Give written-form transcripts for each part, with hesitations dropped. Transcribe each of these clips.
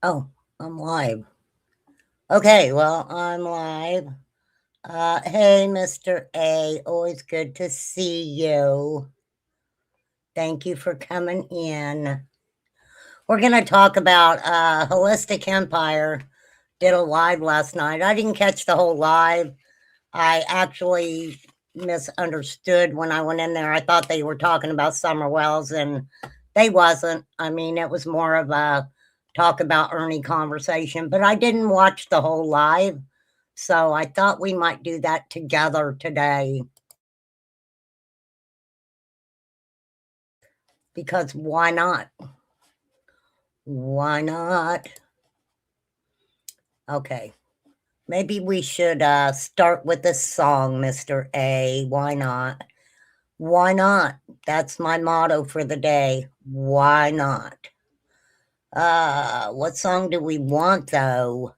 Oh, I'm live. Okay, well, I'm live. Hey, Mr. A, always good to see you. Thank you for coming in. We're going to talk about Holistic Empire. Did a live last night. I didn't catch the whole live. I actually misunderstood when I went in there. I thought they were talking about Summer Wells, and they wasn't. I mean, it was more of a talk about Ernie conversation, but I didn't watch the whole live. So I thought we might do that together today. Because why not? Why not? Okay. Maybe we should start with a song, Mr. A. Why not? Why not? That's my motto for the day. Why not? What song do we want though?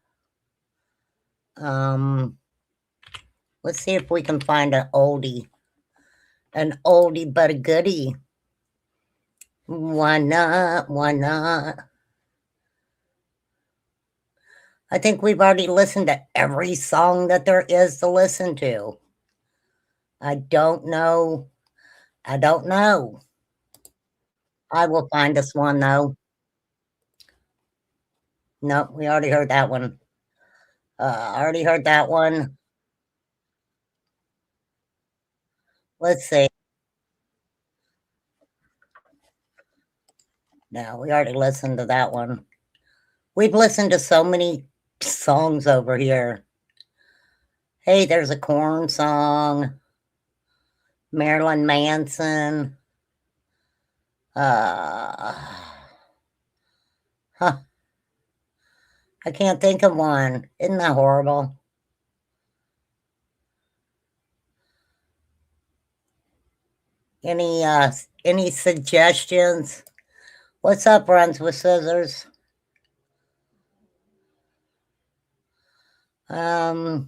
Let's see if we can find an oldie. An oldie but a goodie. Why not? Why not? I think we've already listened to every song that there is to listen to. I don't know. I don't know. I will find us one though. Nope, we already heard that one. I already heard that one. Let's see. No, we already listened to that one. We've listened to so many songs over here. Hey, there's a Korn song. Marilyn Manson. Huh. I can't think of one. Isn't that horrible? Any suggestions? What's up, Runs with Scissors? I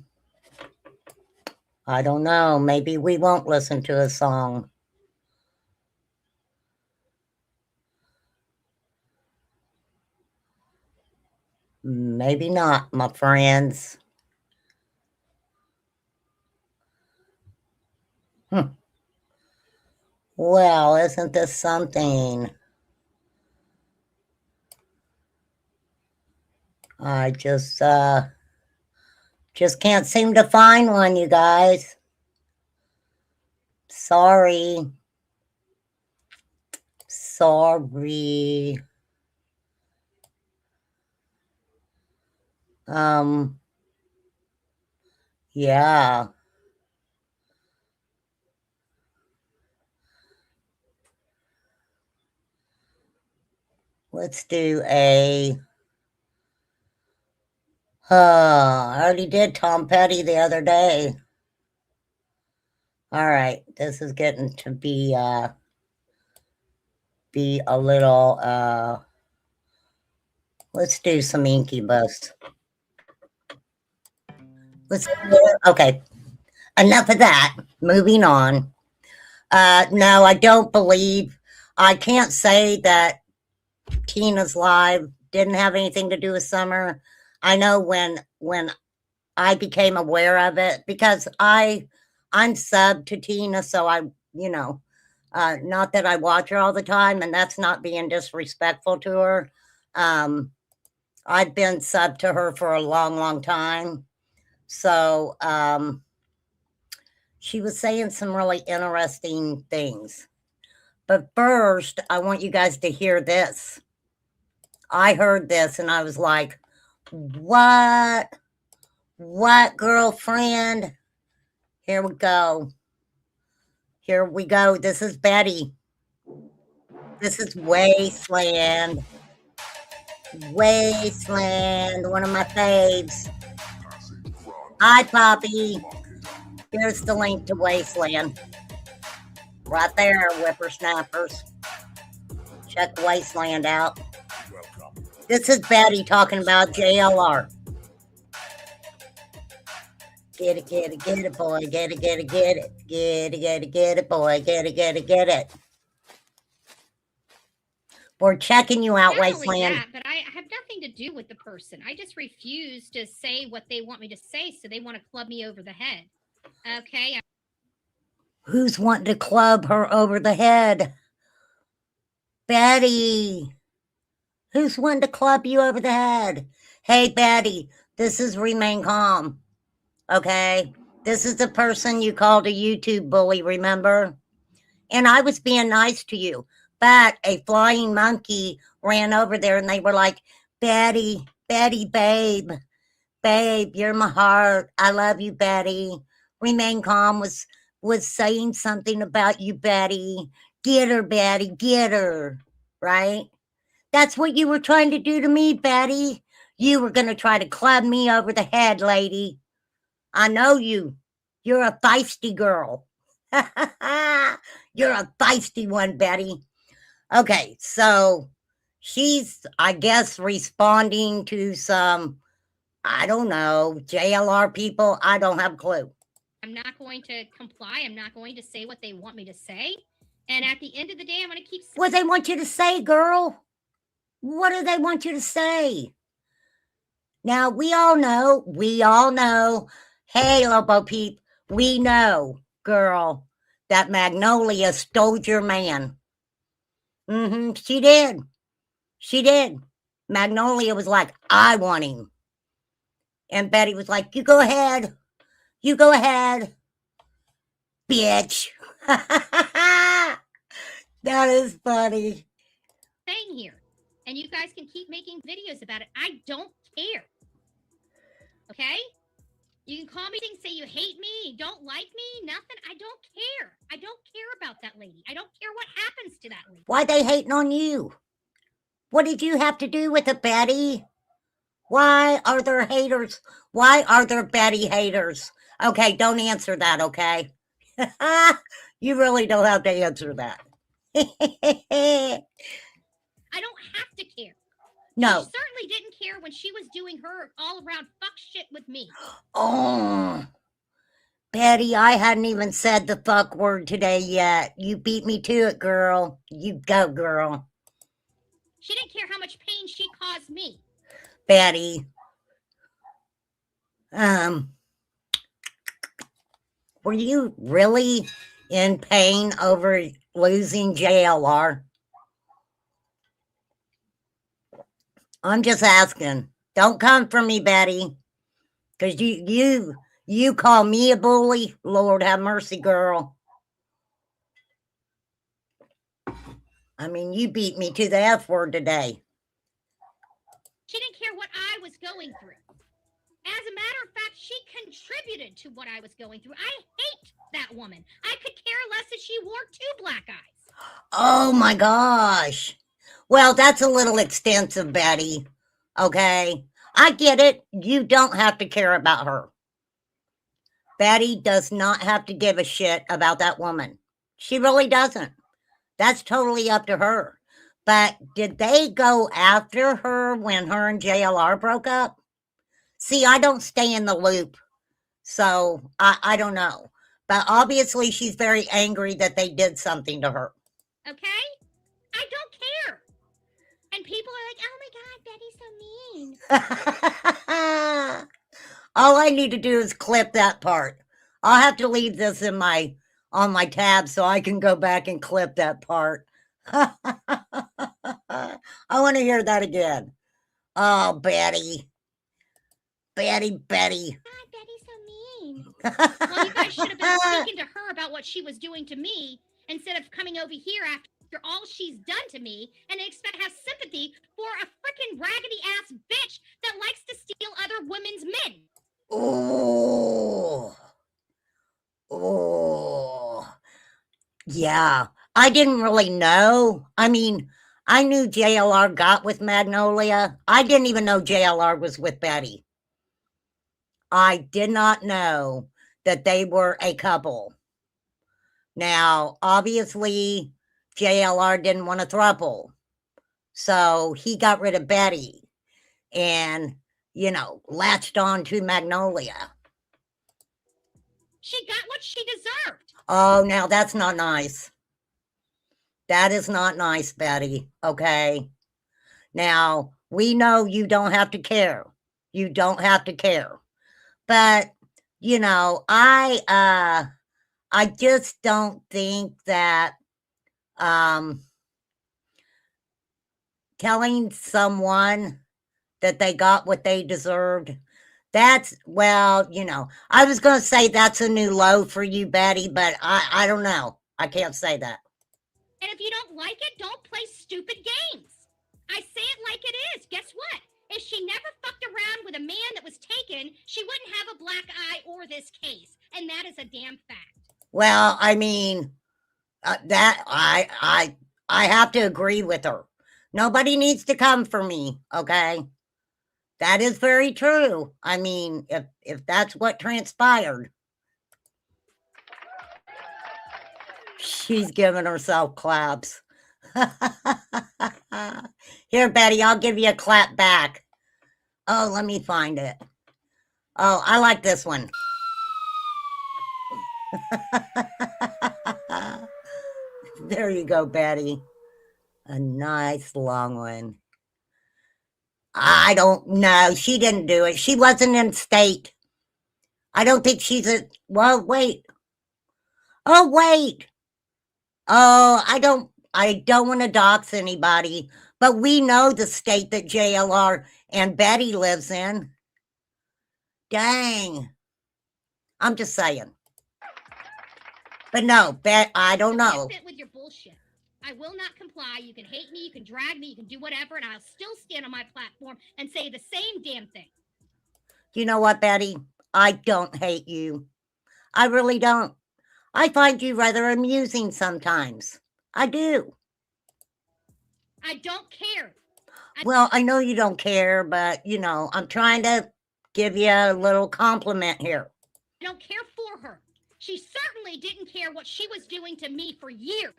don't know. Maybe we won't listen to a song. Maybe not, my friends. Well, isn't this something? I just can't seem to find one, you guys. Sorry. Sorry. Yeah. Let's do a I already did Tom Petty the other day. All right, this is getting to be a little let's do some Incubus. Okay. Enough of that. Moving on. No, I don't believe. I can't say that Tina's live didn't have anything to do with Summer. I know when I became aware of it because I'm sub to Tina, so not that I watch her all the time, and that's not being disrespectful to her. I've been sub to her for a long, long time. So she was saying some really interesting things. But first, I want you guys to hear this. I heard this and I was like, what? What, girlfriend? Here we go. Here we go. This is Betty. This is Wasteland. Wasteland, one of my faves. Hi, Poppy. Here's the link to Wasteland. Right there, whippersnappers. Check Wasteland out. This is Betty talking about JLR. Get it, boy. Get it. Get it, boy. Get it. We're checking you out, Not Wasteland. only that, but I have nothing to to do with the person. I just refuse to say what they want me to say, so they want to club me over the head. Okay. Who's wanting to club her over the head? Betty. Who's wanting to club you over the head? Hey, Betty, this is Remain Calm. Okay? This is the person you called a YouTube bully, remember? And I was being nice to you. But a flying monkey ran over there and they were like, Betty, Betty, babe, you're my heart. I love you, Betty. Remain Calm was saying something about you, Betty. Get her, Betty, get her. Right? That's what you were trying to do to me, Betty. You were going to try to club me over the head, lady. I know you. You're a feisty girl. You're a feisty one, Betty. Okay, so she's, I guess, responding to some, I don't know, JLR people. I don't have a clue. I'm not going to comply. I'm not going to say what they want me to say. And at the end of the day, I'm going to keep saying what they want you to say, girl. What do they want you to say? Now, we all know. Hey, Lobo Peep, we know, girl, that Magnolia stole your man. She did. She did. Magnolia was like, I want him. And Betty was like, you go ahead. You go ahead, bitch. That is funny. Saying here. And you guys can keep making videos about it. I don't care. Okay? You can call me things, say you hate me, don't like me, nothing. I don't care. I don't care about that lady. I don't care what happens to that lady. Why they hating on you? What did you have to do with it, Betty? Why are there haters? Why are there Betty haters? Okay, don't answer that, okay? You really don't have to answer that. I don't have to care. No. She certainly didn't care when she was doing her all around fuck shit with me. Oh, Betty, I hadn't even said the fuck word today yet. You beat me to it, girl. You go, girl. She didn't care how much pain she caused me. Betty. Were you really in pain over losing JLR? I'm just asking. Don't come for me, Betty. Because you call me a bully? Lord have mercy, girl. I mean, you beat me to the F word today. She didn't care what I was going through. As a matter of fact, she contributed to what I was going through. I hate that woman. I could care less if she wore 2 black eyes. Oh my gosh. Well, that's a little extensive, Betty. Okay? I get it. You don't have to care about her. Betty does not have to give a shit about that woman. She really doesn't. That's totally up to her. But did they go after her when her and JLR broke up? See, I don't stay in the loop, so I don't know. But obviously, she's very angry that they did something to her. Okay? I don't care. And people are like, oh my God, Betty's so mean. All I need to do is clip that part. I'll have to leave this in on my tab so I can go back and clip that part. I want to hear that again. Oh, Betty. Betty. God, Betty's so mean. Well, you guys should have been speaking to her about what she was doing to me instead of coming over here after all she's done to me and expect to have sympathy for a freaking raggedy ass bitch that likes to steal other women's men. Oh. Yeah, I didn't really know. I mean, I knew JLR got with Magnolia. I didn't even know JLR was with Betty. I did not know that they were a couple. Now, obviously, JLR didn't want a throuple. So he got rid of Betty and, latched on to Magnolia. She got what she deserved. Oh, now that's not nice. That is not nice, Betty. Okay. Now, We know you don't have to care. You don't have to care. But, you know, I just don't think that telling someone that they got what they deserved, that's, well, you know, I was going to say that's a new low for you, Betty, but I don't know. I can't say that. And if you don't like it, don't play stupid games. I say it like it is. Guess what? If she never fucked around with a man that was taken, she wouldn't have a black eye or this case. And that is a damn fact. Well, I mean, that I have to agree with her. Nobody needs to come for me, okay? That is very true. I mean, if that's what transpired. She's giving herself claps. Here, Betty, I'll give you a clap back. Oh, let me find it. Oh, I like this one. There you go, Betty. A nice long one. I don't know. She didn't do it. She wasn't in state. I don't think she's a. Well, wait. Oh, wait. Oh, I don't want to dox anybody, but we know the state that JLR and Betty lives in. Dang. I'm just saying. But no, I don't know. Fit with your bullshit. I will not comply. You can hate me, you can drag me, you can do whatever, and I'll still stand on my platform and say the same damn thing. You know what, Betty? I don't hate you. I really don't. I find you rather amusing sometimes. I do. I don't care. Well, I know you don't care, but, you know, I'm trying to give you a little compliment here. I don't care for her. She certainly didn't care what she was doing to me for years.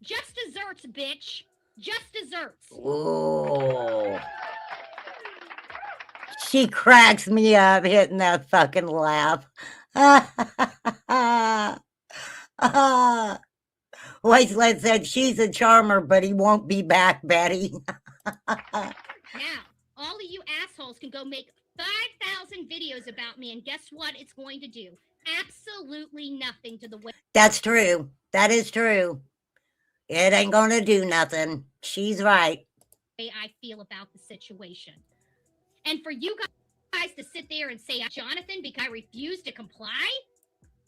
Just desserts, bitch. Just desserts. Ooh. She cracks me up hitting that fucking laugh. Wasteland said she's a charmer, but he won't be back, Betty. Now, all of you assholes can go make 5,000 videos about me, and guess what it's going to do? Absolutely nothing to the way. That's true. That is true. It ain't gonna do nothing. She's right. I feel about the situation. And for you guys to sit there and say Jonathan because I refuse to comply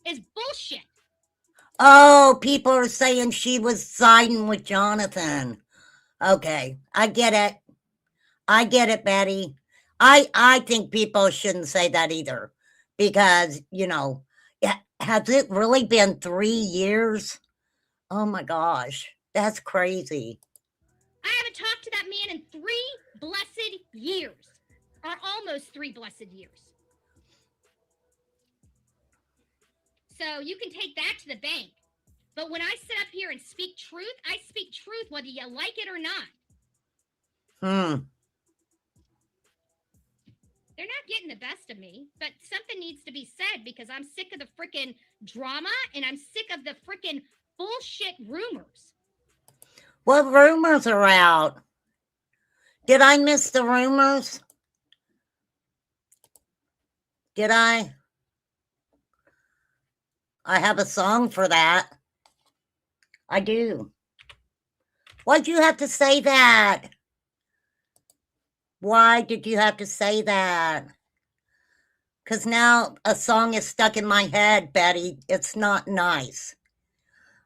is bullshit. Oh, people are saying she was siding with Jonathan. Okay, I get it. I get it, Betty. I think people shouldn't say that either, because, you know, has it really been 3 years? Oh my gosh, that's crazy. I haven't talked to that man in 3 blessed years, or almost 3 blessed years. So you can take that to the bank. But when I sit up here and speak truth, I speak truth whether you like it or not. They're not getting the best of me, but something needs to be said because I'm sick of the freaking drama and I'm sick of the freaking bullshit rumors. What rumors are out? Did I miss the rumors? Did I? I have a song for that. I do. Why'd you have to say that? Why did you have to say that? Because now a song is stuck in my head, Betty. It's not nice.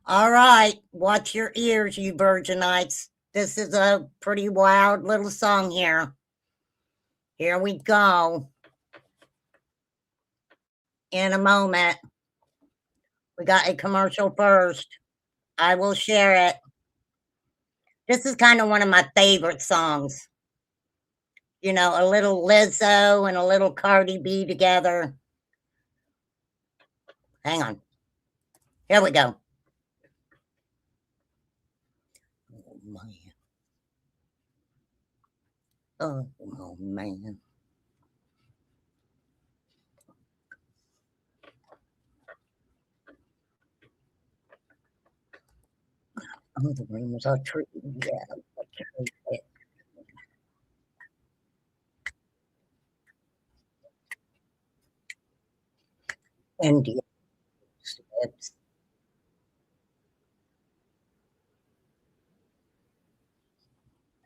All right, watch your ears, you virginites. This is a pretty wild little song here. Here we go. In a moment. We got a commercial first. I will share it. This is kind of one of my favorite songs. You know, a little Lizzo and a little Cardi B together. Hang on. Here we go. Oh, man. Oh, man. Oh, the rumors are true. Yeah. Indian slips.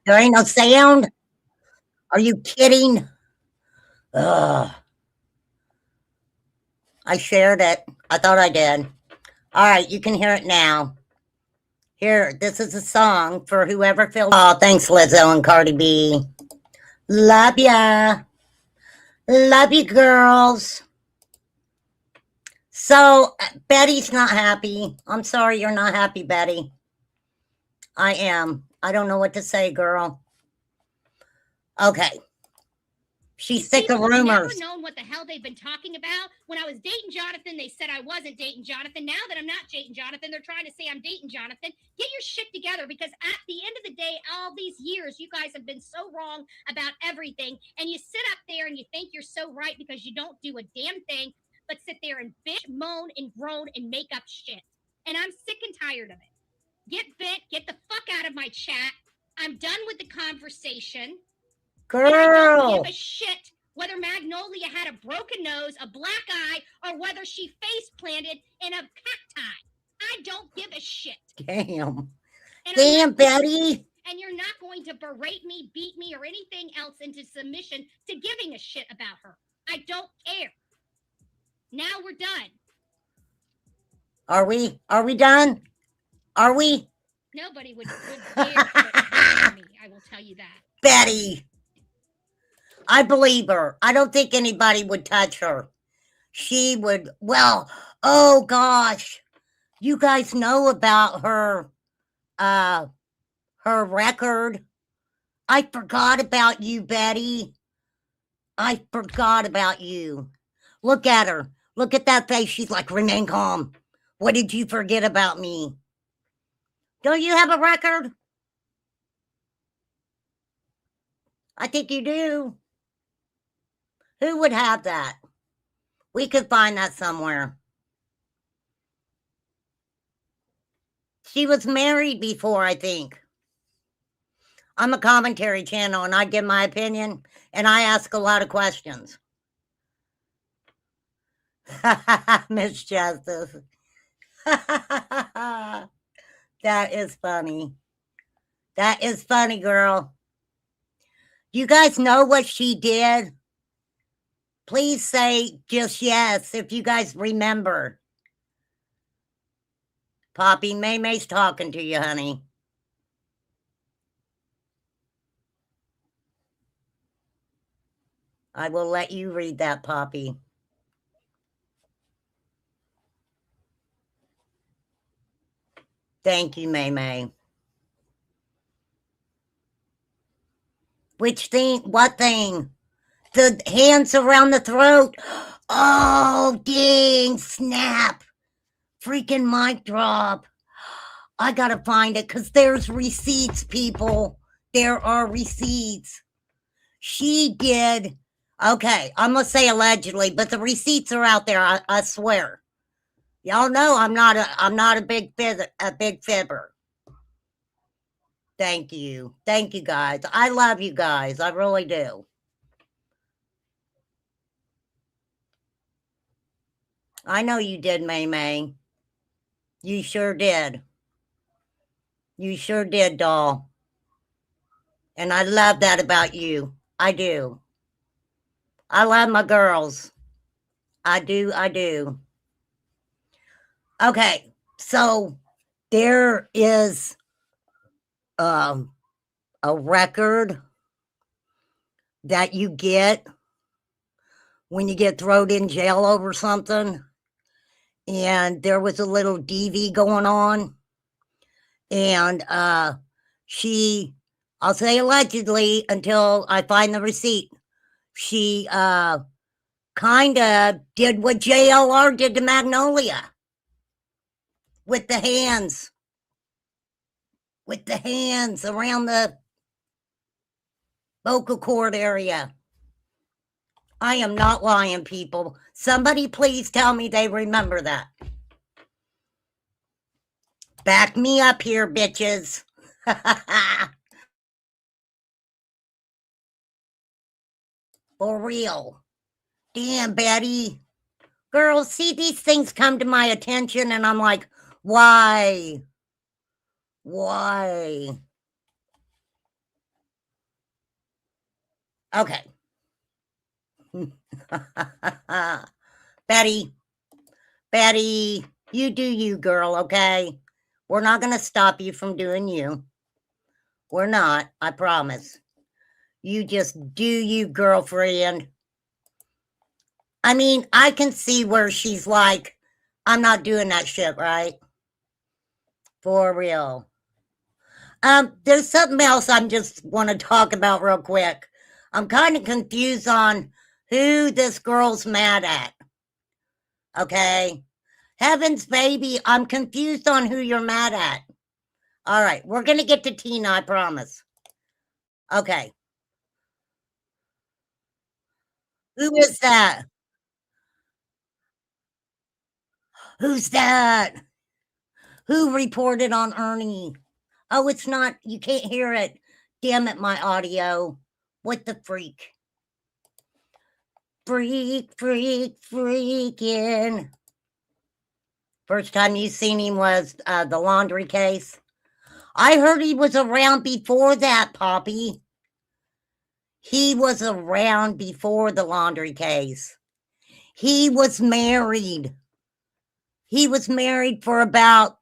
There ain't no sound? Are you kidding? Ugh. I shared it. I thought I did. All right, you can hear it now. Here, this is a song for whoever feels. Oh, thanks, Lizzo and Cardi B. Love ya. Love you, girls. So, Betty's not happy. I'm sorry you're not happy, Betty. I am. I don't know what to say, girl. Okay. She's sick of People have never rumors. known what the hell they've been talking about. When I was dating Jonathan, they said I wasn't dating Jonathan. Now that I'm not dating Jonathan, they're trying to say I'm dating Jonathan. Get your shit together, because at the end of the day, all these years, you guys have been so wrong about everything. And you sit up there and you think you're so right because you don't do a damn thing but sit there and bitch, moan, and groan and make up shit. And I'm sick and tired of it. Get bent, get the fuck out of my chat. I'm done with the conversation. And I don't Girl. give a shit whether Magnolia had a broken nose, a black eye, or whether she face planted in a cacti. I don't give a shit. Damn. And Damn, Betty. And you're not going to berate me, beat me, or anything else into submission to giving a shit about her. I don't care. Now we're done. Are we? Are we done? Are we? Nobody would dare put a hand on me, I will tell you that. Betty. I believe her. I don't think anybody would touch her. She would, well, oh gosh. You guys know about her her record. I forgot about you, Betty. I forgot about you. Look at her. Look at that face. She's like, remain calm. What did you forget about me? Don't you have a record? I think you do. Who would have that? We could find that somewhere. She was married before, I think. I'm a commentary channel and I give my opinion and I ask a lot of questions. Miss Justice. That is funny. That is funny, girl. You guys know what she did? Please say just yes if you guys remember. Poppy, May's talking to you, honey. I will let you read that, Poppy. Thank you, May. Which thing? What thing? The hands around the throat. Oh, dang, snap. Freaking mic drop. I gotta find it because there's receipts, people. There are receipts. She did. Okay, I'm gonna say allegedly, but the receipts are out there. I swear. Y'all know I'm not a big fibber. Thank you, guys. I love you guys. I really do. I know you did, May. You sure did. You sure did, doll. And I love that about you. I do. I love my girls. I do. Okay, so there is a record that you get when you get thrown in jail over something. And there was a little DV going on. And she, I'll say allegedly until I find the receipt, she kind of did what JLR did to Magnolia. With the hands around the vocal cord area. I am not lying, people. Somebody please tell me they remember that. Back me up here, bitches. For real. Damn, Betty. Girls, see, these things come to my attention, and I'm like, why? Why? Okay. Betty, you do you, girl, okay? We're not going to stop you from doing you. We're not, I promise. You just do you, girlfriend. I mean, I can see where she's like, I'm not doing that shit, right? For real. There's something else I just want to talk about real quick. I'm kind of confused on who this girl's mad at. Okay? Heavens, baby, I'm confused on who you're mad at. All right, we're going to get to Tina, I promise. Okay. Who is that? Who's that? Who reported on Ernie? Oh, it's not, you can't hear it. Damn it, my audio. What the freak? Freaking. First time you seen him was the laundry case. I heard he was around before that, Poppy. He was around before the laundry case. He was married. He was married for about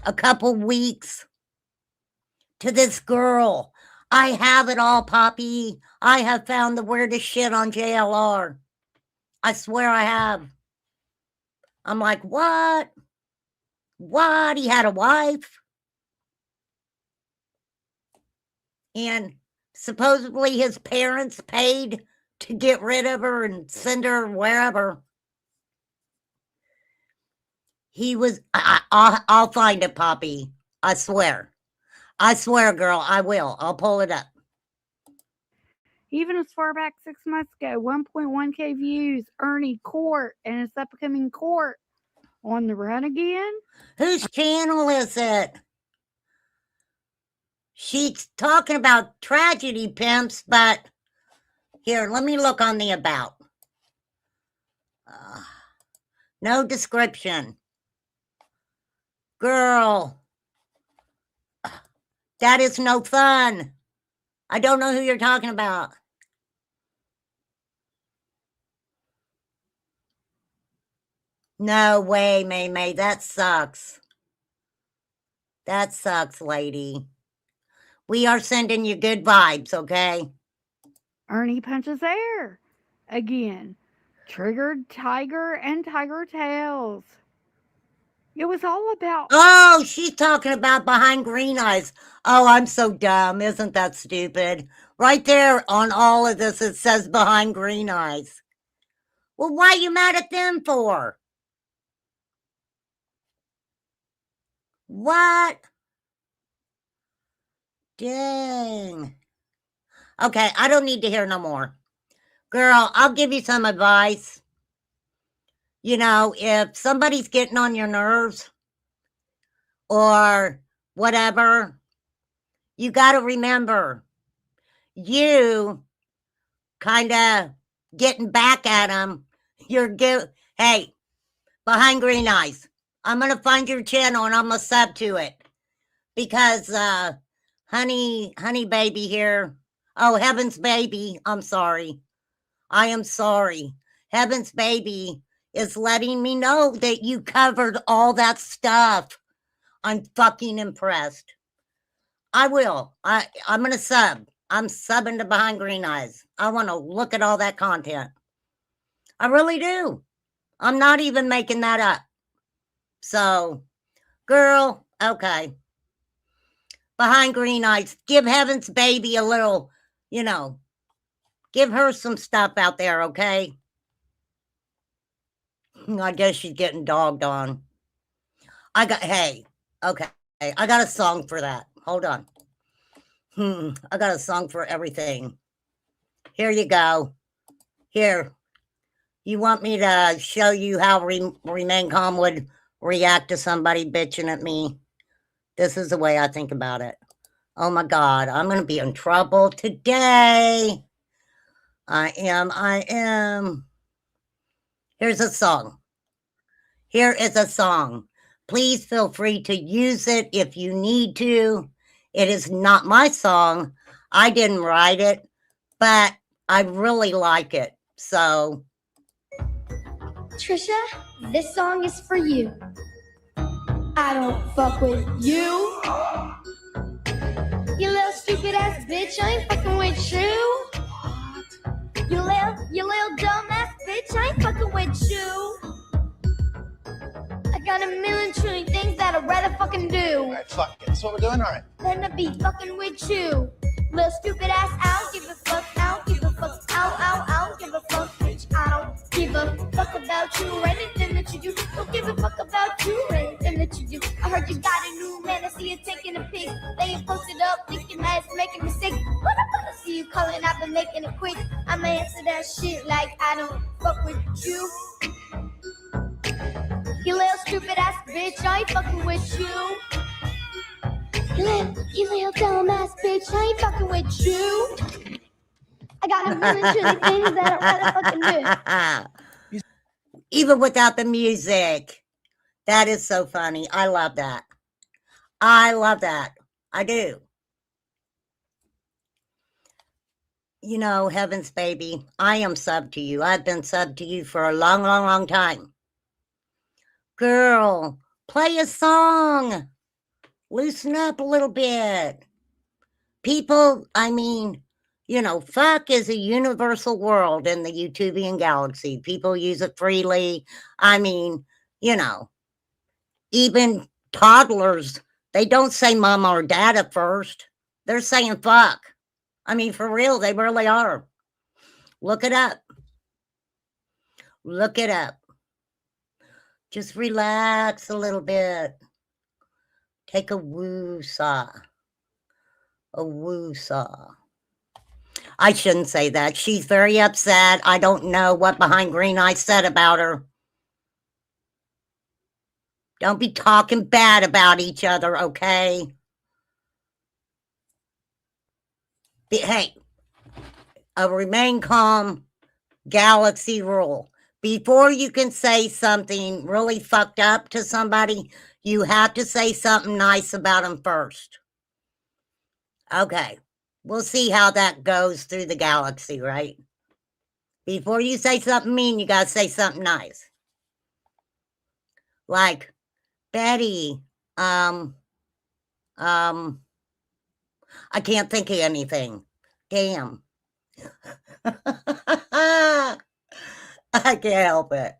a couple weeks to this girl. I have it all, Poppy. I have found the weirdest shit on JLR. I swear I have. I'm like, what? What? He had a wife? And supposedly his parents paid to get rid of her and send her wherever. He was, I'll find it, Poppy. I swear. I swear, girl, I will. I'll pull it up. Even as far back 6 months ago, 1.1K views, Ernie Court and his upcoming court on the run again. Whose channel is it? She's talking about tragedy pimps, but here, let me look on the about. No description. Girl, that is no fun. I don't know who you're talking about. No way, May. That sucks. That sucks, lady. We are sending you good vibes, okay? Ernie punches air again. Triggered Tiger and Tiger Tails. It was all about. Oh, she's talking about Behind Green Eyes. Oh, I'm so dumb. Isn't that stupid? Right there on all of this, it says Behind Green Eyes. Well, why are you mad at them for? What? Dang. Okay, I don't need to hear no more. Girl, I'll give you some advice. You know, if somebody's getting on your nerves or whatever, you got to remember, you kind of getting back at them. Hey, Behind Green Eyes, I'm going to find your channel and I'm going to sub to it. Because, honey baby here. Oh, Heaven's Baby, I'm sorry. I am sorry. Heaven's Baby is letting me know that you covered all that stuff. I'm fucking impressed. I will. I'm going to sub. I'm subbing to Behind Green Eyes. I want to look at all that content. I really do. I'm not even making that up. So, girl, okay. Behind Green Eyes, give Heaven's Baby a little, give her some stuff out there, okay? I guess she's getting dogged on. Okay, I got a song for that. Hold on. I got a song for everything. Here you go. Here. You want me to show you how Remain Calm would react to somebody bitching at me? This is the way I think about it. Oh my God, I'm going to be in trouble today. I am. Here's a song. Here is a song. Please feel free to use it if you need to. It is not my song. I didn't write it, but I really like it. So, Trisha, this song is for you. I don't fuck with you. You little stupid ass bitch, I ain't fucking with you. You little dumb ass bitch, I ain't fucking with you. I got a million trillion things that I'd rather fucking do. Alright, fuck it. That's what we're doing, alright. Than to be fucking with you. Little stupid ass, I don't give a fuck, I don't give a fuck, I don't give a fuck, bitch. I don't give a fuck about you or anything that you do. Don't give a fuck about you or anything that you do. I heard you got a new man, I see you taking a pic. They ain't posted up, thinking that it's making me sick. But I'm gonna see you calling, I've been making it quick. I'ma answer that shit like I don't fuck with you. You little stupid ass bitch, I ain't fucking with you. You little dumb ass bitch, I ain't fucking with you. I got a million trillion things that I'd rather fucking do. even without the music, that is so funny. I love that. I love that. I do. You know, Heavens Baby, I am sub to you. I've been sub to you for a long, long, long time. Girl, play a song. Loosen up a little bit. People, I mean, you know, fuck is a universal word in the YouTubian galaxy. People use it freely. I mean, you know, even toddlers, they don't say mama or dad at first. They're saying fuck. I mean, for real, they really are. Look it up. Look it up. Just relax a little bit. Take a woo-saw. A woo-saw. I shouldn't say that. She's very upset. I don't know what Behind Green Eyes said about her. Don't be talking bad about each other, okay? Hey, a remain calm galaxy rule. Before you can say something really fucked up to somebody, you have to say something nice about them first. Okay, we'll see how that goes through the galaxy, right? Before you say something mean, you gotta say something nice. Like, Betty, I can't think of anything. Damn. I can't help it.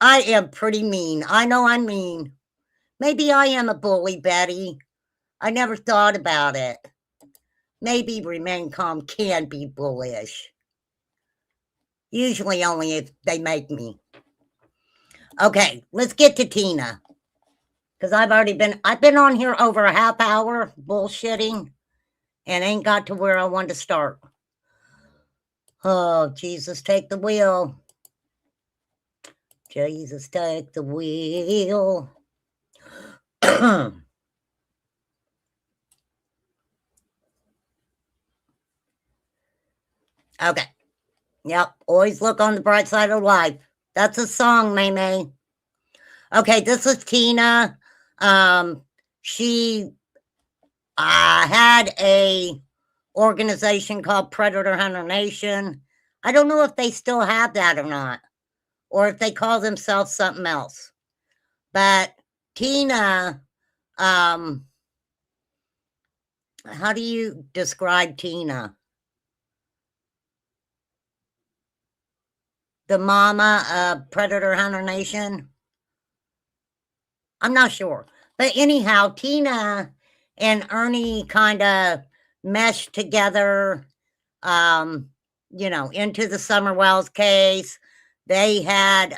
I am pretty mean. I know I'm mean. Maybe I am a bully, Betty. I never thought about it. Maybe remain calm can be bullish. Usually only if they make me. Okay, let's get to Tina. Because I've been on here over a half hour bullshitting and ain't got to where I want to start. Oh, Jesus, take the wheel. Jesus, take the wheel. Okay. Yep. Always look on the bright side of life. That's a song, May. Okay, this is Tina. She had a organization called Predator Hunter Nation. I don't know if they still have that or not, or if they call themselves something else. But Tina, how do you describe Tina? The mama of Predator Hunter Nation? I'm not sure. But anyhow, Tina and Ernie kind of meshed together, you know, into the Summer Wells case. They had,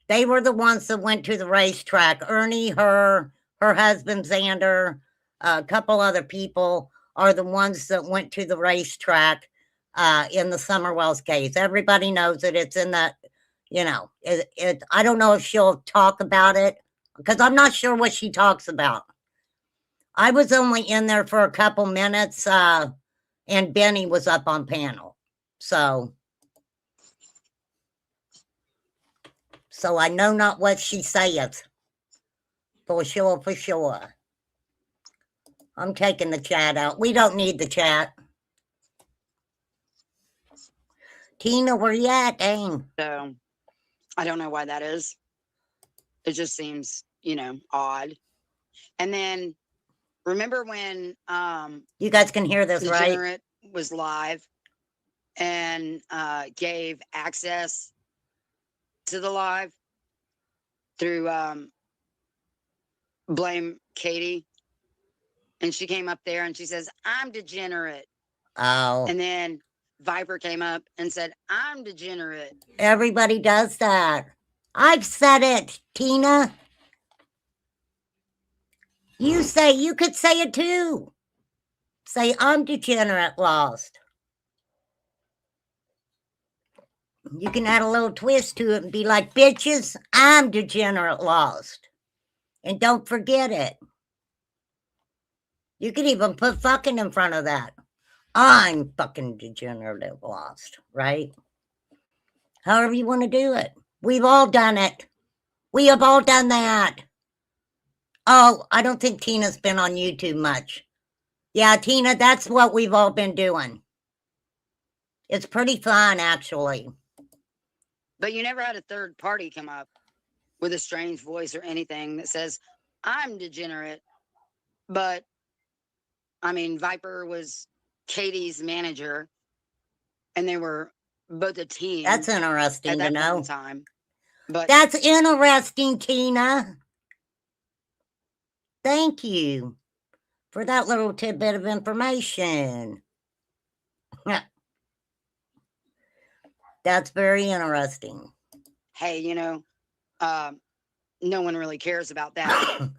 they were the ones that went to the racetrack. Ernie, her husband, Xander, a couple other people are the ones that went to the racetrack in the Summer Wells case. Everybody knows it. It's in the, you know, I don't know if she'll talk about it because I'm not sure what she talks about. I was only in there for a couple minutes and Benny was up on panel. So, So I know not what she saith. For sure, for sure. I'm taking the chat out. We don't need the chat. Tina, where you at? Dang. So I don't know why that is. It just seems, odd. And then remember when You guys can hear this, right? Degenerate was live and gave access to the live through Blame Katie. And she came up there and she says, I'm degenerate. Oh, And then Viper came up and said, I'm degenerate. everybody does that. I've said it, Tina. You could say it too. Say, I'm degenerate lost. You can add a little twist to it and be like, bitches, I'm degenerate lost. And don't forget it. You could even put fucking in front of that. I'm fucking degenerate lost, right? However you want to do it. We've all done it. We have all done that. Oh, I don't think Tina's been on YouTube much. Yeah, Tina, that's what we've all been doing. It's pretty fun, actually. But you never had a third party come up with a strange voice or anything that says, I'm degenerate. But, I mean, Viper was Katie's manager, and they were both a team. That's interesting at that to point know. in time. But That's interesting, Tina. Thank you for that little tidbit of information. That's very interesting. hey, no one really cares about that.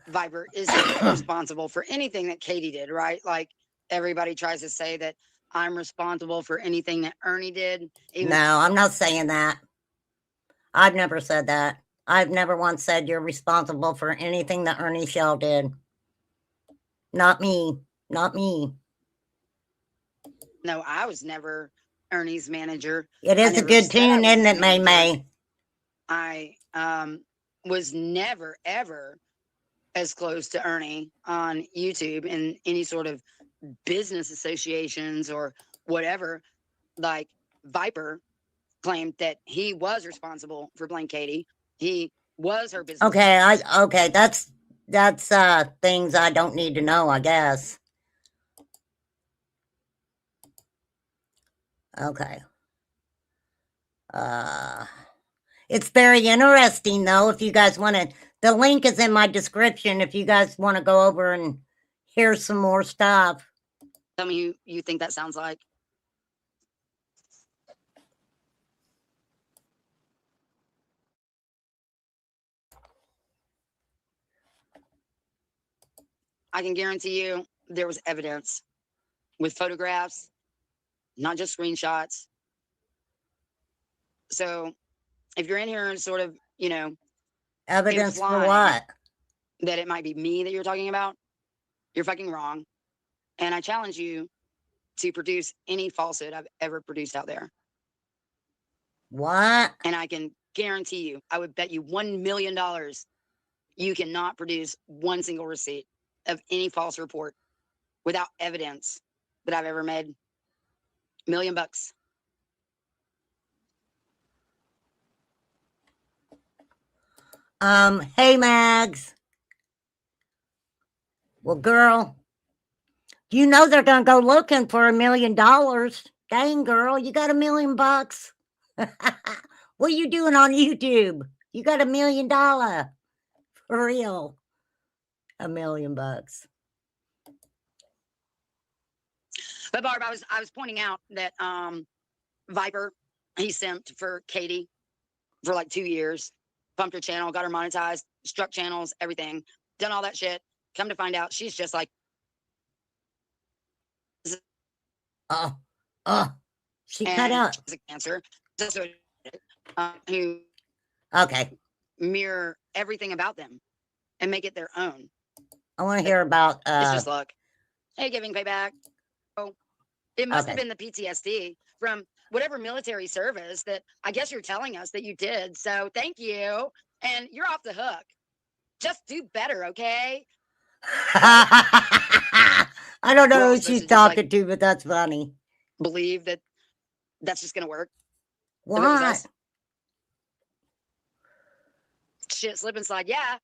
Viper isn't responsible for anything that Katie did, right? Like everybody tries to say that I'm responsible for anything that Ernie did. Even No, I'm not saying that. I've never said that. I've never once said you're responsible for anything that Ernie Shell did. Not me. Not me. no, I was never Ernie's manager. It is a never good said I tune, was isn't his it, May manager. May? I was never, ever as close to Ernie on YouTube in any sort of business associations or whatever. Like Viper claimed that he was responsible for Blame Katie. He was her business. Okay, that's things I don't need to know, I guess. Okay. It's very interesting though. If you guys want to, the link is in my description. If you guys want to go over and hear some more stuff. Tell me who you think that sounds like. I can guarantee you there was evidence with photographs, not just screenshots. So if you're in here and sort of, Evidence for implying what? that it might be me that you're talking about, you're fucking wrong. And I challenge you to produce any falsehood I've ever produced out there. What? And I can guarantee you, I would bet you $1 million you cannot produce one single receipt of any false report without evidence that I've ever made. $1 million. Hey Mags. Well, girl, you know they're gonna go looking for $1 million. Dang, girl, you got $1 million. What are you doing on YouTube? You got $1 million. For real. $1 million. But Barb, I was pointing out that Viper, he simped for Katie for like 2 years, pumped her channel, got her monetized, struck channels, everything, done all that shit. Come to find out, she's just like, She cut out. She's a cancer. Who Okay. mirror everything about them and make it their own. I want to hear about It's just luck. Hey, giving payback. Oh, it must have Okay. been the PTSD from whatever military service that I guess you're telling us that you did. So thank you. And you're off the hook. Just do better, okay? I don't We're know all who supposed she's to just, like, talking to, but that's funny. believe that that's just gonna work. If it was What? us. Shit, slip and slide. Yeah.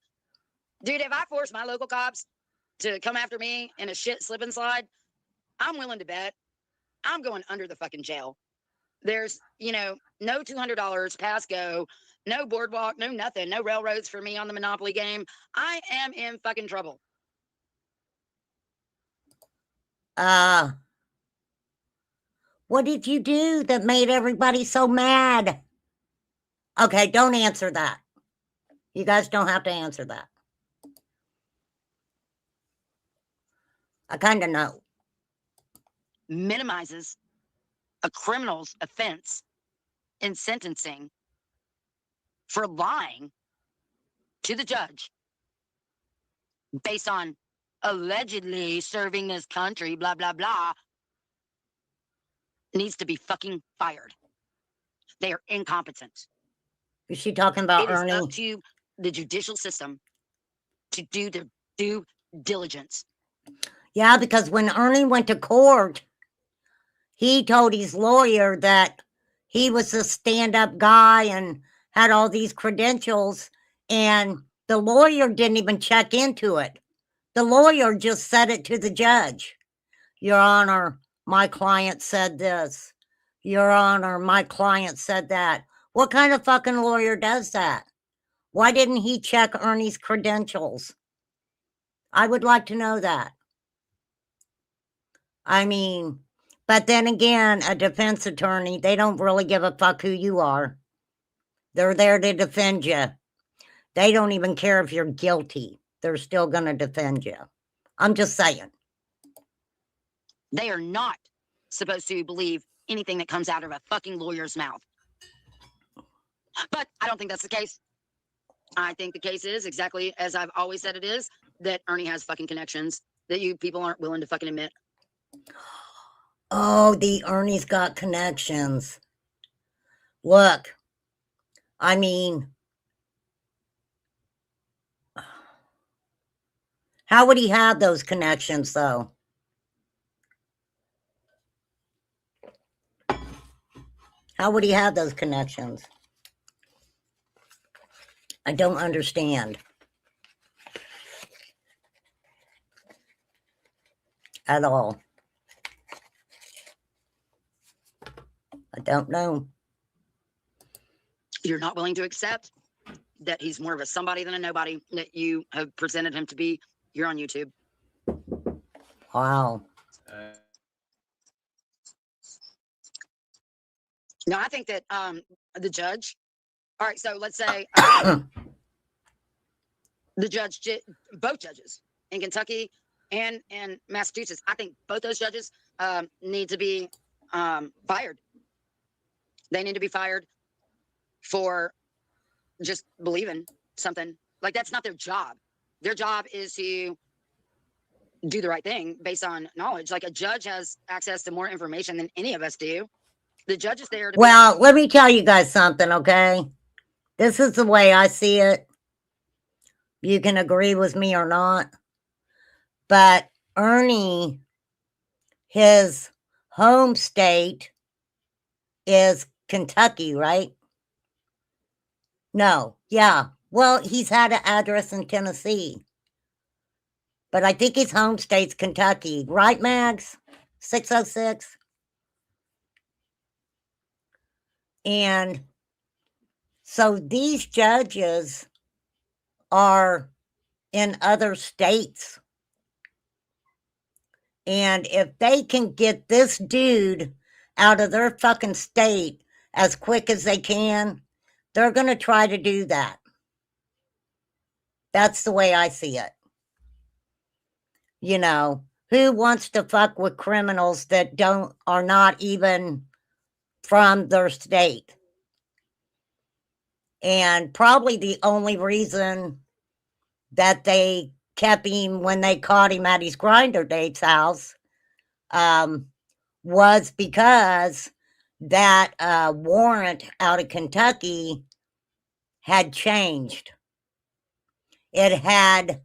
Dude, if I force my local cops to come after me in a shit slip and slide, I'm willing to bet I'm going under the fucking jail. There's, no $200 pass go, no boardwalk, no nothing, no railroads for me on the Monopoly game. I am in fucking trouble. What did you do that made everybody so mad? Okay, don't answer that. You guys don't have to answer that. I kind of know. Minimizes a criminal's offense in sentencing for lying to the judge based on allegedly serving this country, blah, blah, blah, needs to be fucking fired. They are incompetent. Is she talking about It is Ernie? up to the judicial system to do their due diligence. Yeah, because when Ernie went to court, he told his lawyer that he was a stand-up guy and had all these credentials, and the lawyer didn't even check into it. The lawyer just said it to the judge. Your Honor, my client said this. Your Honor, my client said that. What kind of fucking lawyer does that? Why didn't he check Ernie's credentials? I would like to know that. I mean, but then again, a defense attorney, they don't really give a fuck who you are. They're there to defend you. They don't even care if you're guilty. They're still going to defend you. I'm just saying. They are not supposed to believe anything that comes out of a fucking lawyer's mouth. But I don't think that's the case. I think the case is exactly as I've always said it is, that Ernie has fucking connections that you people aren't willing to fucking admit. Oh, the Ernie's got connections. Look, I mean, how would he have those connections, though? How would he have those connections? I don't understand. At all. I don't know. You're not willing to accept that he's more of a somebody than a nobody that you have presented him to be. You're on YouTube. Wow. No, I think that the judge. All right, so let's say the judge, both judges in Kentucky and in Massachusetts. I think both those judges need to be fired. They need to be fired for just believing something. Like, that's not their job. Their job is to do the right thing based on knowledge. Like, a judge has access to more information than any of us do. The judge is there to Well, let me tell you guys something, okay? This is the way I see it. You can agree with me or not. But Ernie, his home state is Kentucky, right? No, yeah. Well, he's had an address in Tennessee. But I think his home state's Kentucky. Right, Mags? 606? And so these judges are in other states. And if they can get this dude out of their fucking state as quick as they can, they're going to try to do that. That's the way I see it. You know, who wants to fuck with criminals that are not even from their state? And probably the only reason that they kept him when they caught him at his grinder date's house was because that warrant out of Kentucky had changed. It had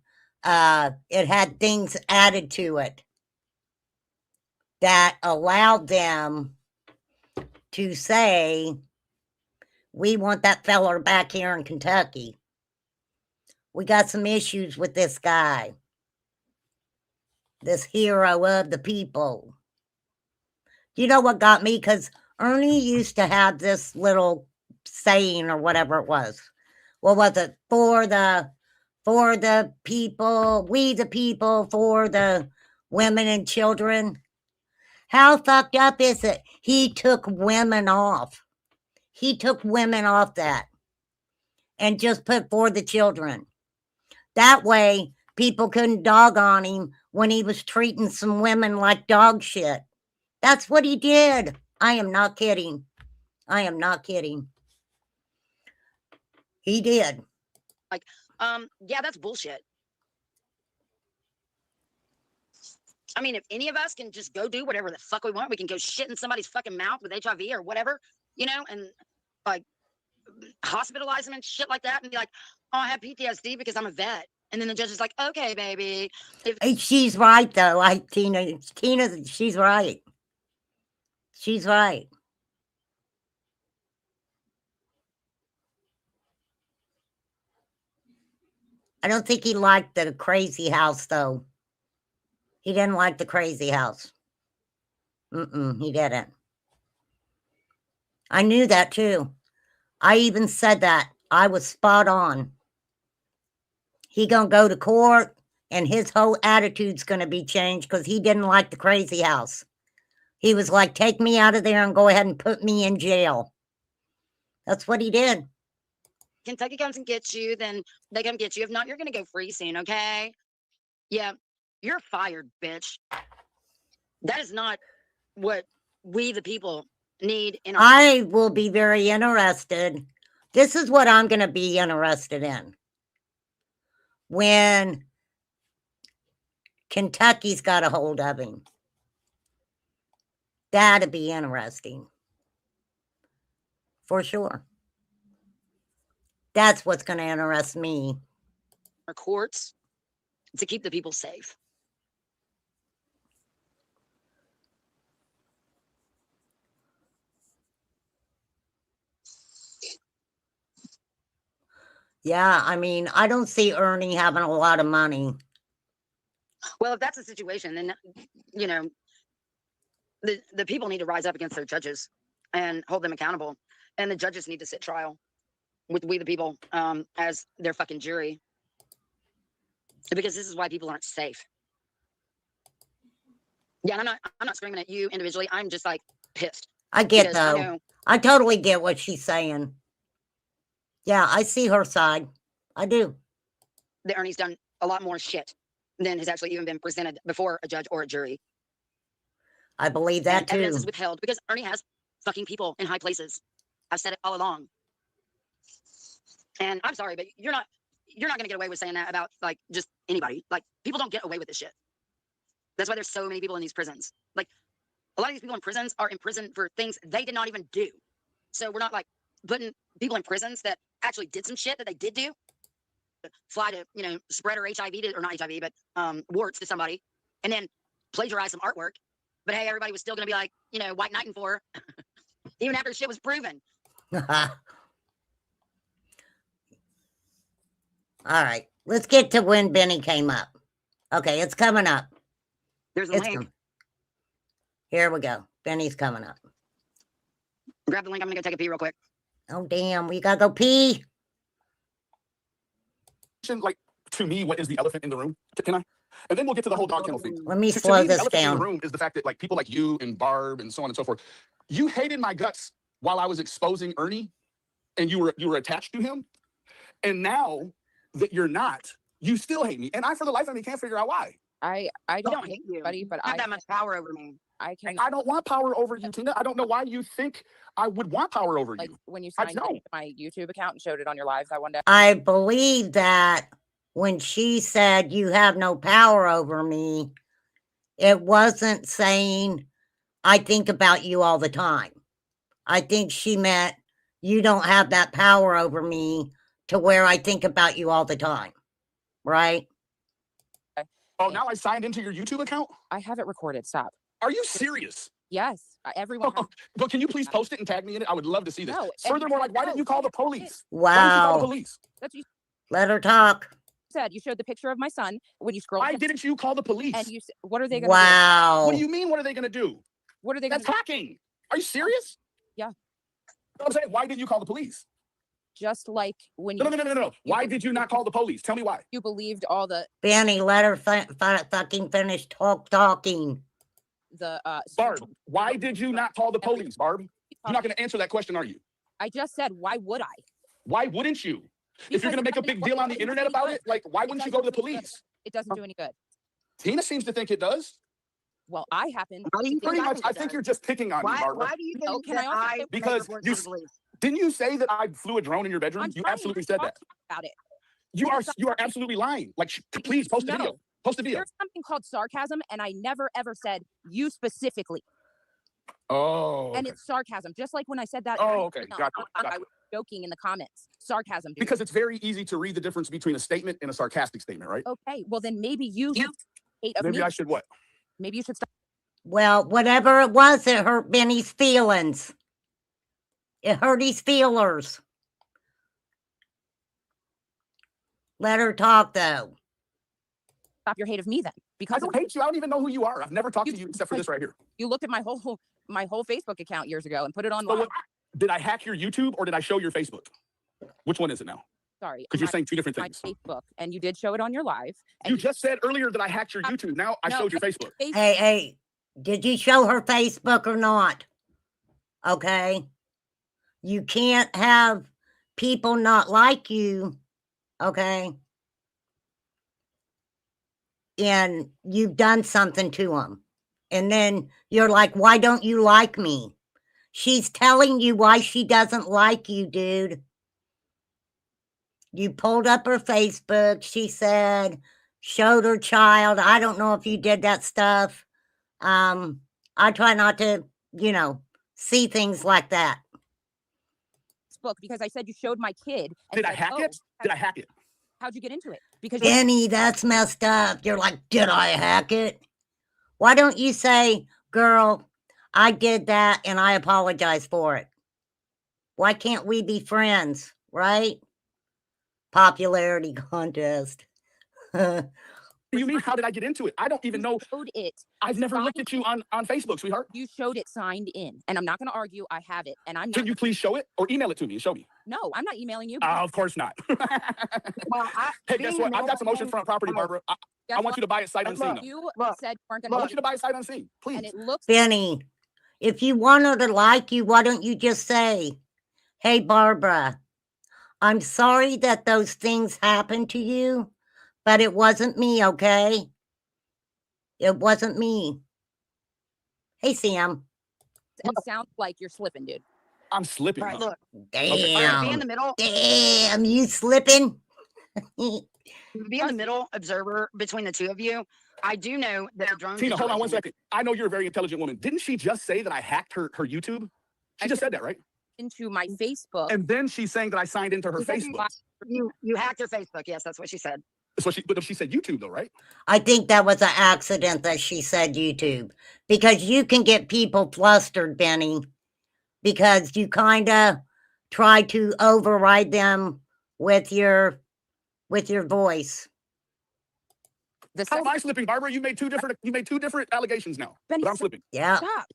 things added to it that allowed them to say, we want that feller back here in Kentucky. We got some issues with this guy, this hero of the people. You know what got me? Because Ernie used to have this little saying or whatever it was. What was it? For the people, we the people, for the women and children. How fucked up is it? He took women off. He took women off that and just put for the children. That way, people couldn't dog on him when he was treating some women like dog shit. That's what he did. I am not kidding. I am not kidding. He did. Yeah, that's bullshit. I mean, if any of us can just go do whatever the fuck we want, we can go shit in somebody's fucking mouth with HIV or whatever, you know, and like hospitalize them and shit like that and be like, oh, I have PTSD because I'm a vet. And then the judge is like, okay, baby. She's right, though. Tina, she's right. She's right. I don't think he liked the crazy house, though. He didn't like the crazy house. He didn't. I knew that, too. I even said that. I was spot on. He gonna go to court, and his whole attitude's gonna be changed because he didn't like the crazy house. He was like, take me out of there and go ahead and put me in jail. That's what he did. Kentucky comes and gets you, then they come get you. If not, you're going to go free soon, okay? Yeah, you're fired, bitch. That is not what we, the people, need in our... I will be very interested. This is what I'm going to be interested in. When Kentucky's got a hold of him. That'd be interesting. For sure. That's what's going to interest me. Our courts to keep the people safe. Yeah, I mean, I don't see Ernie having a lot of money. Well, if that's the situation, then, you know, the people need to rise up against their judges and hold them accountable. And the judges need to sit trial with we the people as their fucking jury. Because this is why people aren't safe. Yeah, and I'm not screaming at you individually. I'm just like pissed. I get Because I though. know I totally get what she's saying. Yeah, I see her side. I do. that Ernie's done a lot more shit than has actually even been presented before a judge or a jury. I believe that And evidence too. is withheld because Ernie has fucking people in high places. I've said it all along. And I'm sorry, but you're not gonna get away with saying that about like just anybody. Like people don't get away with this shit. That's why there's so many people in these prisons. Like a lot of these people in prisons are in prison for things they did not even do. So we're not like putting people in prisons that actually did some shit that they did do. Fly to, you know, spread or HIV to, or not HIV, but warts to somebody, and then plagiarize some artwork. But hey, everybody was still gonna be like, you know, white knighting for her, even after shit was proven. All right, let's get to when Benny came up. Okay, it's coming up. There's a It's link. Here we go. Benny's coming up. Grab the link. I'm gonna go take a pee real quick. Oh, damn, we gotta go pee. Like, to me, what is the elephant in the room? Can I? And then we'll get to the whole dog kennel thing. Let me To slow me, the this elephant in the down. room is the fact that like people like you and Barb and so on and so forth, you hated my guts while I was exposing Ernie, and you were attached to him, and now that you're not, you still hate me, and I for the life of me can't figure out why. I I don't don't hate hate you. anybody, but You have that much power over me. I can I don't want power over you, Tina. I don't know why you think I would want power over like you. when you I signed know. into my YouTube account and showed it on your lives that one day. I believe that when she said you have no power over me, it wasn't saying I think about you all the time. I think she meant you don't have that power over me to where I think about you all the time. Right? Oh, now I signed into your YouTube account? I have it recorded. Stop. Are you serious? Yes, everyone. Has But can you please post it and tag me in it? I would love to see this. No, Furthermore, like, why didn't you call the police? Wow. Why didn't you call the police? That's what you Let her talk. said. You showed the picture of my son when you scrolled. Why didn't you call the police? And you, what are they going to Wow. What do you mean? What are they going to do? do? What are they going That's to do? hacking. Are you serious? Yeah. You know what I'm saying? Why didn't you call the police? Just like when No, you, no, no, no, no, no. Why did you not call the police? Tell me why. you believed all the Benny, let her fucking finish talking. Barb, why did you not call the police, Barb? You're not going to answer that question, are you? I just said, why would I? Why wouldn't you? If you're going to make a big deal on the internet about it, like, why wouldn't you go to the police? It doesn't do any good. Tina seems to think it does. Well, I happen. Why do you Pretty think much, I think you're just picking on me, Why, Barbara. why do you No, think can that I also I say- Because worked you for the police? Didn't you say that I flew a drone in your bedroom? I'm You trying absolutely to said talk that. about it. You are absolutely lying. Like, please post the video. No. Post the video. There's something called sarcasm, and I never ever said you specifically. Oh, And okay. it's sarcasm, just like when I said that. Oh, okay. no, Gotcha. I Gotcha. was joking in the comments. Sarcasm, dude. Because it's very easy to read the difference between a statement and a sarcastic statement, right? Okay, well then maybe you hate of Maybe me. I should what? Maybe you should stop. Well, whatever it was, it hurt Benny's feelings. It hurt his feelers. Let her talk, though. Stop your hate of me then, I because don't hate you. I don't even know who you are. I've never talked You to you except for this right here. you looked at my whole Facebook account years ago and put it on. So did I hack your YouTube or did I show your Facebook? Which one is it now? Sorry, Because you're my- saying two different my things. Facebook, and you did show it on your live. And You just said earlier that I hacked your YouTube. Now I No, showed your Facebook. Hey, did you show her Facebook or not? Okay. You can't have people not like you. Okay. And you've done something to them. And then you're like, why don't you like me? She's telling you why she doesn't like you, dude. You pulled up her Facebook. She said, showed her child. I don't know if you did that stuff. I try not to, see things like that. Facebook because I said you showed my kid. And Did I said, hack "Oh, it? Did I hack it? How'd you get into it? Because you Benny, that's messed up. You're like, did I hack it? Why don't you say, girl, I did that and I apologize for it? Why can't we be friends, right? Popularity contest. What do you mean? How did I get into it? I don't even know. showed it. I've never looked signed at you on Facebook, sweetheart. You showed it signed in, and I'm not going to argue. I have it, and I'm not. Can you please show it or email it to me and show me? No, I'm not emailing you. Of course not. Well, Hey, guess what? I've got some oceanfront property, Barbara. I want you to buy it sight unseen. though. You Look, said you weren't I going want to, you to buy it sight unseen, please. and it looks. Benny, if you want her to like you, why don't you just say, hey, Barbara, I'm sorry that those things happened to you, but it wasn't me, okay? It wasn't me. Hey, Sam. It sounds like you're slipping, dude. I'm slipping. all right, huh? look. All right, be in Damn. the middle. Damn, you slipping? Be in the middle observer between the two of you. I do know that a drone. Tina, hold on one situation- second. I know you're a very intelligent woman. Didn't she just say that I hacked her YouTube? She just said that, right? Into my Facebook. And then she's saying that I signed into her Because Facebook. You hacked her Facebook. Yes, that's what she said. So but she said YouTube though, right? I think that was an accident that she said YouTube, because you can get people flustered, Benny, because you kind of try to override them with your voice. The How am second, I slipping, Barbara? You made two different allegations now. Benny, But I'm slipping. Yeah. stop.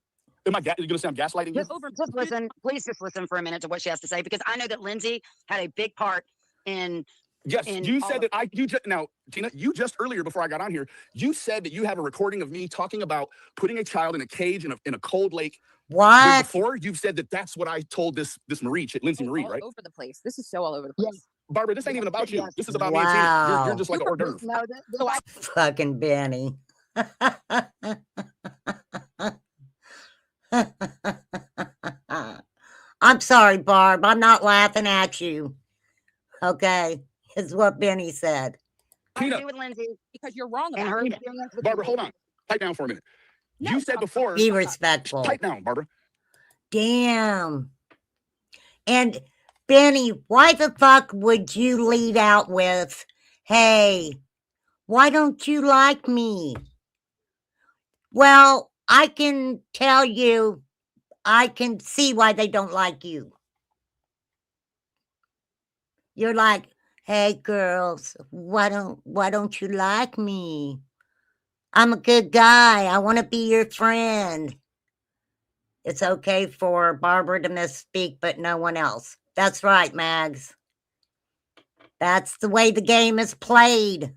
Am I you gonna say I'm gaslighting you? Just listen. Please just listen for a minute to what she has to say, because I know that Lindsay had a big part in. Yes, in you all said of that you just now, Tina, you just earlier before I got on here, you said that you have a recording of me talking about putting a child in a cage in a cold lake. When What? before you've said that that's what I told this Marie, Lindsay Marie, all right? over the place. This is so all over the Yes. place. Barbara, this ain't even about you. Yes. This is about me and Tina. You're Wow. just like an hors d'oeuvre. No, so I, Fucking Benny. I'm sorry, Barb. I'm not laughing at you. Okay, is what Benny said. I Tina. agree with Lindsay Because you're wrong and about her it. experience with Barbara, the- hold on. Pipe down for a minute. No, You said before. Be respectful. Pipe down, Barbara. Damn. And Benny, why the fuck would you lead out with, hey, why don't you like me? Well, I can tell you, I can see why they don't like you. You're like, hey girls, why don't you like me? I'm a good guy. I want to be your friend. It's okay for Barbara to misspeak, but no one else. That's right, Mags. That's the way the game is played.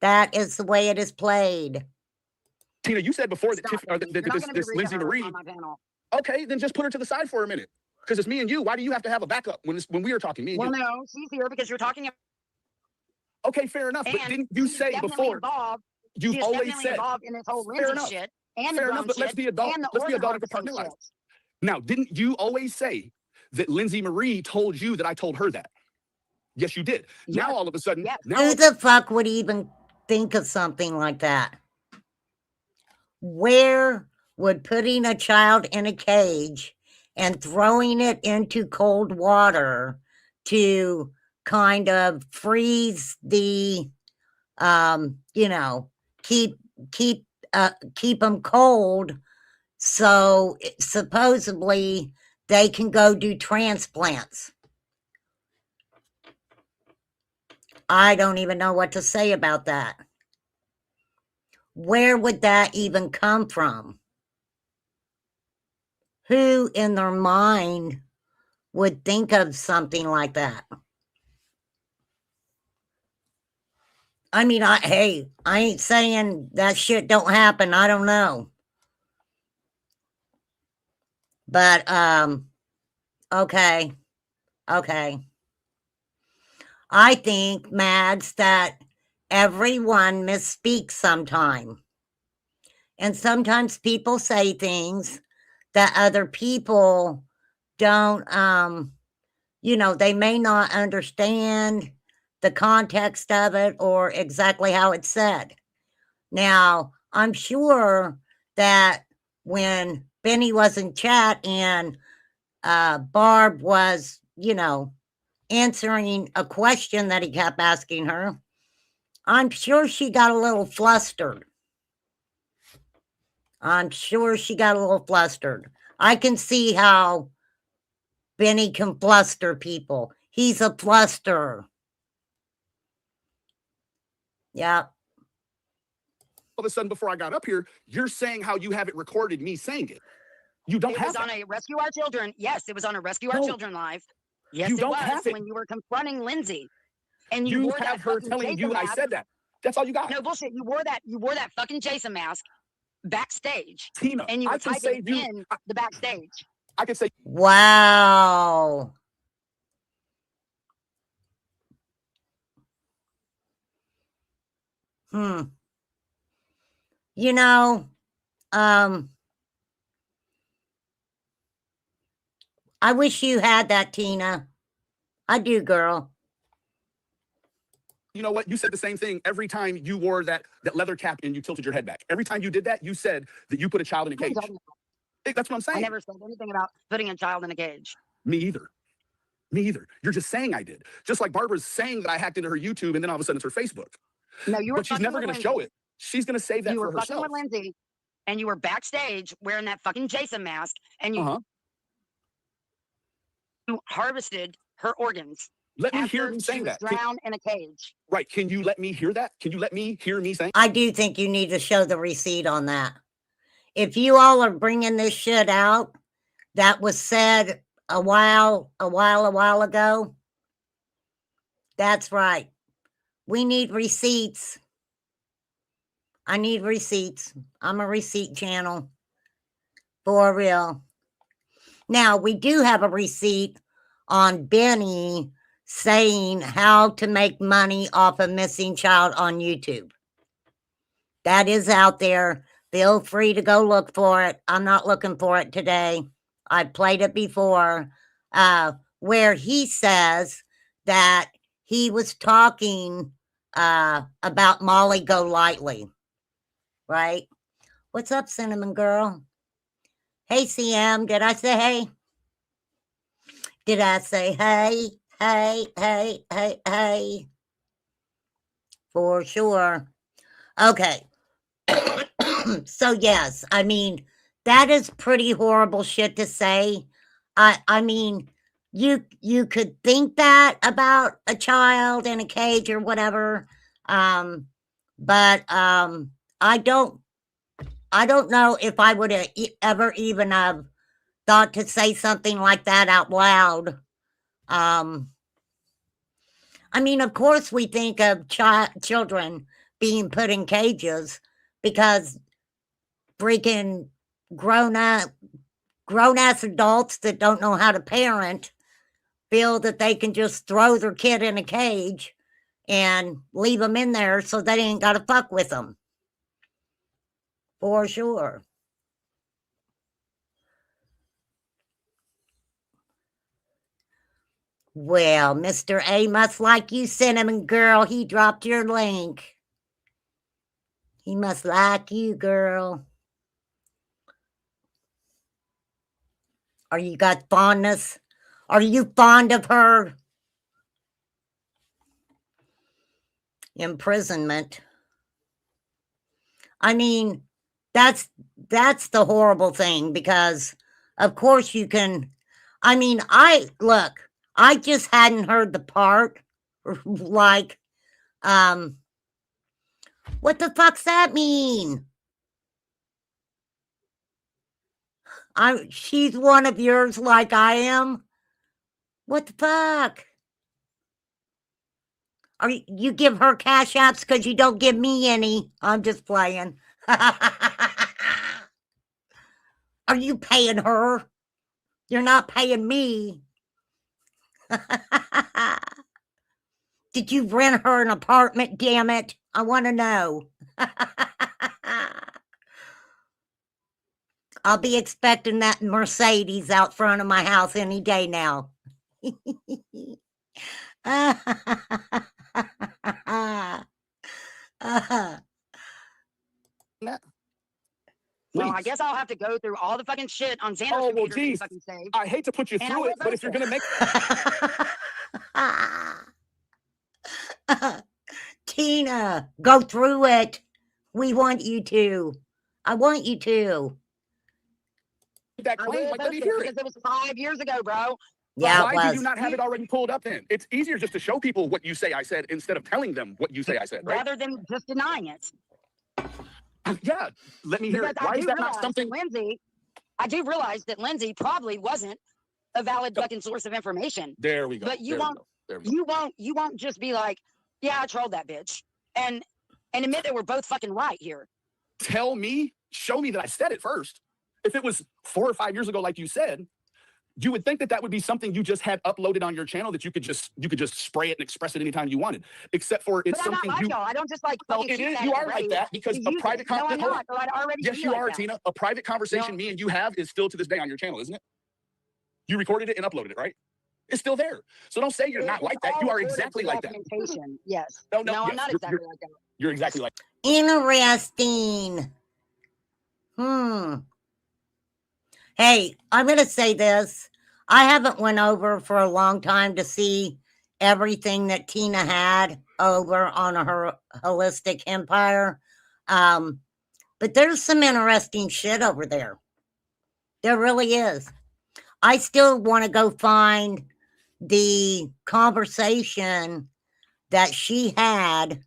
That is the way it is played. Tina, you said before that, Stop, that Lindsay. You're not gonna be this rude to Lindsay her Marie. on my panel. Okay, then just put her to the side for a minute. Because it's me and you. Why do you have to have a backup when we are talking? Me and Well, you. no, she's here because you're talking. Okay, fair enough. But And didn't you she's say definitely before? involved. You've She's always definitely said. involved in this whole Fair Lindsay enough. shit and the Fair drum enough, but let's shit be adult. and the Let's be adult and organ harvesting compartmentalize. shit. Now, didn't you always say that Lindsay Marie told you that I told her that? Yes, you did. Yes. Now all of a sudden, Yes. now Who the fuck would even think of something like that? Where would putting a child in a cage and throwing it into cold water to kind of freeze the, keep them cold, so supposedly they can go do transplants. I don't even know what to say about that. Where would that even come from? Who in their mind would think of something like that? I mean, I ain't saying that shit don't happen. I don't know. But, okay. I think, Mads, that everyone misspeaks sometime. And sometimes people say things that other people don't, they may not understand the context of it or exactly how it's said. Now, I'm sure that when Benny was in chat and Barb was, answering a question that he kept asking her, I'm sure she got a little flustered. I can see how Benny can fluster people. He's a flusterer. Yeah. all of a sudden, before I got up here, you're saying how you haven't recorded me saying it. You don't It have was on that. a Rescue Our Children. Yes, it was on a Rescue Our No. Children live. Yes, You it don't was have it. when you were confronting Lindsay. And you You wore that have her fucking telling Jason you I mask. said that. That's all you got. No bullshit. You wore that fucking Jason mask backstage. Tina, And you I were can typing say you. in the backstage. I can say Wow. You know, I wish you had that, Tina. I do, girl. you know what? You said the same thing every time you wore that leather cap and you tilted your head back. Every time you did that, you said that you put a child in a cage. That's what I'm I saying. never said anything about putting a child in a cage. Me either. You're just saying I did. Just like Barbara's saying that I hacked into her YouTube and then all of a sudden it's her Facebook. No, you were. But she's never going to show it. She's going to save that You for were fucking herself. with Lindsay, and you were backstage wearing that fucking Jason mask, and you harvested her organs. Let me after hear you she saying was that. drowned in a cage. Right. Can you let me hear that? Can you let me hear me saying? I do think you need to show the receipt on that. If you all are bringing this shit out, that was said a while ago. That's right. We need receipts. I need receipts. I'm a receipt channel. For real. Now, we do have a receipt on Benny saying how to make money off a missing child on YouTube. That is out there. Feel free to go look for it. I'm not looking for it today. I've played it before, where he says that he was talking about Molly Golightly, right? What's up, Cinnamon Girl? Hey, CM, did I say hey? Did I say hey, hey, hey, hey, hey? For sure. Okay. So yes, I mean, that is pretty horrible shit to say. I mean, you could think that about a child in a cage or whatever. But I don't know if I would have ever even have thought to say something like that out loud. I mean, of course, we think of children being put in cages because freaking grown ass adults that don't know how to parent feel that they can just throw their kid in a cage and leave them in there so they ain't got to fuck with them. For sure. Well, Mr. A must like you, Cinnamon Girl. He dropped your link. He must like you, girl. Are you got fondness? Are you fond of her? Imprisonment. I mean, that's the horrible thing because of course you can. I mean, I just hadn't heard the part like what the fuck's that mean? She's one of yours like I am. What the fuck? Are you give her cash apps because you don't give me any? I'm just playing. Are you paying her? You're not paying me. Did you rent her an apartment? Damn it. I want to know. I'll be expecting that Mercedes out front of my house any day now. Well, I Please. guess I'll have to go through all the fucking shit on Xander's Oh, well, computer to geez. fucking save. I hate to put you And I through will it, but if you're vote gonna make Tina, go through it. We want you to. I want you to. that I claim, will like, let vote me it hear because it. it was 5 years ago, bro. Yeah, Why it do was. you not have it already pulled up then? It's easier just to show people what you say I said instead of telling them what you say I said, right? Rather than just denying it. Yeah, let me hear Because it. Why is that not something? I do realize that Lindsay probably wasn't a valid Go. fucking source of information. There we go. But you There we won't go. There we go. you won't just be like, yeah, I trolled that bitch. And admit that we're both fucking right here. Tell me, show me that I said it first. If it was 4 or 5 years ago, like you said, you would think that that would be something you just had uploaded on your channel that you could just spray it and express it anytime you wanted. Except for it's But I'm not something like you. y'all. I don't just like Well, fucking it keep is. that You at are the like ready that because to a use private it. No, I'm hold on. not. Or I'd already Yes, be you like are, that. Tina. A private conversation No. me and you have is still to this day on your channel, isn't it? You recorded it and uploaded it, right? It's still there. So don't say you're not It's like that. all You are recorded exactly for like that. documentation. Yes. No, No, I'm yes, not exactly like that. you're exactly like Interesting. Hey, I'm going to say this. I haven't went over for a long time to see everything that Tina had over on her holistic empire. But there's some interesting shit over there. There really is. I still want to go find the conversation that she had,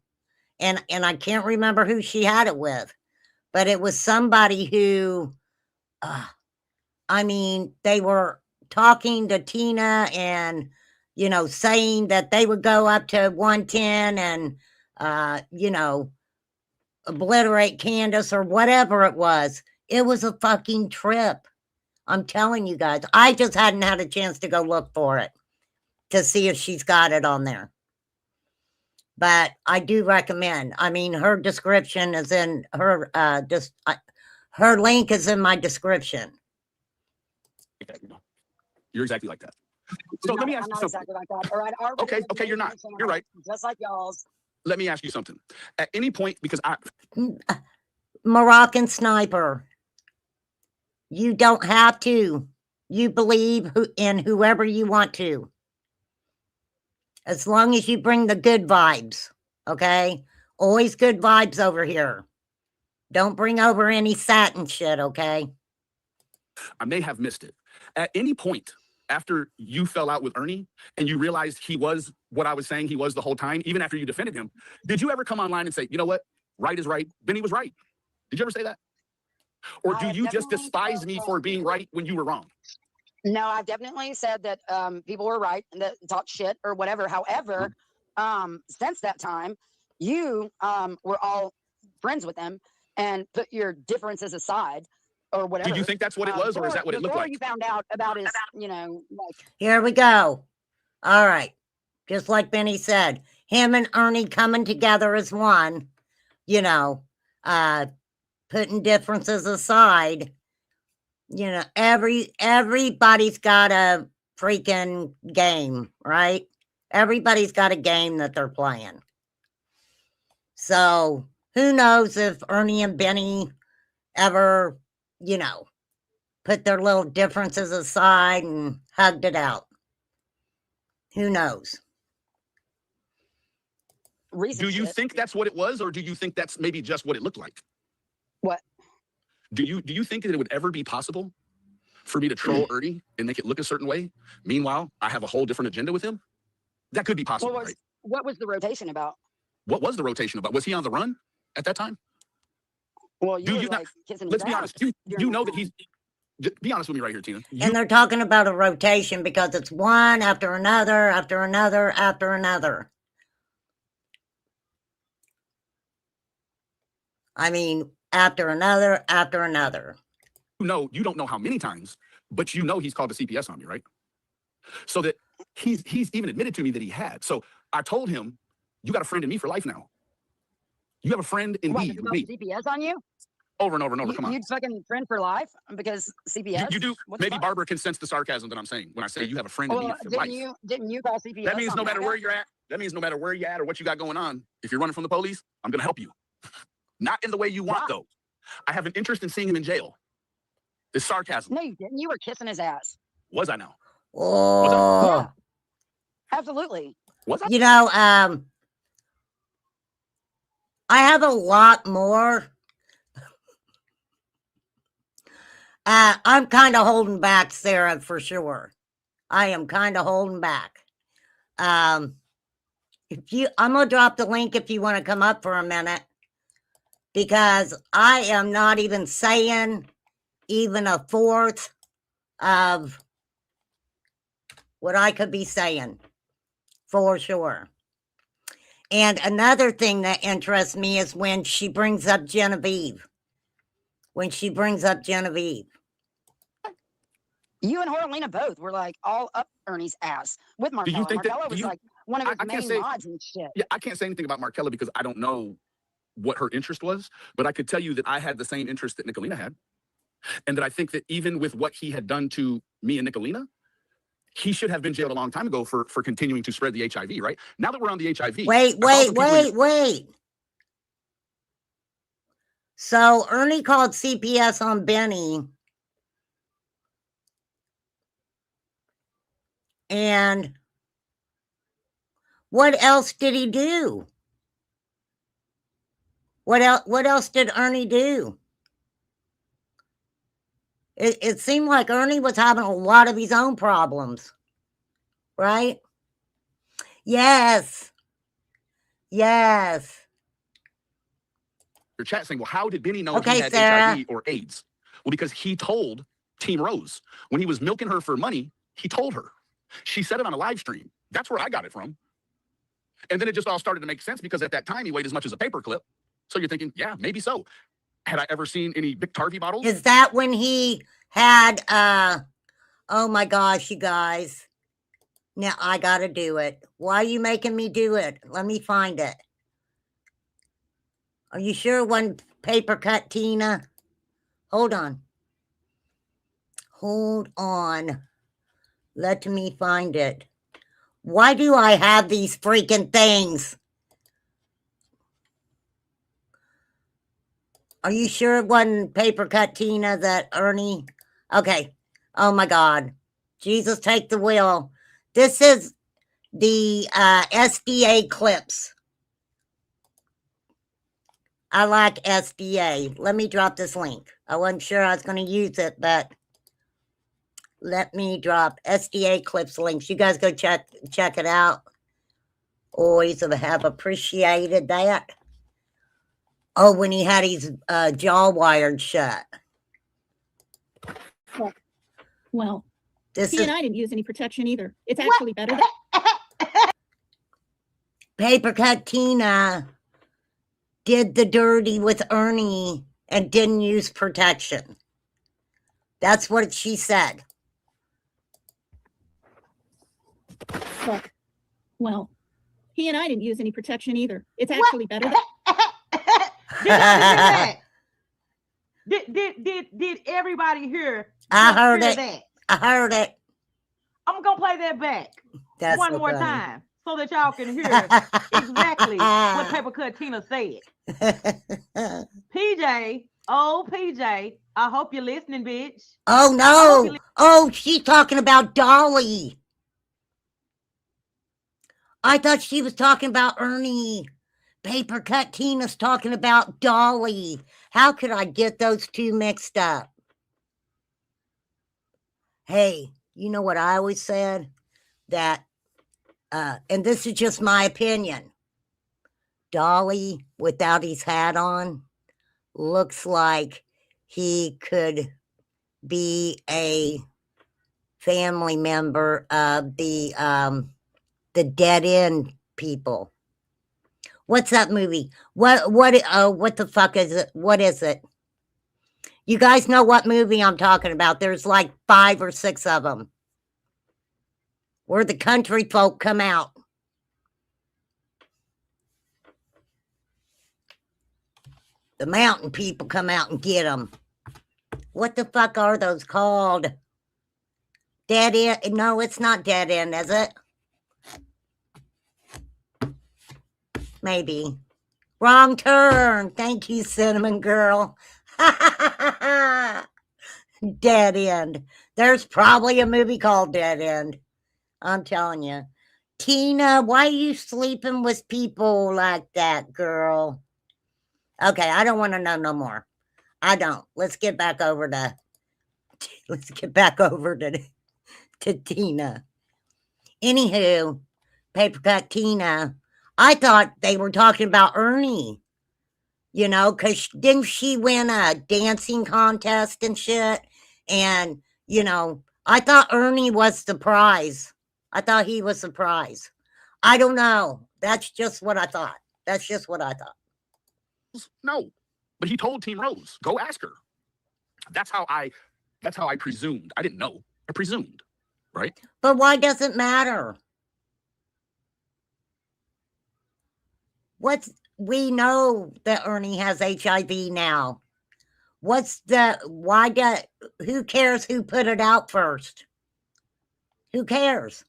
and I can't remember who she had it with, but it was somebody who, I mean, they were talking to Tina and, you know, saying that they would go up to 110 and, you know, obliterate Candace or whatever it was. It was a fucking trip. I'm telling you guys. I just hadn't had a chance to go look for it to see if she's got it on there. But I do recommend. I mean, her description is in her her link is in my description. that. You're exactly like that. So let me ask I'm you not something. exactly like that. Or I'd already Okay, you're not. channel, You're right. Just like y'all's. Let me ask you something. At any point, because Moroccan sniper. You don't have to. You believe in whoever you want to. As long as you bring the good vibes, okay? Always good vibes over here. Don't bring over any satin shit, okay? I may have missed it. At any point after you fell out with Ernie and you realized he was what I was saying he was the whole time, even after you defended him, did you ever come online and say, you know what? Right is right. Benny was right. Did you ever say that? Or do I have you just definitely despise said me that. for being right when you were wrong? No, I've definitely said that people were right and that talked shit or whatever. However, since that time, you were all friends with them and put your differences aside or whatever. Do you think that's what it was, or is that what it looked before like? you found out about his, you know, like Here we go. All right. Just like Benny said, him and Ernie coming together as one, you know, putting differences aside. You know, everybody's got a freaking game, right? Everybody's got a game that they're playing. So who knows if Ernie and Benny ever, you know, put their little differences aside and hugged it out. Who knows? recent Do you shit. think that's what it was, or do you think that's maybe just what it looked like? What? Do you think that it would ever be possible for me to troll Ernie and make it look a certain way? Meanwhile, I have a whole different agenda with him? That could be possible, right? What was the rotation about? What was the rotation about? Was he on the run at that time? Well, you Do were you not- like kissing his Let's be ass honest. You during know that that he's. Be honest with me right here, Tina. And they're talking about a rotation because it's one after another, after another, after another. I mean, after another, after another. You don't know how many times, but you know he's called the CPS on me, right? So that he's even admitted to me that he had. So I told him, you got a friend in me for life now. You have a friend in What, me. because he called CPS on you? Over and over and over. Come on. You'd fucking friend for life because CPS. You do. What the Maybe fuck? Barbara can sense the sarcasm that I'm saying when I say you have a friend in me Well, for life. didn't you call CPS? That means on no matter guy? where you're at, or what you got going on, if you're running from the police, I'm going to help you. Not in the way you want, Why? though. I have an interest in seeing him in jail. It's sarcasm. No, you didn't. You were kissing his ass. Was I now? Oh, Yeah. Absolutely. Was I? you know, I have a lot more. I'm kind of holding back, Sarah, for sure. I am kind of holding back. I'm gonna drop the link if you want to come up for a minute, because I am not even saying even a fourth of what I could be saying, for sure. And another thing that interests me is when she brings up Genevieve. You and Horlina both were like all up Ernie's ass with Marcella. think that- Marcella do was you- like one of his I can't main say- mods and shit. Yeah, I can't say anything about Markella because I don't know what her interest was, but I could tell you that I had the same interest that Nicolina had. And that I think that even with what he had done to me and Nicolina, he should have been jailed a long time ago for continuing to spread the HIV, right? Now that we're on the HIV. Wait. So Ernie called CPS on Benny. And what else did he do? What else did Ernie do? It seemed like Ernie was having a lot of his own problems, right? Yes. Your chat saying, well, how did Benny know Okay, he had Sarah. HIV or AIDS? Well, because he told Team Rose. When he was milking her for money, he told her. She said it on a live stream. That's where I got it from. And then it just all started to make sense because at that time he weighed as much as a paperclip. So you're thinking, yeah, maybe so. Had I ever seen any Vic Tarvey bottles? Is that when he had oh my gosh, you guys. Now I gotta do it. Why are you making me do it? Let me find it. Are you sure one paper cut, Tina? Hold on. Let me find it. Why do I have these freaking things? Are you sure it wasn't paper cut, Tina, that Ernie Okay. Oh my God. Jesus, take the wheel. This is the SDA clips. I like SDA. Let me drop this link. I wasn't sure I was going to use it, but let me drop SDA clips links. You guys go check it out. Always have appreciated that. Oh, when he had his jaw wired shut. Well, This he is and I didn't use any protection either. It's actually better that Paper Cut Tina did the dirty with Ernie and didn't use protection. That's what she said. well, he and I didn't use any protection either. It's actually better that Did y'all hear that? Did everybody hear? I just heard hear it. That? I heard it. I'm gonna play that back That's one so more funny. time so that y'all can hear exactly what Paper Cut Tina said. PJ, oh PJ, I hope you're listening, bitch. Oh no. Oh, she's talking about Dolly. I thought she was talking about Ernie. Paper Cut Tina's talking about Dolly. How could I get those two mixed up? Hey, you know what I always said? That, and this is just my opinion, Dolly without his hat on looks like he could be a family member of the Dead End people. What's that movie? What the fuck is it? What is it? You guys know what movie I'm talking about. There's like 5 or 6 of them where the country folk come out. The mountain people come out and get them. What the fuck are those called? Dead End? No, it's not Dead End, is it? Maybe. Wrong Turn. Thank you, Cinnamon Girl. Dead End. There's probably a movie called Dead End. I'm telling you. Tina, why are you sleeping with people like that, girl? Okay, I don't want to know no more. I don't. Let's get back over to Tina. Anywho, Paper Cut Tina, I thought they were talking about Ernie. You know, because didn't she win a dancing contest and shit? And, you know, I thought Ernie was the prize. I thought he was the prize. I don't know. That's just what I thought. No, but he told Team Rose, go ask her. That's how I presumed. I didn't know. I presumed, right? But why does it matter? We know that Ernie has HIV now. Who cares who put it out first? Who cares?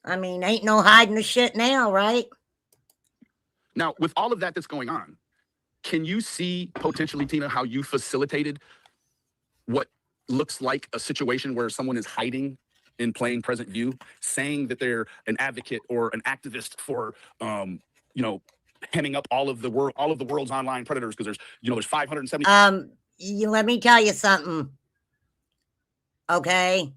I mean, ain't no hiding the shit now, right? Now, with all of that that's going on, can you see potentially, Tina, how you facilitated what looks like a situation where someone is hiding in plain present view, saying that they're an advocate or an activist for, hemming up all of the world's online predators because there's 570. Let me tell you something. Okay.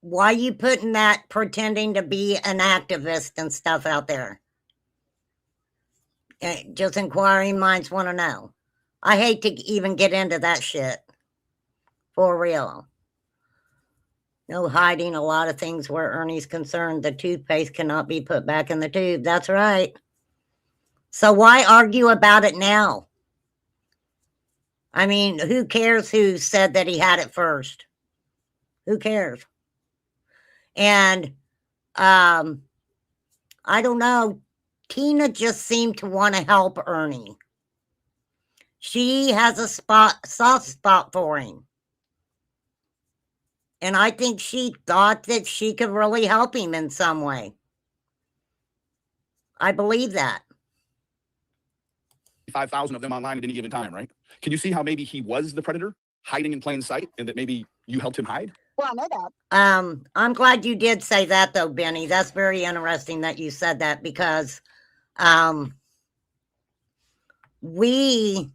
Why you putting that pretending to be an activist and stuff out there? Just inquiring minds want to know. I hate to even get into that shit. For real. No hiding a lot of things where Ernie's concerned. The toothpaste cannot be put back in the tube. That's right. So why argue about it now? I mean, who cares who said that he had it first? Who cares? And I don't know. Tina just seemed to want to help Ernie. She has a soft spot for him. And I think she thought that she could really help him in some way. I believe that. 5,000 of them online at any given time, right? Can you see how maybe he was the predator? hiding in plain sight and that maybe you helped him hide? Well, I know that. I'm glad you did say that though, Benny. That's very interesting that you said that because we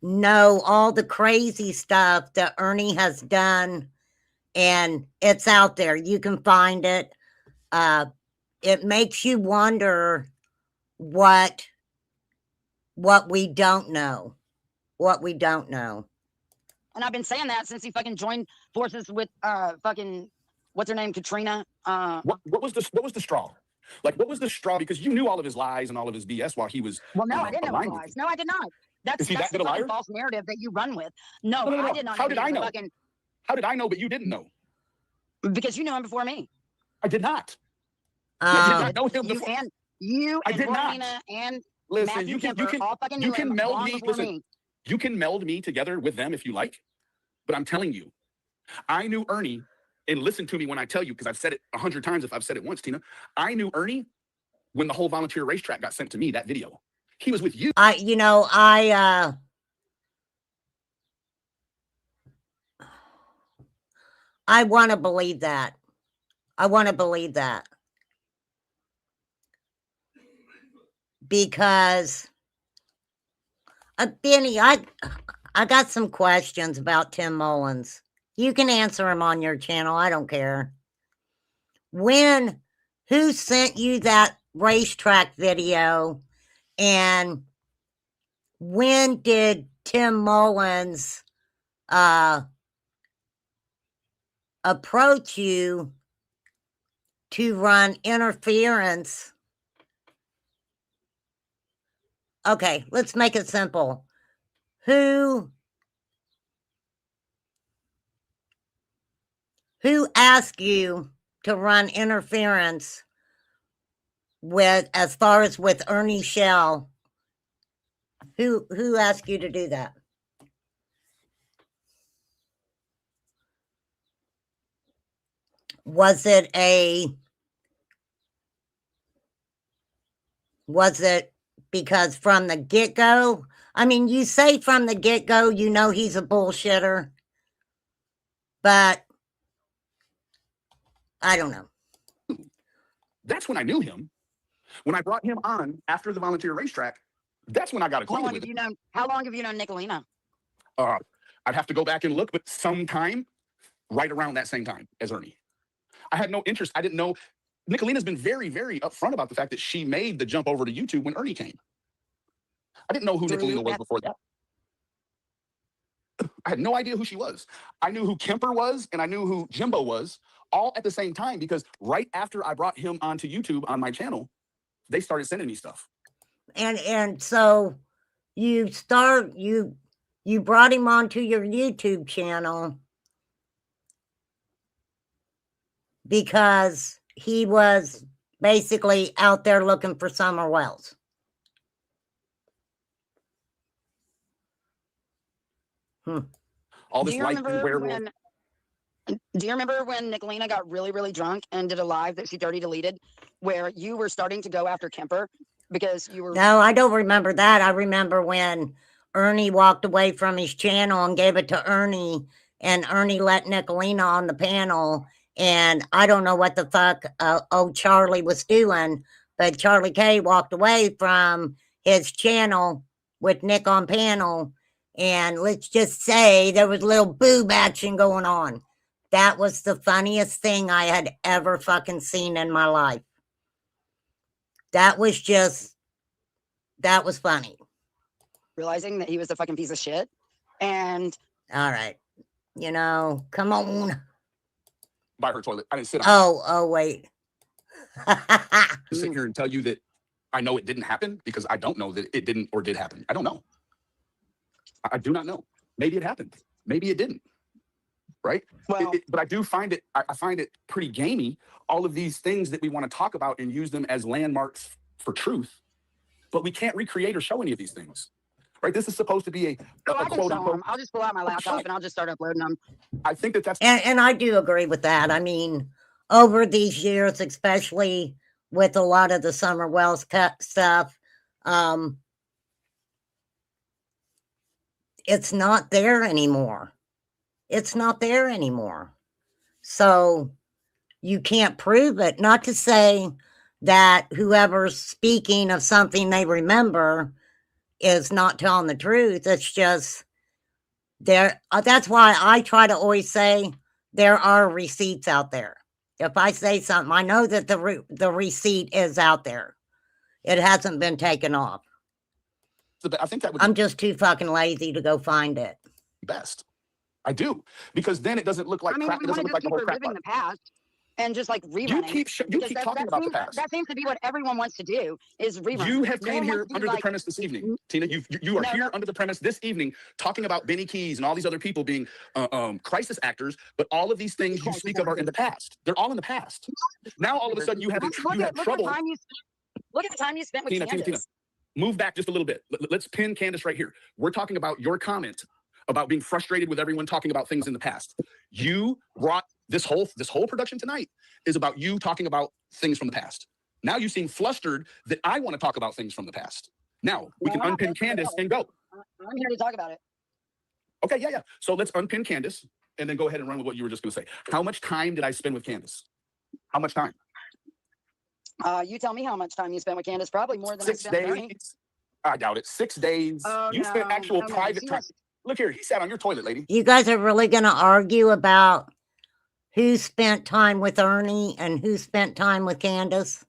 know all the crazy stuff that Ernie has done, and it's out there. You can find it. It makes you wonder what we don't know. What we don't know. And I've been saying that since he fucking joined forces with fucking what's her name, Katrina. What was the straw? Like, what was the straw? Because you knew all of his lies and all of his BS while he was. Well, no, I didn't know aligned his with lies. you. No, I did not. Is he That's that the good a fucking liar? false narrative that you run with. No, No. I did not. How did I know? Fucking, How did I know, but you didn't know? because you knew him before me. I did not. I did not know him You before. and you I and did not. Rolina and Listen, Matthew Kemper all fucking you knew can him meld long me. before Listen, me. you can meld me together with them if you like, but I'm telling you, I knew Ernie, and listen to me when I tell you, because I've said it 100 times if I've said it once, Tina. I knew Ernie when the whole volunteer racetrack got sent to me, that video. He was with you. I want to believe that. I want to believe that. Because Benny, I got some questions about Tim Mullins. You can answer them on your channel. I don't care. Who sent you that racetrack video, and when did Tim Mullins approach you to run interference? Okay, let's make it simple. Who asked you to run interference with, as far as with Ernie Shell? Who asked you to do that? Was it because from the get-go? I mean, you say from the get-go, you know he's a bullshitter, but I don't know. That's when I knew him. When I brought him on after the volunteer racetrack, that's when I got acquainted with him. How long have you known Nicolina? I'd have to go back and look, but sometime right around that same time as Ernie. I had no interest. I didn't know. Nicolina's been very, very upfront about the fact that she made the jump over to YouTube when Ernie came. I didn't know who Nicolina was before that. I had no idea who she was. I knew who Kemper was, and I knew who Jimbo was, all at the same time, because right after I brought him onto YouTube on my channel, they started sending me stuff. And so you brought him onto your YouTube channel because he was basically out there looking for Summer Wells. All Do this you light remember when Nicolina got really, really drunk and did a live that she already deleted, where you were starting to go after Kemper because you were? No, I don't remember that. I remember when Ernie walked away from his channel and gave it to Ernie, and Ernie let Nicolina on the panel, and I don't know what the fuck Charlie was doing, but Charlie K walked away from his channel with Nick on panel, and let's just say there was a little boob action going on. That was the funniest thing I had ever fucking seen in my life. That was funny. Realizing that he was a fucking piece of shit. And all right, come on. By her toilet. I didn't sit on Oh, wait. to sit here and tell you that I know it didn't happen, because I don't know that it didn't or did happen. I don't know. I do not know. Maybe it happened. Maybe it didn't. Right? Well, but I do find it, I find it pretty gamey, all of these things that we want to talk about and use them as landmarks for truth, but we can't recreate or show any of these things. Right? This is supposed to be a quote unquote. I'll just pull out my laptop and I'll just start uploading them. I think that's and I do agree with that. I mean, over these years, especially with a lot of the Summer Wells stuff, it's not there anymore. It's not there anymore. So you can't prove it. Not to say that whoever's speaking of something they remember is not telling the truth. It's just there. That's why I try to always say there are receipts out there. If I say something, I know that the receipt is out there. It hasn't been taken off. I think that would I'm just too fucking lazy to go find it. be best. I do, because then it doesn't look like I mean, crap. we It doesn't want to look just like the keep whole crap. reliving the past and just like rerunning. You because keep that, talking that about the seems, past. That seems to be what everyone wants to do is rerun. You have No came one here wants to do, under the like, premise this evening, Tina. You are No, here no. under the premise this evening talking about Benny Keys and all these other people being crisis actors, but all of these things you speak of are in the past. They're all in the past. Now all of a sudden you have Look at the trouble. time you spent. Look at the time you spent with Tina, Candace. move back just a little bit. Let's pin Candace right here. We're talking about your comment about being frustrated with everyone talking about things in the past. You brought this whole production tonight is about you talking about things from the past. Now you seem flustered that I want to talk about things from the past. Now we can unpin Candace and go. I'm here to talk about it. Okay, yeah. So let's unpin Candace and then go ahead and run with what you were just going to say. How much time did I spend with Candace? How much time? You tell me how much time you spent with Candace. Probably more than 6 I spent with Ernie. days. I doubt it. 6 days. Oh, You spent actual no. private She time. was- Look here, he sat on your toilet, lady. You guys are really going to argue about who spent time with Ernie and who spent time with Candace?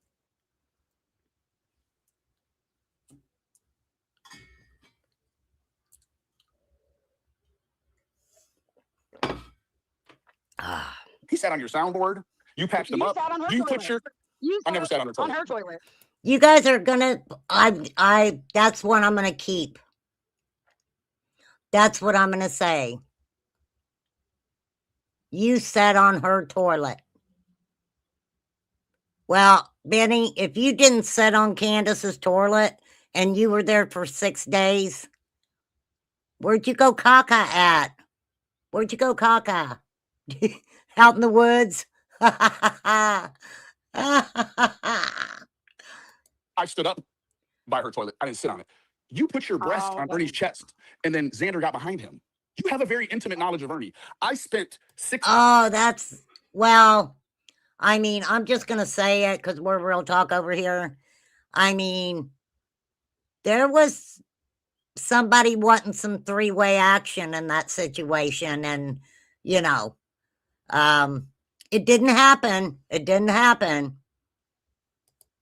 He sat on your soundboard. You patched him You up. sat on her You toilet. put your. You I never sat on her on toilet. her toilet. You guys are gonna, that's what I'm gonna keep. That's what I'm gonna say. You sat on her toilet. Well, Benny, if you didn't sit on Candace's toilet and you were there for 6 days, where'd you go caca at? Where'd you go caca? Out in the woods? I stood up by her toilet. I didn't sit on it. You put your breast on Ernie's chest, and then Xander got behind him. You have a very intimate knowledge of Ernie. I spent 6. Oh, that's, well, I mean, I'm just going to say it because we're real talk over here. I mean, there was somebody wanting some three-way action in that situation. And, you know, it didn't happen. It didn't happen.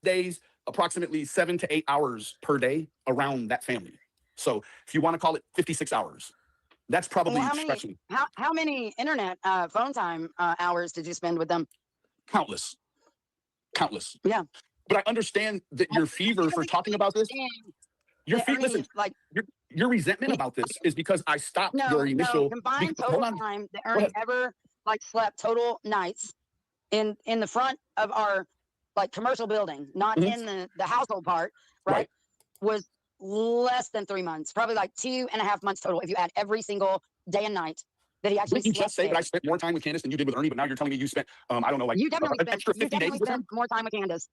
Days, approximately 7 to 8 hours per day around that family. So if you want to call it 56 hours, that's probably stretching. How many internet phone time hours did you spend with them? Countless. Yeah. But I understand that your fever for talking about this, listen, like your resentment about this is because I stopped your initial. Combined total time that Ernie ever like slept total nights in the front of our like commercial building, not in the household part, right? Was less than 3 months, probably like 2.5 months total if you add every single day and night that he actually Didn't you just say there. that I spent more time with Candace than you did with Ernie, but now you're telling me you spent, I don't know, like You definitely an extra 50 days with him? more time with Candace.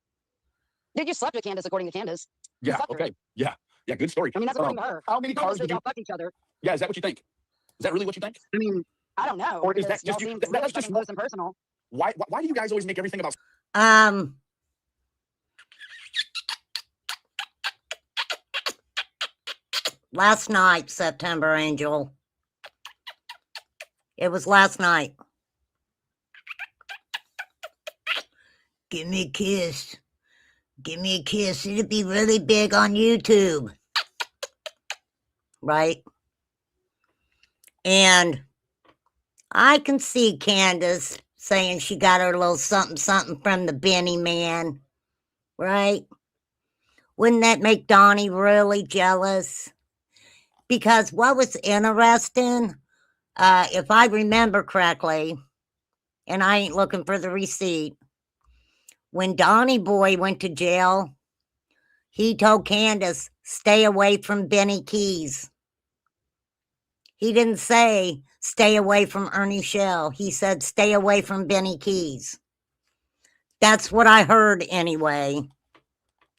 Did you slept with Candace according to Candace? You Yeah, slept with her. okay. Yeah, good story. I mean, that's according to her. How many cars Obviously, did you? y'all fuck each other. Yeah, is that what you think? Is that really what you think? I mean, I don't know. Or is that because y'all just you? seem That's really just fucking close and personal. Why do you guys always make everything about? Last night, September Angel. It was last night. Give me a kiss. Give me a kiss. It'd be really big on YouTube. Right? And I can see Candace saying she got her little something something from the Benny man. Right? Wouldn't that make Donnie really jealous? Because what was interesting, if I remember correctly, and I ain't looking for the receipt, when Donnie Boy went to jail, he told Candace, stay away from Benny Keys. He didn't say, stay away from Ernie Shell. He said, stay away from Benny Keys. That's what I heard anyway.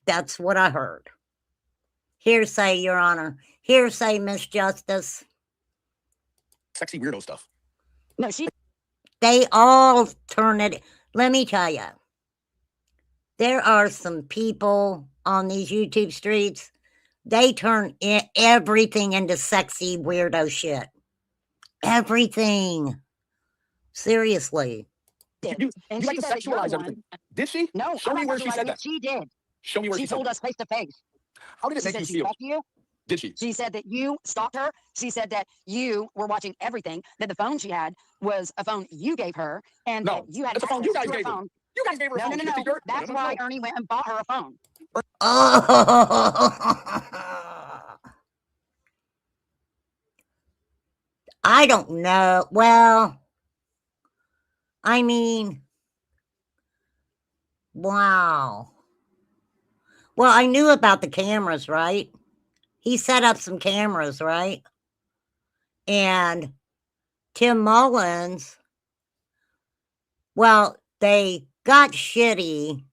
That's what I heard. Hearsay, Your Honor. Hearsay, Miss Justice. sexy weirdo stuff. No, she They all turn it. Let me tell you, there are some people on these YouTube streets. They turn everything into sexy weirdo shit. Everything. Seriously. did. You And like she to said that you're sexualize the everything. one. Did she? No, Show I'm me not where she sexualizing said it. that. She did. Show me where She she said told that. us face to face. How did it She make said you she feel? fucked you. Did she? She said that you stalked her. She said that you were watching everything, that the phone she had was a phone you gave her, and No, that you had that's a phone access you guys to her gave her. phone. You guys gave her a No, phone. no, no, Shifty no. jerk. That's No. why Ernie went and bought her a phone. Oh. I don't know. Well, I mean, wow. Well, I knew about the cameras, right? He set up some cameras, right? And Tim Mullins, well, they got shitty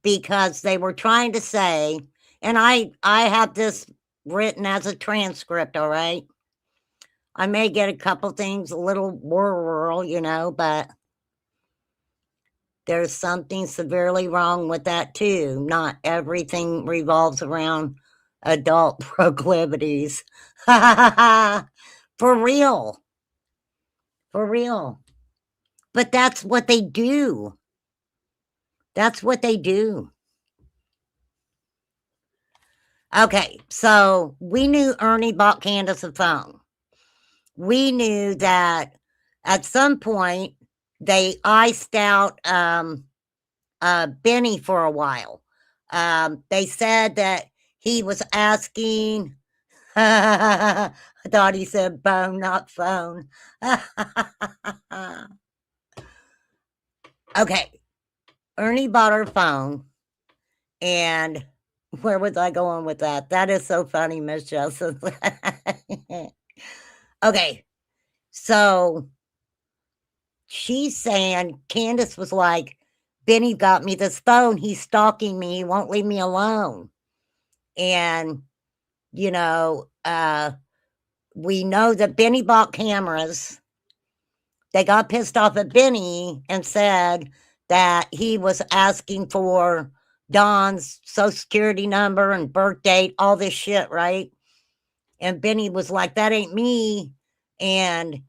because they were trying to say, and I have this written as a transcript, all right? I may get a couple things a little rural, you know, but there's something severely wrong with that too. Not everything revolves around adult proclivities. For real. For real. But that's what they do. That's what they do. Okay, so we knew Ernie bought Candace a phone. We knew that at some point they iced out Benny for a while. They said that he was asking, I thought he said bone, not phone. Okay, Ernie bought her phone, and where was I going with that? That is so funny, Miss Justice. Okay, so she's saying, Candace was like, Benny got me this phone. He's stalking me. He won't leave me alone. And, you know, we know that Benny bought cameras. They got pissed off at Benny and said that he was asking for Dawn's social security number and birth date, all this shit, right? And Benny was like, that ain't me. And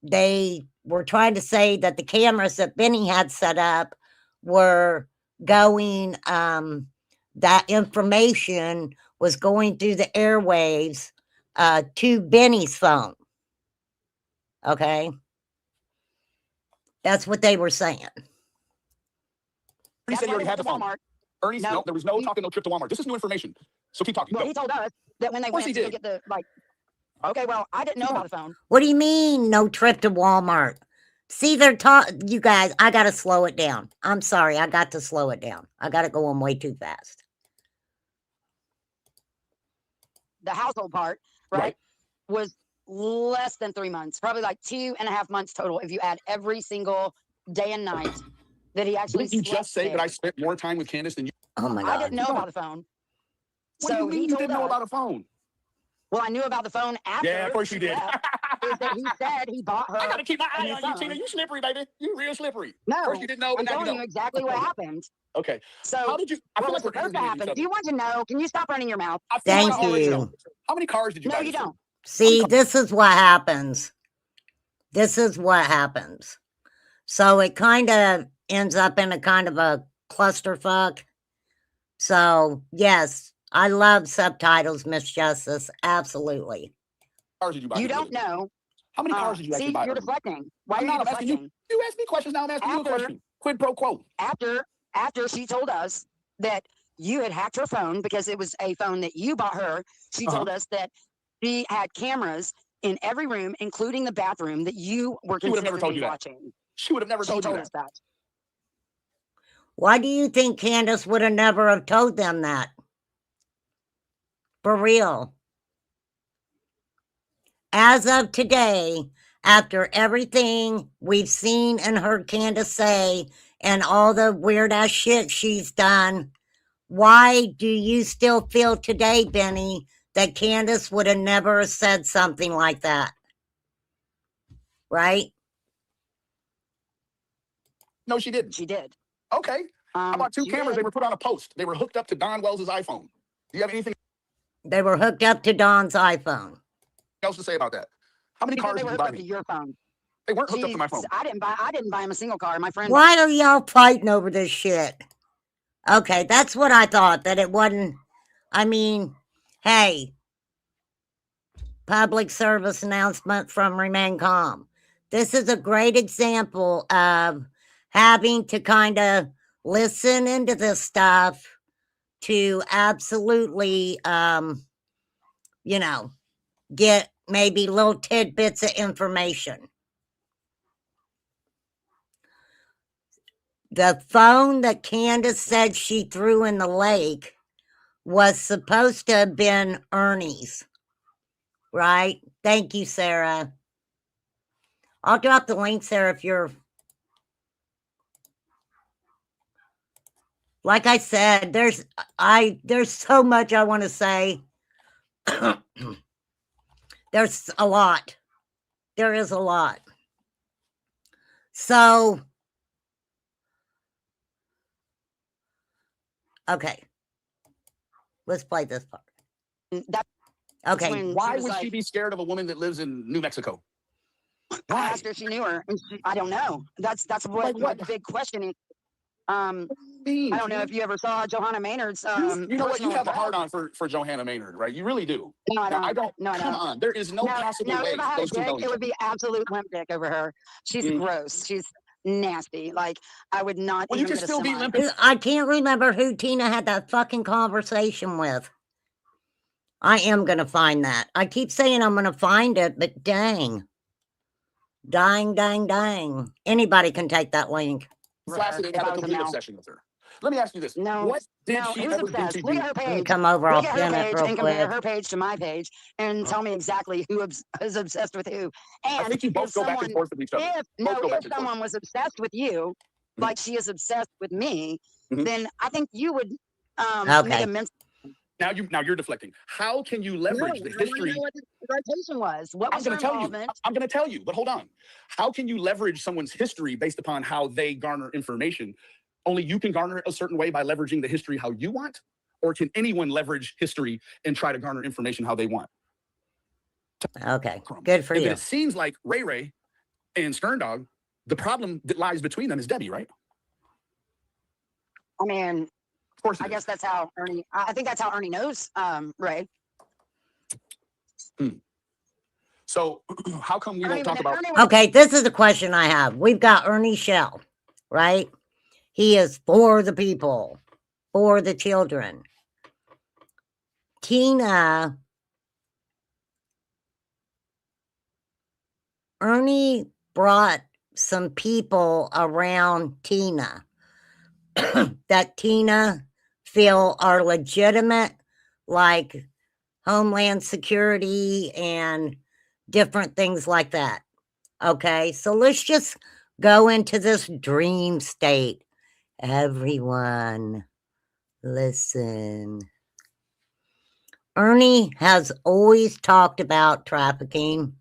they were trying to say that the cameras that Benny had set up were going, that information was going through the airwaves to Benny's phone. Okay? That's what they were saying. Ernie said he already had the phone. Walmart. Ernie, No, no, there was no he- talking, no trip to Walmart. This is new information. So keep talking. Well, Go. he told us that when they course went he to go did. get the, like, okay, well, I didn't know about the phone. What do you mean, no trip to Walmart? See, they're you guys, I got to slow it down. I'm sorry, I got to slow it down. I got to go on way too fast. The household part, right, was less than 3 months, probably like 2.5 months total if you add every single day and night that he actually Didn't you slept just say there. that I spent more time with Candace than you? Oh my I didn't God. know about the phone. What do you So mean he you told didn't know us, about a phone? well, I knew about the phone after. Yeah, of course you she did. left, is that he said he bought her. I gotta keep my a eye new on you, phone. Tina. You slippery, baby. You real slippery. No, First you didn't know, but I'm now you telling know. you exactly what happened. Okay. So How did you? I feel what was like we're supposed to interviewing each happen? other. Do you want to know? Can you stop running your mouth? I feel Thank like I already you. know. How many cars did you buy? No, you this for? don't. See, this is what happens. This is what happens. So it kind of ends up in a kind of a clusterfuck. So, yes, I love subtitles, Miss Justice. Absolutely. Cars did you buy? You him don't with? know. How many cars did you actually See, buy? you're Ernie? deflecting. Why I'm are you not. I'm asking you. deflecting? You asked me questions. Now I'm asking you a After- question. Quid pro quo. After she told us that you had hacked her phone because it was a phone that you bought her, she told us that she had cameras in every room, including the bathroom, that you were She would have never told consistently you that. watching. She would have never She told you told that. us that. Why do you think Candace would have never have told them that? For real. As of today, after everything we've seen and heard Candace say and all the weird ass shit she's done, why do you still feel today, Benny, that Candace would have never said something like that? right? No, she didn't. She did. Okay. How about two she cameras? did. They were put on a post. They were hooked up to Don Wells's iPhone. Do you have anything They were hooked up to Don's iPhone. else to say about that? How many Because cars they did were you hooked buy up to me? your phone. They weren't hooked up to my phone. I didn't buy him a single car. My friend. Why are y'all fighting over this shit? Okay, that's what I thought, that it wasn't. I mean, hey, public service announcement from Remain Calm. This is a great example of having to kind of listen into this stuff to absolutely, you know, get maybe little tidbits of information. The phone that Candace said she threw in the lake was supposed to have been Ernie's, right? Thank you, Sarah. I'll drop the link, Sarah, if you're... Like I said, there's so much I want to say. There's a lot. There is a lot. So, okay. Let's play this part. Okay. when Why was would like, she be scared of a woman that lives in New Mexico? I Why? asked her if she knew her. And I don't know. That's Like what what? the big question is. What do you mean? I don't know if you ever saw Johanna Maynard's. You know what? You personal have a address. hard on for Johanna Maynard, right? You really do. No, I Now, don't. I don't. No, I Come don't. on. There is no possible no, way if I had a those two dick, know it each would other. be absolute limp dick over her. She's Mm. gross. She's nasty. Like, I would not Well, you even can get a still be semi. limp. I can't remember who Tina had that fucking conversation with. I am going to find that. I keep saying I'm going to find it, but dang. Dang. Anybody can take that link. Flaccid and if have I a was a complete male. obsession with her. Let me ask you this. No, What did no, she who's ever do obsessed? to Look you? at her Let me page. come over. Look I'll at her pin it page real and compare quick. her page to my page and tell me exactly who is obsessed with who. I And think you both if go back and someone, forth with each other. Both go back if and forth. someone was obsessed with you, like she is obsessed with me, Mhm. then I think you would make Okay. a mental. Now you're deflecting. How can you leverage the I want to history? know what the rotation was. What I'm was her going to tell you. involvement? I'm going to tell you, but hold on. How can you leverage someone's history based upon how they garner information? Only you can garner it a certain way by leveraging the history how you want, or can anyone leverage history and try to garner information how they want? Okay. Good for And then you. it seems like Ray and Stern Dog, the problem that lies between them is Debbie, right? I mean, Of course. I guess that's how Ernie. I think that's how Ernie knows Ray. So how come we Ernie, won't talk about? Ernie was- Okay, this is the question I have. We've got Ernie Shell, right? He is for the people, for the children. Tina, Ernie brought some people around Tina that Tina feel are legitimate, like Homeland Security and different things like that. Okay, so let's just go into this dream state. Everyone, listen. Ernie has always talked about trafficking.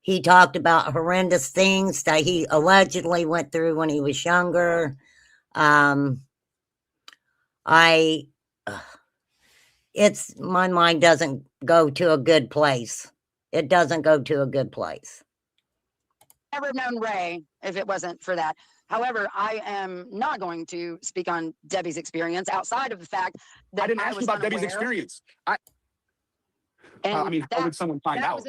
He talked about horrendous things that he allegedly went through when he was younger. It's my mind doesn't go to a good place. It doesn't go to a good place. Never known Ray if it wasn't for that. However, I am not going to speak on Debbie's experience outside of the fact that I didn't ask you was about Debbie's unaware. experience. And I mean, how would someone find out?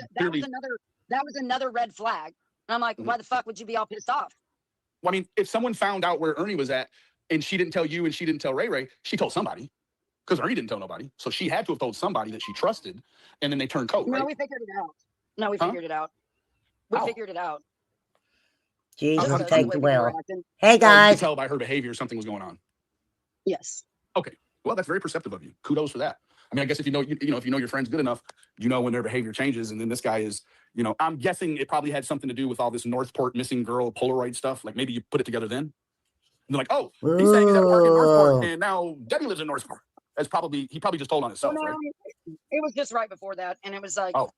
that was another red flag. And I'm like, Mhm. why the fuck would you be all pissed off? Well, I mean, if someone found out where Ernie was at and she didn't tell you and she didn't tell Ray, she told somebody because Ernie didn't tell nobody. So she had to have told somebody that she trusted, and then they turned coat, No, right? we figured it out. No, we Huh? figured it out. We How? figured it out. Jesus, How- Just take way the people were wheel. acting. Hey, Oh, you could guys. tell by her behavior something was going on. Yes. Okay. Well, that's very perceptive of you. Kudos for that. I mean, I guess if you know, if you know your friends good enough, you know when their behavior changes. And then this guy is, I'm guessing it probably had something to do with all this Northport missing girl Polaroid stuff. Like maybe you put it together then. And they're like, oh, he's saying he's at work in Northport, Ooh. and now Debbie lives in Northport. He probably just told on himself, Well, no, right? it was just right before that. And it was like, Oh.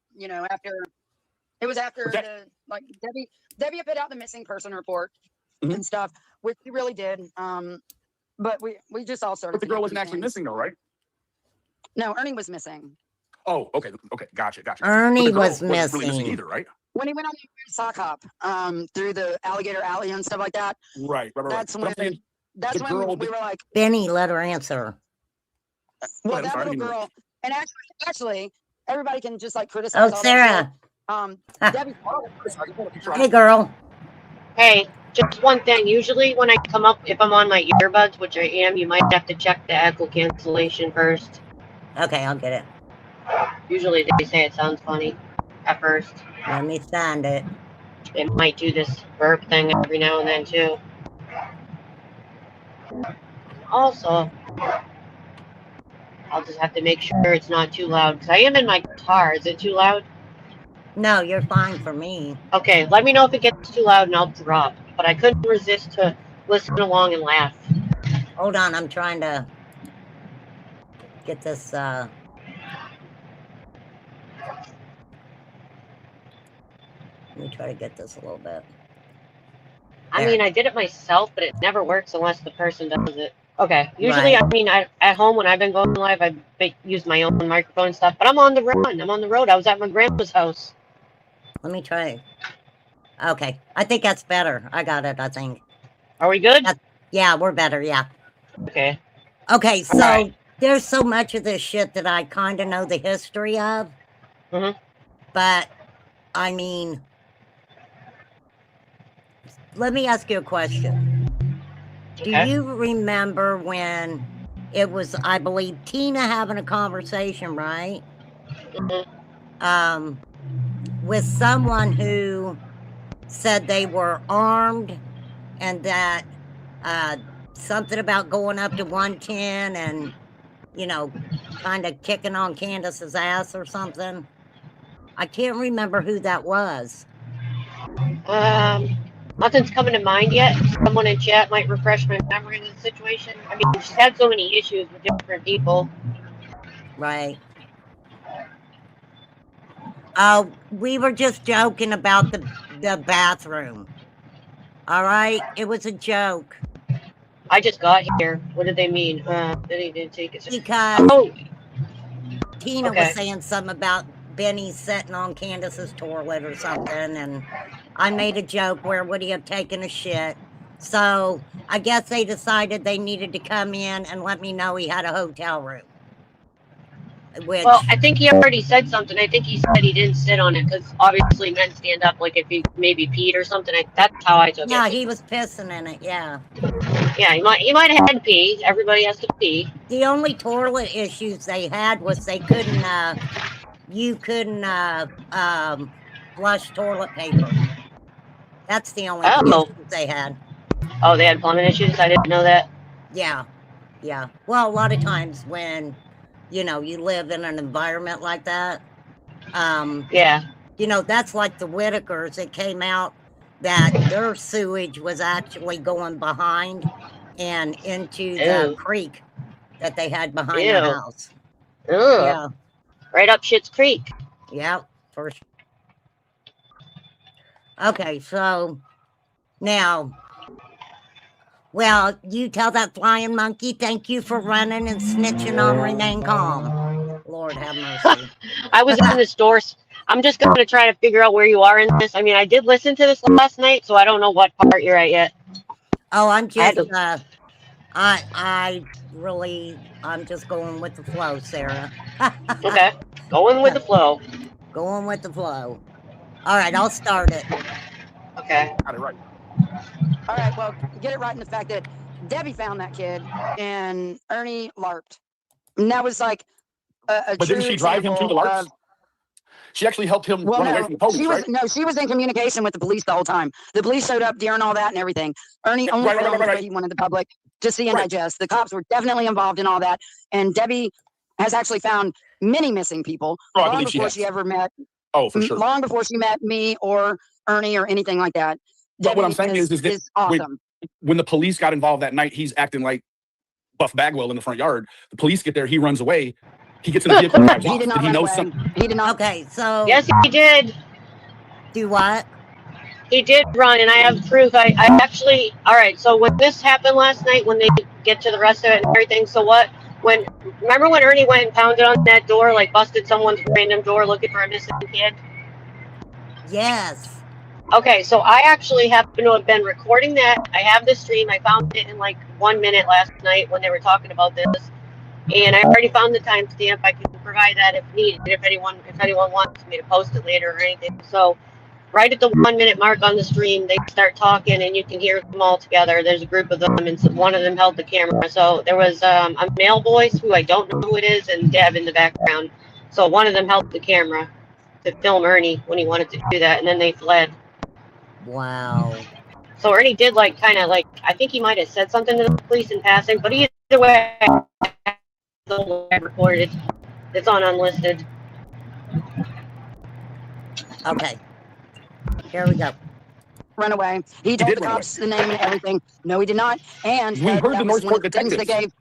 after It was after Okay. the like Debbie had put out the missing person report Mhm. and stuff, which she really did. But we just all started. But the girl wasn't thinking actually things. missing, though, right? No, Ernie was missing Oh, okay, gotcha. But Ernie the girl was wasn't really missing missing. either, right? when he went on the sock hop through the alligator alley and stuff like that. Right. That's But I'm saying, That's the when girl we were like, Benny, let her answer. well, I'm that sorry, I little didn't mean to- girl, and actually, everybody can just like criticize. Oh, all that shit. Sarah. Debbie, Hey, girl. Hey, just one thing. Usually when I come up, if I'm on my earbuds, which I am, you might have to check the echo cancellation first. Okay, I'll get it. Usually they say it sounds funny at first. Let me find it. It might do this burp thing every now and then too. Also, I'll just have to make sure it's not too loud because I am in my car. Is it too loud? No, you're fine for me. Okay, let me know if it gets too loud and I'll drop. But I couldn't resist to listen along and laugh. Hold on, I'm trying to get this, let me try to get this a little bit. I There. mean, I did it myself, but it never works unless the person does it. Okay. Usually, Right. I mean, at home when I've been going live, I use my own microphone and stuff. But I'm on the run. I'm on the road. I was at my grandma's house. Let me try. Okay, I think that's better. I got it, I think. Are we good? Yeah, we're better, yeah. Okay. Okay, so Alright. there's so much of this shit that I kind of know the history of. Mhm. But, I mean, let me ask you a question. Okay. Do you remember when it was, I believe, Tina having a conversation, right? Mhm. With someone who said they were armed and that something about going up to 110 and, you know, kind of kicking on Candace's ass or something? I can't remember who that was. Nothing's coming to mind yet. Someone in chat might refresh my memory of the situation. I mean, she's had so many issues with different people. Right. We were just joking about the bathroom. All right? It was a joke. I just got here. What did they mean? They didn't take it. Because Oh, Tina okay. was saying something about Benny sitting on Candace's toilet or something, and I made a joke where would he have taken a shit? So I guess they decided they needed to come in and let me know he had a hotel room. Which, Well, I think he already said something. I think he said he didn't sit on it because obviously men stand up, like if he maybe peed or something. That's how I took yeah, it. he was pissing in it, yeah. Yeah, he might have had to pee. Everybody has to pee. The only toilet issues they had was they couldn't, you couldn't, flush toilet paper. That's the only Oh. issues they had. Oh, they had plumbing issues. I didn't know that. Yeah, yeah. Well, a lot of times when, you know, you live in an environment like that, Yeah. you know, that's like the Whitakers. It came out that their sewage was actually going behind and into the Ew. creek that they had behind Ew. their house. Ugh. Yeah, Right up Schitt's Creek. yeah, for sure. Okay, so now, well, you tell that flying monkey, thank you for running and snitching on Remain Calm. Lord have mercy. I was in the store. I'm just going to try to figure out where you are in this. I mean, I did listen to this last night, so I don't know what part you're at yet. Oh, I'm I had just, I'm just going with the flow, Sarah. Okay. Going with the flow. Going with the flow. All right, I'll start it. Okay. Got it right. All right, well, get it right in the fact that Debbie found that kid and Ernie LARPed. And that was like a But true didn't she drive him to the example LARPs? of- She actually helped him well, run away no, from the police, she was right? no, she was in communication with the police the whole time. The police showed up during all that and everything. Ernie only Right. filmed what he wanted the public to see and Right. digest. The cops were definitely involved in all that, and Debbie has actually found many missing people Oh, I long believe she before has. she ever met, Oh, for sure. long before she met me or Ernie or anything like that. But what I'm Debbie saying is that awesome. when the police got involved that night, he's acting like Buff Bagwell in the front yard. The police get there, he runs away. He gets in the vehicle and drives He off. did not Did he run know away. something? He did not. Okay, so Yes, he did. Do what? He did run, and I have proof. I actually, all right, so when this happened last night, when they get to the rest of it and everything, so what? Remember when Ernie went and pounded on that door, like busted someone's random door looking for a missing kid? Yes. Okay, so I actually happen to have been recording that. I have the stream. I found it in like 1 minute last night when they were talking about this. And I already found the timestamp. I can provide that if needed, if anyone wants me to post it later or anything. So right at the 1 minute mark on the stream, they start talking and you can hear them all together. There's a group of them and one of them held the camera. So there was a male voice who I don't know who it is and Deb in the background. So one of them held the camera to film Ernie when he wanted to do that, and then they fled. Wow. So Ernie did I think he might have said something to the police in passing, but either way, I recorded. It's on unlisted. Okay. Here we go. Run away. He told the cops the name and everything. No, he did not. And We heard the North Port the things detectives. they gave.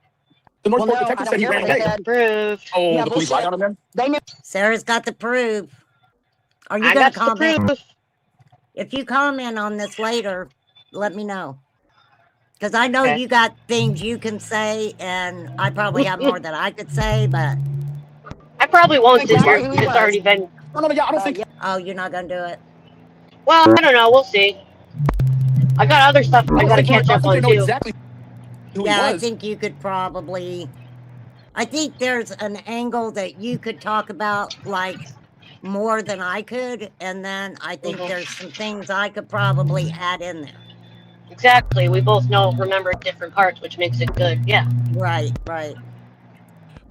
The North Well, Port no, detective I said he don't ran care what away. they Proof. Oh, Yeah, the police lied on him then? They knew. Sarah's got the proof. Are you I going got to the comment? proof. If you comment on this later, let me know. Because I know Okay. you got things you can say, and I probably have more that I could say, but I probably won't this year. Exactly who he It's was. already been. No, yeah, I don't think. oh, you're not going to do it? Well, I don't know. We'll see. I got other stuff I gotta catch up on know too. exactly who Yeah, he I was. think you could probably. I think there's an angle that you could talk about more than I could, and then I think there's some things I could probably add in there. Exactly. We both remember different parts, which makes it good. Yeah. Right, right.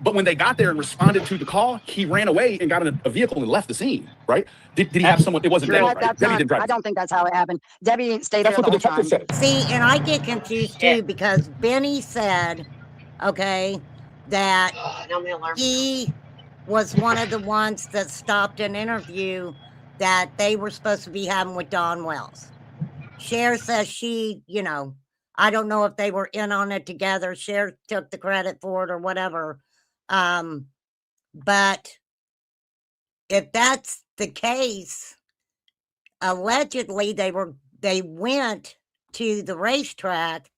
But when they got there and responded to the call, he ran away and got in a vehicle and left the scene, right? Did he have someone? It wasn't True. Debbie, But right? that's Debbie not, didn't drive. I don't think that's how it happened. Debbie stayed That's there what the the whole detective time. said. See, and I get confused too Yeah. because Benny said, okay, that Oh, now my alarm. he was one of the ones that stopped an interview that they were supposed to be having with Don Wells. Cher says she, I don't know if they were in on it together. Cher took the credit for it or whatever. But if that's the case, allegedly they went to the racetrack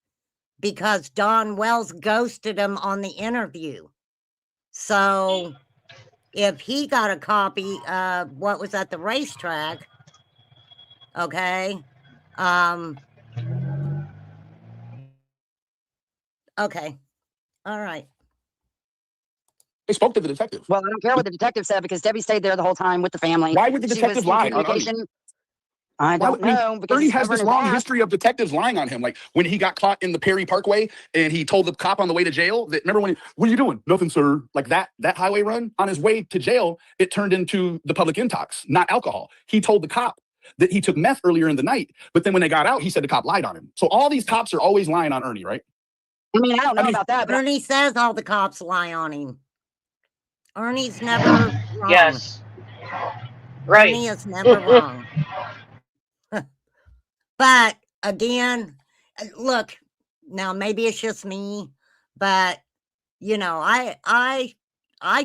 because Don Wells ghosted him on the interview. So if he got a copy of what was at the racetrack, okay, okay, all right. They spoke to the detective. Well, I don't care what the detective said because Debbie stayed there the whole time with the family. Why would the She detective was lie in on Ernie? communication. I don't know because Ernie he's has covering this his long ass. history of detectives lying on him. Like when he got caught in the Perry Parkway and he told the cop on the way to jail that, remember when, what are you doing? Nothing, sir. Like that highway run on his way to jail, it turned into the public intox, not alcohol. He told the cop that he took meth earlier in the night, but then when they got out, he said the cop lied on him. So all these cops are always lying on Ernie, right? I mean, I don't know about that, but Ernie says all the cops lie on him. Ernie's never wrong. Yes. Right. Ernie is never wrong. But again, look, now maybe it's just me, but I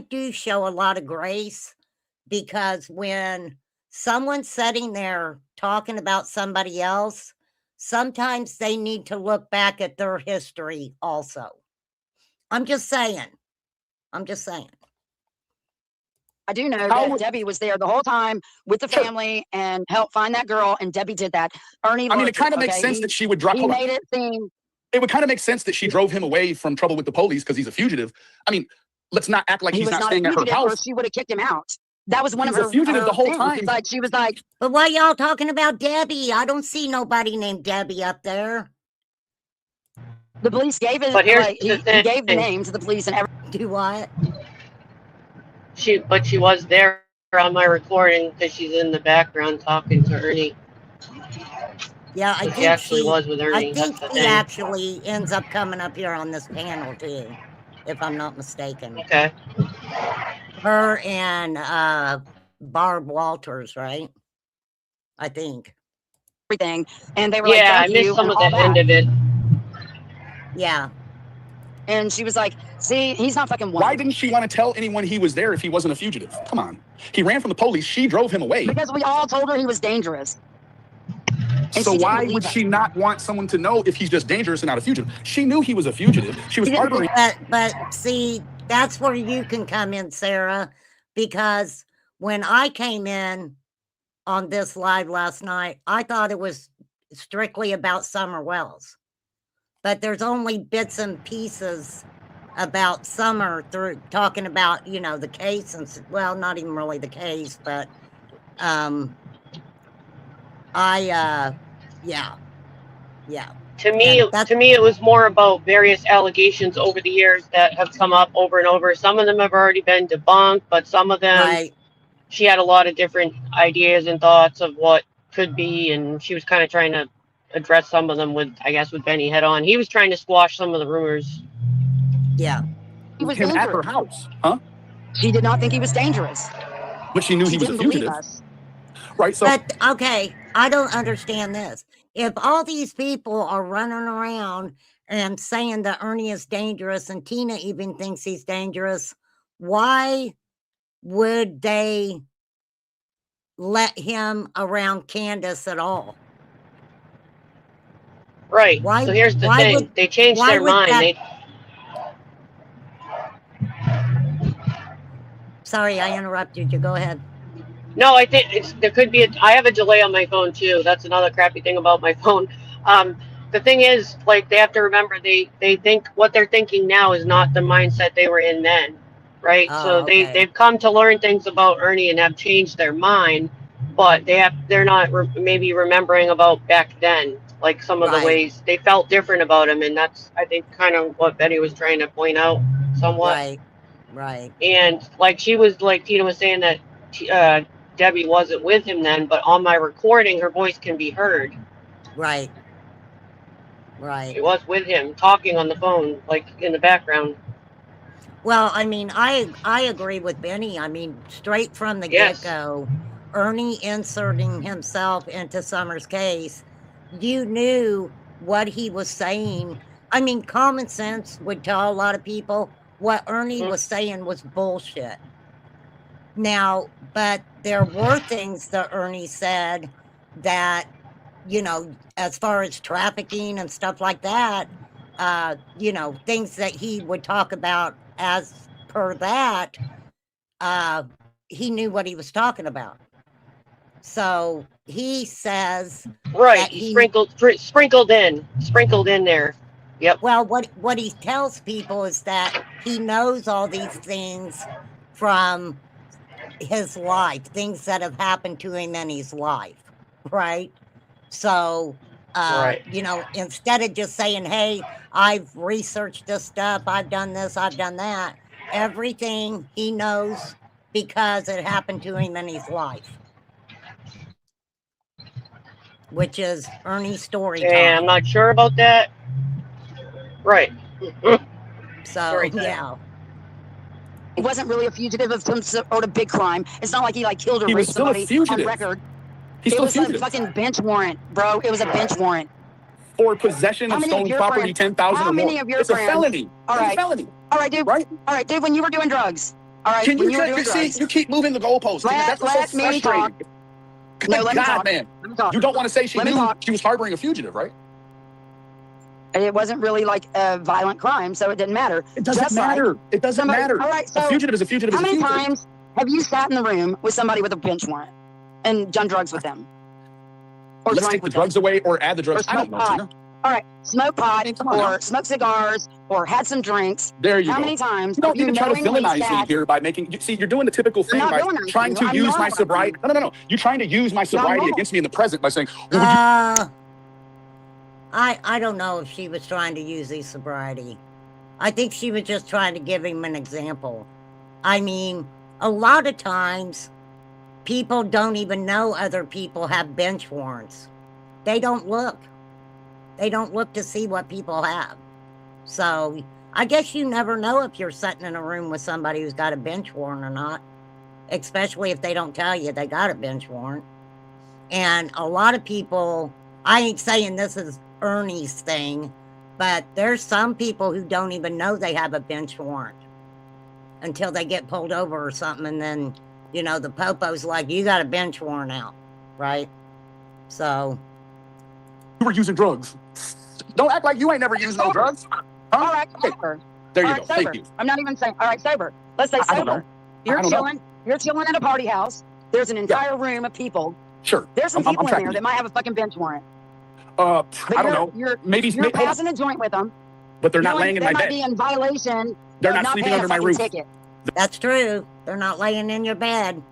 do show a lot of grace because when someone's sitting there talking about somebody else, sometimes they need to look back at their history also. I'm just saying. I do know that Debbie was there the whole time with the family and helped find that girl, and Debbie did that. Ernie, I mean, it kind of makes sense that she would drop. He made it seem. It would kind of make sense that she drove him away from trouble with the police because he's a fugitive. I mean, let's not act like he he's was not not a staying at her fugitive, or house. she would have kicked him out. That was one He of was her a fugitive the whole things. time. Like she was like, but why y'all talking about Debbie? I don't see nobody named Debbie up there. the police gave it. But here's Like, the he thing. gave the name to the police and everything. Do what? She was there on my recording because she's in the background talking to Ernie. Yeah, I So think she actually was with Ernie. I think That's the she thing. actually ends up coming up here on this panel too, if I'm not mistaken. Okay. Her and Barb Walters, right? I think. Everything, and they were Yeah, like, I "Thank missed you," some and of all the that. end of it. Yeah. And she was like, see, he's not fucking Why one. didn't she want to tell anyone he was there if he wasn't a fugitive? Come on. He ran from the police. She drove him away. Because we all told her he was dangerous. And So she didn't why believe would us. she not want someone to know if he's just dangerous and not a fugitive? She knew he was a fugitive. She was She didn't harboring. But see, that's where you can come in, Sarah, because when I came in on this live last night, I thought it was strictly about Summer Wells. But there's only bits and pieces about Summer through talking about, you know, the case and well, not even really the case, but yeah. To me, And that's to me, it was more about various allegations over the years that have come up over and over. Some of them have already been debunked, but some of them, right. she had a lot of different ideas and thoughts of what could be, and she was kind of trying to address some of them with, I guess, with Benny head on. He was trying to squash some of the rumors. Yeah. He was him at dangerous. her house, huh? She did not think he was dangerous. But she knew She he was a didn't believe fugitive, us. right? So But okay, I don't understand this. If all these people are running around and saying that Ernie is dangerous and Tina even thinks he's dangerous, why would they let him around Candace at all? Right. Why- So here's the why thing. would- They changed why their would mind. that- Sorry, I interrupted you. Go ahead. No, I think there could be I have a delay on my phone too. That's another crappy thing about my phone. The thing is, like, they have to remember they think what they're thinking now is not the mindset they were in then, right? Oh, So okay. they've come to learn things about Ernie and have changed their mind, but they're not maybe remembering about back then, like some of the Right. ways they felt different about him, and that's, I think, kind of what Betty was trying to point out somewhat. Right. And like she was, like Tina was saying that Debbie wasn't with him then, but on my recording, her voice can be heard. Right. She was with him talking on the phone, like in the background. Well, I mean, I agree with Benny. I mean, straight from the Yes. get-go, Ernie inserting himself into Summer's case, you knew what he was saying. I mean, common sense would tell a lot of people what Ernie was saying was bullshit. Now, but there were things that Ernie said that, you know, as far as trafficking and stuff like that, you know, things that he would talk about as per that, he knew what he was talking about. So he says Right. that He sprinkled in there. Yep. Well, what he tells people is that he knows all these things from his life, things that have happened to him in his life, right? So, Right. you know, instead of just saying, hey, I've researched this stuff, I've done this, I've done that, everything he knows because it happened to him in his life, which is Ernie's story time. And I'm not sure about that. Right. So, Story time. yeah. He wasn't really a fugitive of some sort of big crime. It's not like he like killed or He was raped still a somebody on fugitive. record. he's It still a was a fugitive. fucking bench warrant, bro. It was a bench warrant. For possession How of many of stolen your property, friends- 10,000 how or more. many of your It's a friends- felony. All It's a right. felony, All right, dude. right? All right, dude. When you were doing drugs. All right. Can when you you were doing see? drugs. You keep moving the goalposts. Tina. That's what's Let so me frustrating. talk. Good No, let me God, talk. man. Let me talk. You don't want to say she Let me knew talk. she was harboring a fugitive, right? It wasn't really like a violent crime, so it didn't matter. It doesn't Just like matter. It doesn't somebody- matter. All right, A so fugitive is a fugitive how is a many fugitive. times have you sat in the room with somebody with a bench warrant and done drugs with them? Or Let's drank take the with drugs them? away or add the drugs. Or I don't know, smoke Tina. All right, smoke pot Hey, come on or now. smoke cigars or had some drinks. There you How go. many times You don't have need you to try to knowingly villainize me sat? here by making. See, you're doing the typical thing not by villainizing trying you. to I'm use my normalizing sobriety. you. No. You're trying to use my sobriety normal. against me in the present by saying, well, would you I don't know if she was trying to use his sobriety. I think she was just trying to give him an example. I mean, a lot of times people don't even know other people have bench warrants. They don't look. They don't look to see what people have. So I guess you never know if you're sitting in a room with somebody who's got a bench warrant or not, especially if they don't tell you they got a bench warrant. And a lot of people, I ain't saying this is Ernie's thing, But there's some people who don't even know they have a bench warrant until they get pulled over or something. And then, you know, the popo's like, you got a bench warrant out, right? So. You were using drugs. Don't act like you ain't never used no drugs. Huh? All right, sober. There you All go. right, sober. Thank you. I'm not even saying, all right, sober. Let's say I don't know. sober. You're I don't know. chilling. You're chilling at a party house. There's an entire room of people. Sure. There's some I'm people in tracking there you. that might have a fucking bench warrant. I But don't you're, know. You're, Maybe you're hold on. passing a joint with them. But they're not knowing laying in they my might bed. be in violation. They're of not sleeping paying under a my fucking roof. Ticket. That's true. They're not laying in your bed.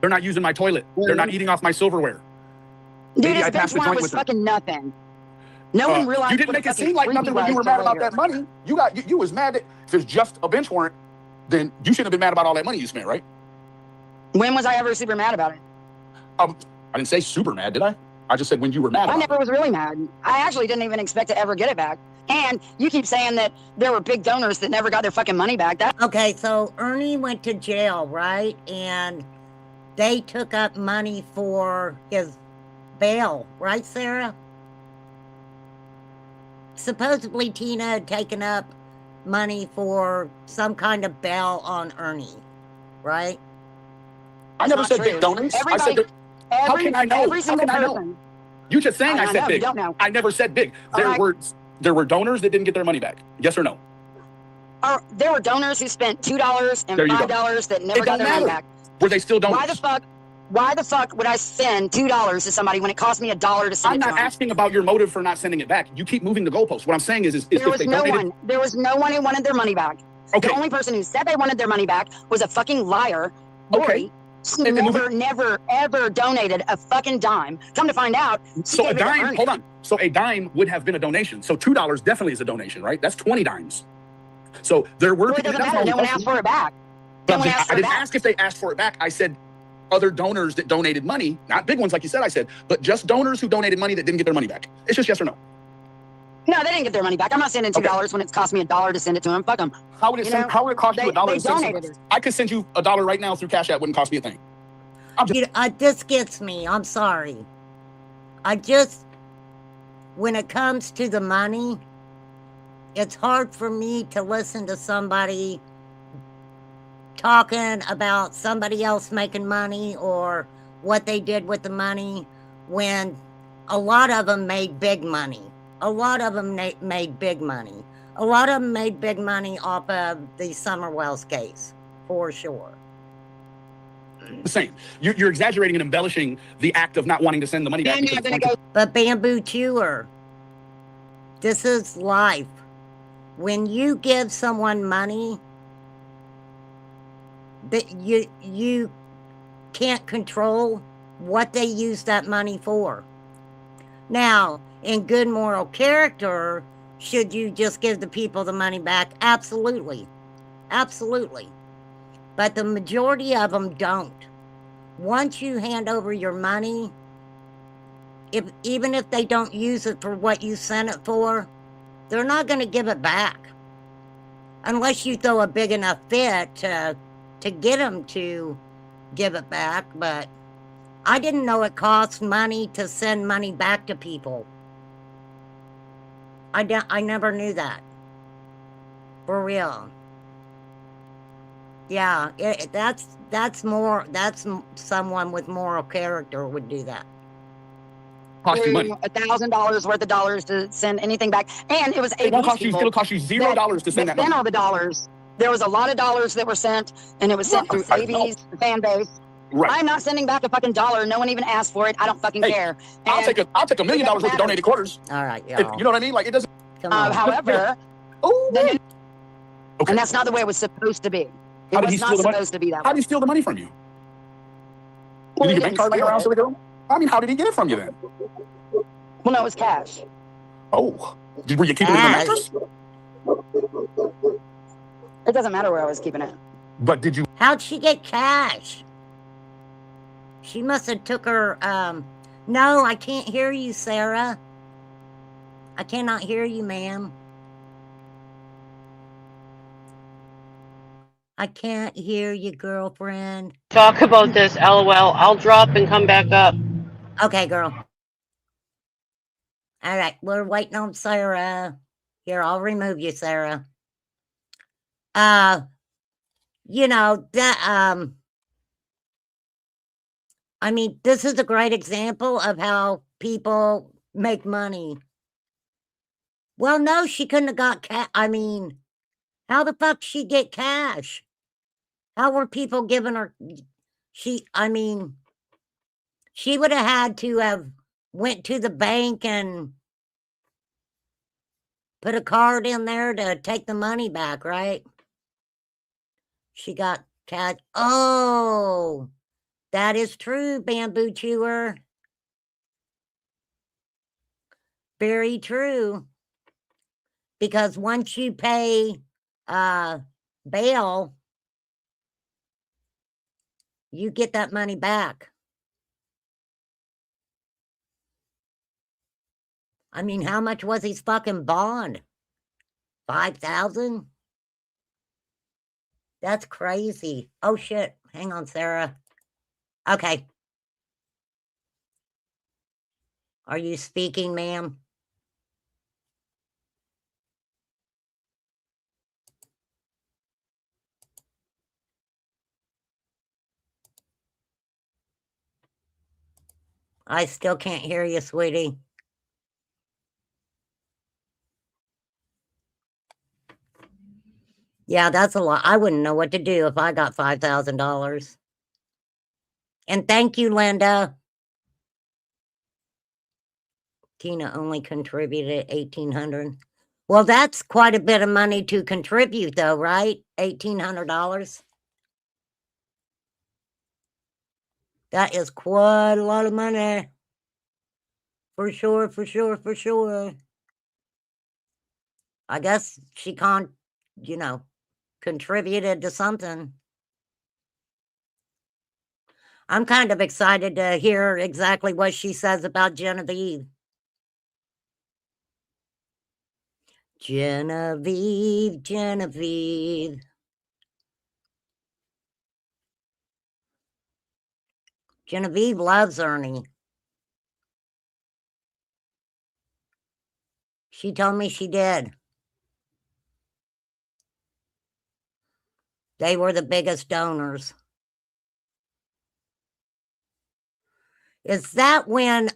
They're not using my toilet. They're not eating off my silverware. Dude, Maybe his I bench passed the warrant joint was with them. fucking nothing. No one realized. You didn't what make a it seem fucking like freak nothing he when you was were mad till about later. that money. You was mad that if it's just a bench warrant, then you shouldn't have been mad about all that money you spent, right? When was I ever super mad about it? I didn't say super mad, did I? I just said when you were mad I about never was really mad. I actually didn't even expect to ever get it back. And you keep saying that there were big donors that never got their fucking money back. That Okay, so Ernie went to jail, right? And they took up money for his bail, right, Sarah? Supposedly Tina had taken up money for some kind of bail on Ernie, right? I never not said true. big donors. I Everybody- said, how can I know? Every How single can I know? person. You just saying I I said know, big. you don't know. I never said big. All right. There were donors that didn't get their money back. Yes or no? There were donors who spent $2 and There you go. $5 that never It got don't their money matter. back. Were they still donors? Why the fuck would I send $2 to somebody when it cost me $1 to send I'm it to not them? asking about your motive for not sending it back. You keep moving the goalposts. What I'm saying is There if was they no donated, one. There was no one who wanted their money back. Okay. The only person who said they wanted their money back was a fucking liar, Okay. Lori. She And never, ever donated a fucking dime. Come to find out, she So a gave it to dime, Ernie. hold on. So a dime would have been a donation. So $2 definitely is a donation, right? That's 20 dimes. So there were Well, it people. doesn't that's matter. my No one question. asked for it back. But No one asked I for it didn't back. ask if they asked for it back. I said other donors that donated money, not big ones like you said I said, but just donors who donated money that didn't get their money back. It's just yes or no. No, they didn't get their money back. I'm not sending $2 when it's cost me $1 to send it to them. Fuck them. How would it how would it cost you $1 They to send donated something? it. I could send you $1 right now through Cash App. Wouldn't cost me a thing. This gets me. I'm sorry. When it comes to the money, it's hard for me to listen to somebody talking about somebody else making money or what they did with the money when a lot of them made big money. A lot of them made big money. A lot of them made big money off of the Summerwells case, for sure. The same. You're exaggerating and embellishing the act of not wanting to send the money back. You're not gonna go. But Bamboo Chewer, this is life. When you give someone money, that you can't control what they use that money for. Now, in good moral character, should you just give the people the money back? Absolutely. Absolutely. But the majority of them don't. Once you hand over your money, even if they don't use it for what you sent it for, they're not going to give it back. Unless you throw a big enough fit to get them to give it back. But I didn't know it cost money to send money back to people. I never knew that. For real. Yeah, that's someone with moral character would do that. Cost you money. $1,000 worth of dollars to send anything back, and it was It won't AB's cost you. people It'll cost you $0 to send that sent money. all the dollars. There was a lot of dollars that were sent, and it was sent through I know. AB's fan base. Right. I'm not sending back a fucking dollar. No one even asked for it. I don't fucking Hey, care. I'll And, take $1 million worth of donated quarters. All right, If, y'all. you know what I mean? Like it doesn't. Come on. however, Oh, the- okay. and that's not the way it was supposed to be. It How did was he not steal the money? supposed to be that How way. did he steal the money from you? Well, You he leave your bank didn't card laying steal around it. so they go? I mean, how did he get it from you then? Well, no, it was cash. Oh, were you keeping it in the Cash. mattress? It doesn't matter where I was keeping it. But did you? How'd she get cash? She must have took her, no, I can't hear you, Sarah. I cannot hear you, ma'am. I can't hear you, girlfriend. Talk about this, LOL. I'll drop and come back up. Okay, girl. All right, we're waiting on Sarah. Here, I'll remove you, Sarah. You know, that I mean, this is a great example of how people make money. Well, no, she couldn't have got cash. I mean, how the fuck she get cash? How were people giving her? I mean, she would have had to have went to the bank and put a card in there to take the money back, right? She got cash. Oh, that is true, Bamboo Chewer. Very true. Because once you pay bail, you get that money back. I mean, how much was his fucking bond? 5,000? That's crazy. Oh shit. Hang on, Sarah. Okay. Are you speaking, ma'am? I still can't hear you, sweetie. Yeah, that's a lot. I wouldn't know what to do if I got $5,000. And thank you, Linda. Tina only contributed $1,800. Well, that's quite a bit of money to contribute, though, right? $1,800. That is quite a lot of money. For sure, for sure, for sure. I guess she contributed to something. I'm kind of excited to hear exactly what she says about Genevieve. Genevieve, Genevieve. Genevieve loves Ernie. She told me she did. They were the biggest donors. Is that when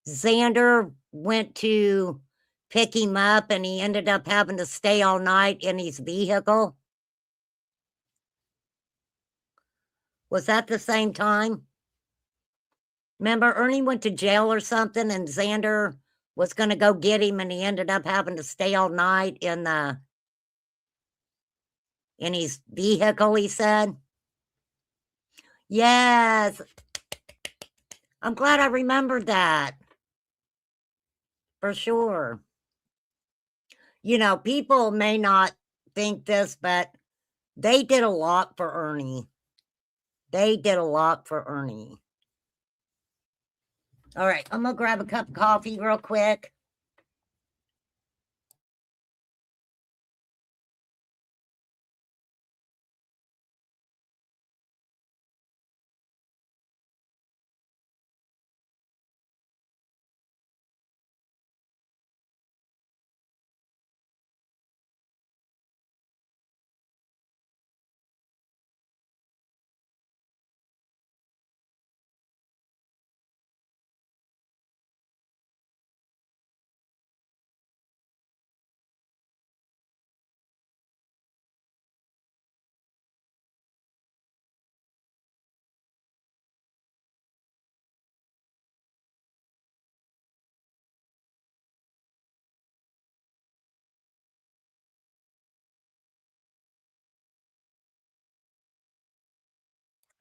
Xander went to pick him up and he ended up having to stay all night in his vehicle? Was that the same time? Remember, Ernie went to jail or something and Xander was going to go get him and he ended up having to stay all night in his vehicle, he said. Yes. I'm glad I remembered that. For sure. You know, people may not think this, but they did a lot for Ernie. They did a lot for Ernie. All right, I'm going to grab a cup of coffee real quick.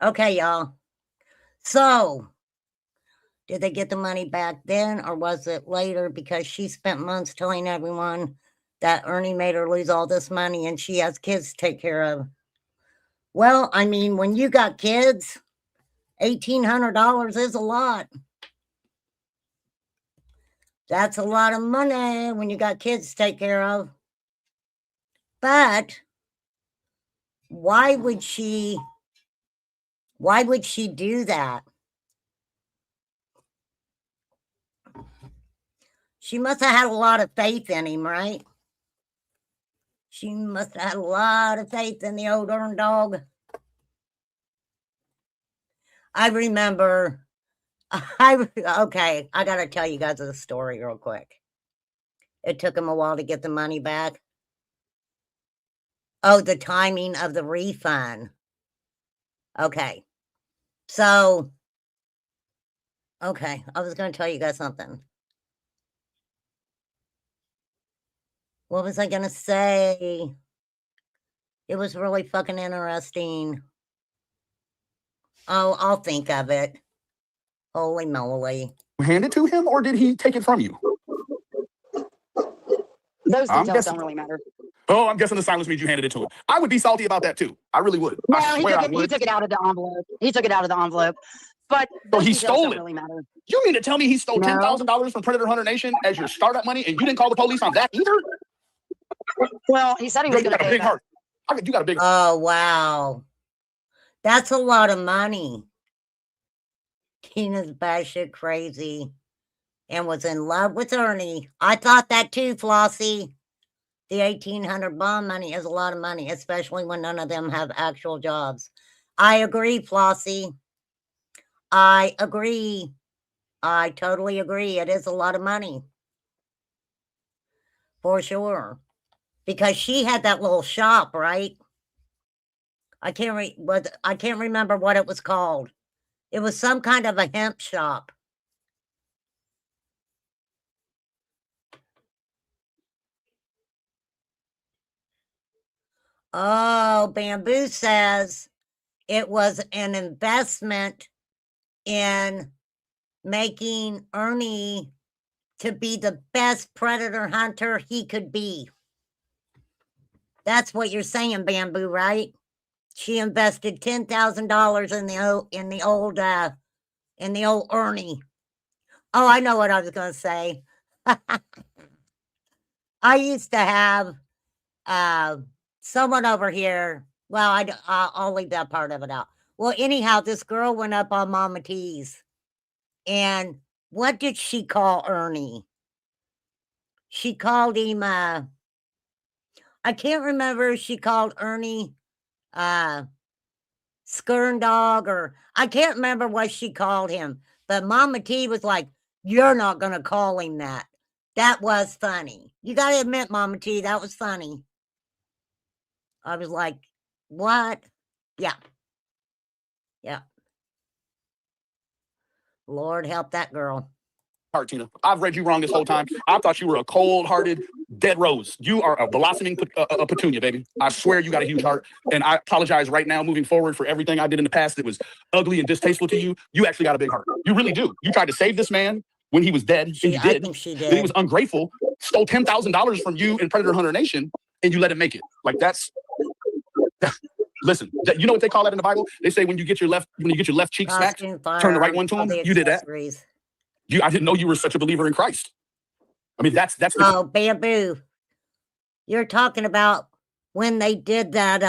Okay, y'all. So, did they get the money back then or was it later? Because she spent months telling everyone that Ernie made her lose all this money and she has kids to take care of. Well, I mean, when you got kids, $1,800 is a lot. That's a lot of money when you got kids to take care of. But why would she do that? She must have had a lot of faith in him, right? She must have had a lot of faith in the old earn dog. I remember, okay, I got to tell you guys a story real quick. It took him a while to get the money back. Oh, the timing of the refund. Okay. So, okay, I was going to tell you guys something. What was I going to say? It was really fucking interesting. Oh, I'll think of it. Holy moly. Hand it to him, or did he take it from you? Those I'm details guessing. don't really matter. Oh, I'm guessing the silence means you handed it to him. I would be salty about that too. I really would. No, I he swear took I it. He would. took it out of the envelope. He took it out of the envelope. But So those he details stole don't it. really matter. You mean to tell me he stole No. $10,000 from Predator Hunter Nation as your startup money, and you didn't call the police on that either? Well, he said he was You going to got a pay big back. heart. You got a big. Oh, wow. That's a lot of money. Tina's batshit crazy and was in love with Ernie. I thought that too, Flossie. The 1,800 bond money is a lot of money, especially when none of them have actual jobs. I agree, Flossie. I agree. I totally agree. It is a lot of money. For sure. Because she had that little shop, right? I can't remember what it was called. It was some kind of a hemp shop. Oh, Bamboo says it was an investment in making Ernie to be the best predator hunter he could be. That's what you're saying, Bamboo, right? She invested $10,000 in the old Ernie. Oh, I know what I was going to say. I used to have someone over here. Well, I'll leave that part of it out. Well, anyhow, this girl went up on Mama T's. And what did she call Ernie? She called him, I can't remember if she called Ernie Skern Dog, or I can't remember what she called him. But Mama T was like, you're not going to call him that. That was funny. You got to admit, Mama T, that was funny. I was like, what? Yeah. Yeah. Lord help that girl. Heart, Tina. I've read you wrong this whole time. I thought you were a cold-hearted dead rose. You are a blossoming petunia, baby. I swear you got a huge heart, and I apologize right now moving forward for everything I did in the past that was ugly and distasteful to you. You actually got a big heart. You really do. You tried to save this man when he was dead, and you I did. think she Then he did. was ungrateful, stole $10,000 from you and Predator Hunter Nation, and you let him make it. Like, that's... Listen, you know what they call that in the Bible? They say when you get your left cheek smacked, Costume turn the right firearms, one to all him. the You did that. accessories. I didn't know you were such a believer in Christ. I mean, that's the, Oh, Bamboo. You're talking about when they did that,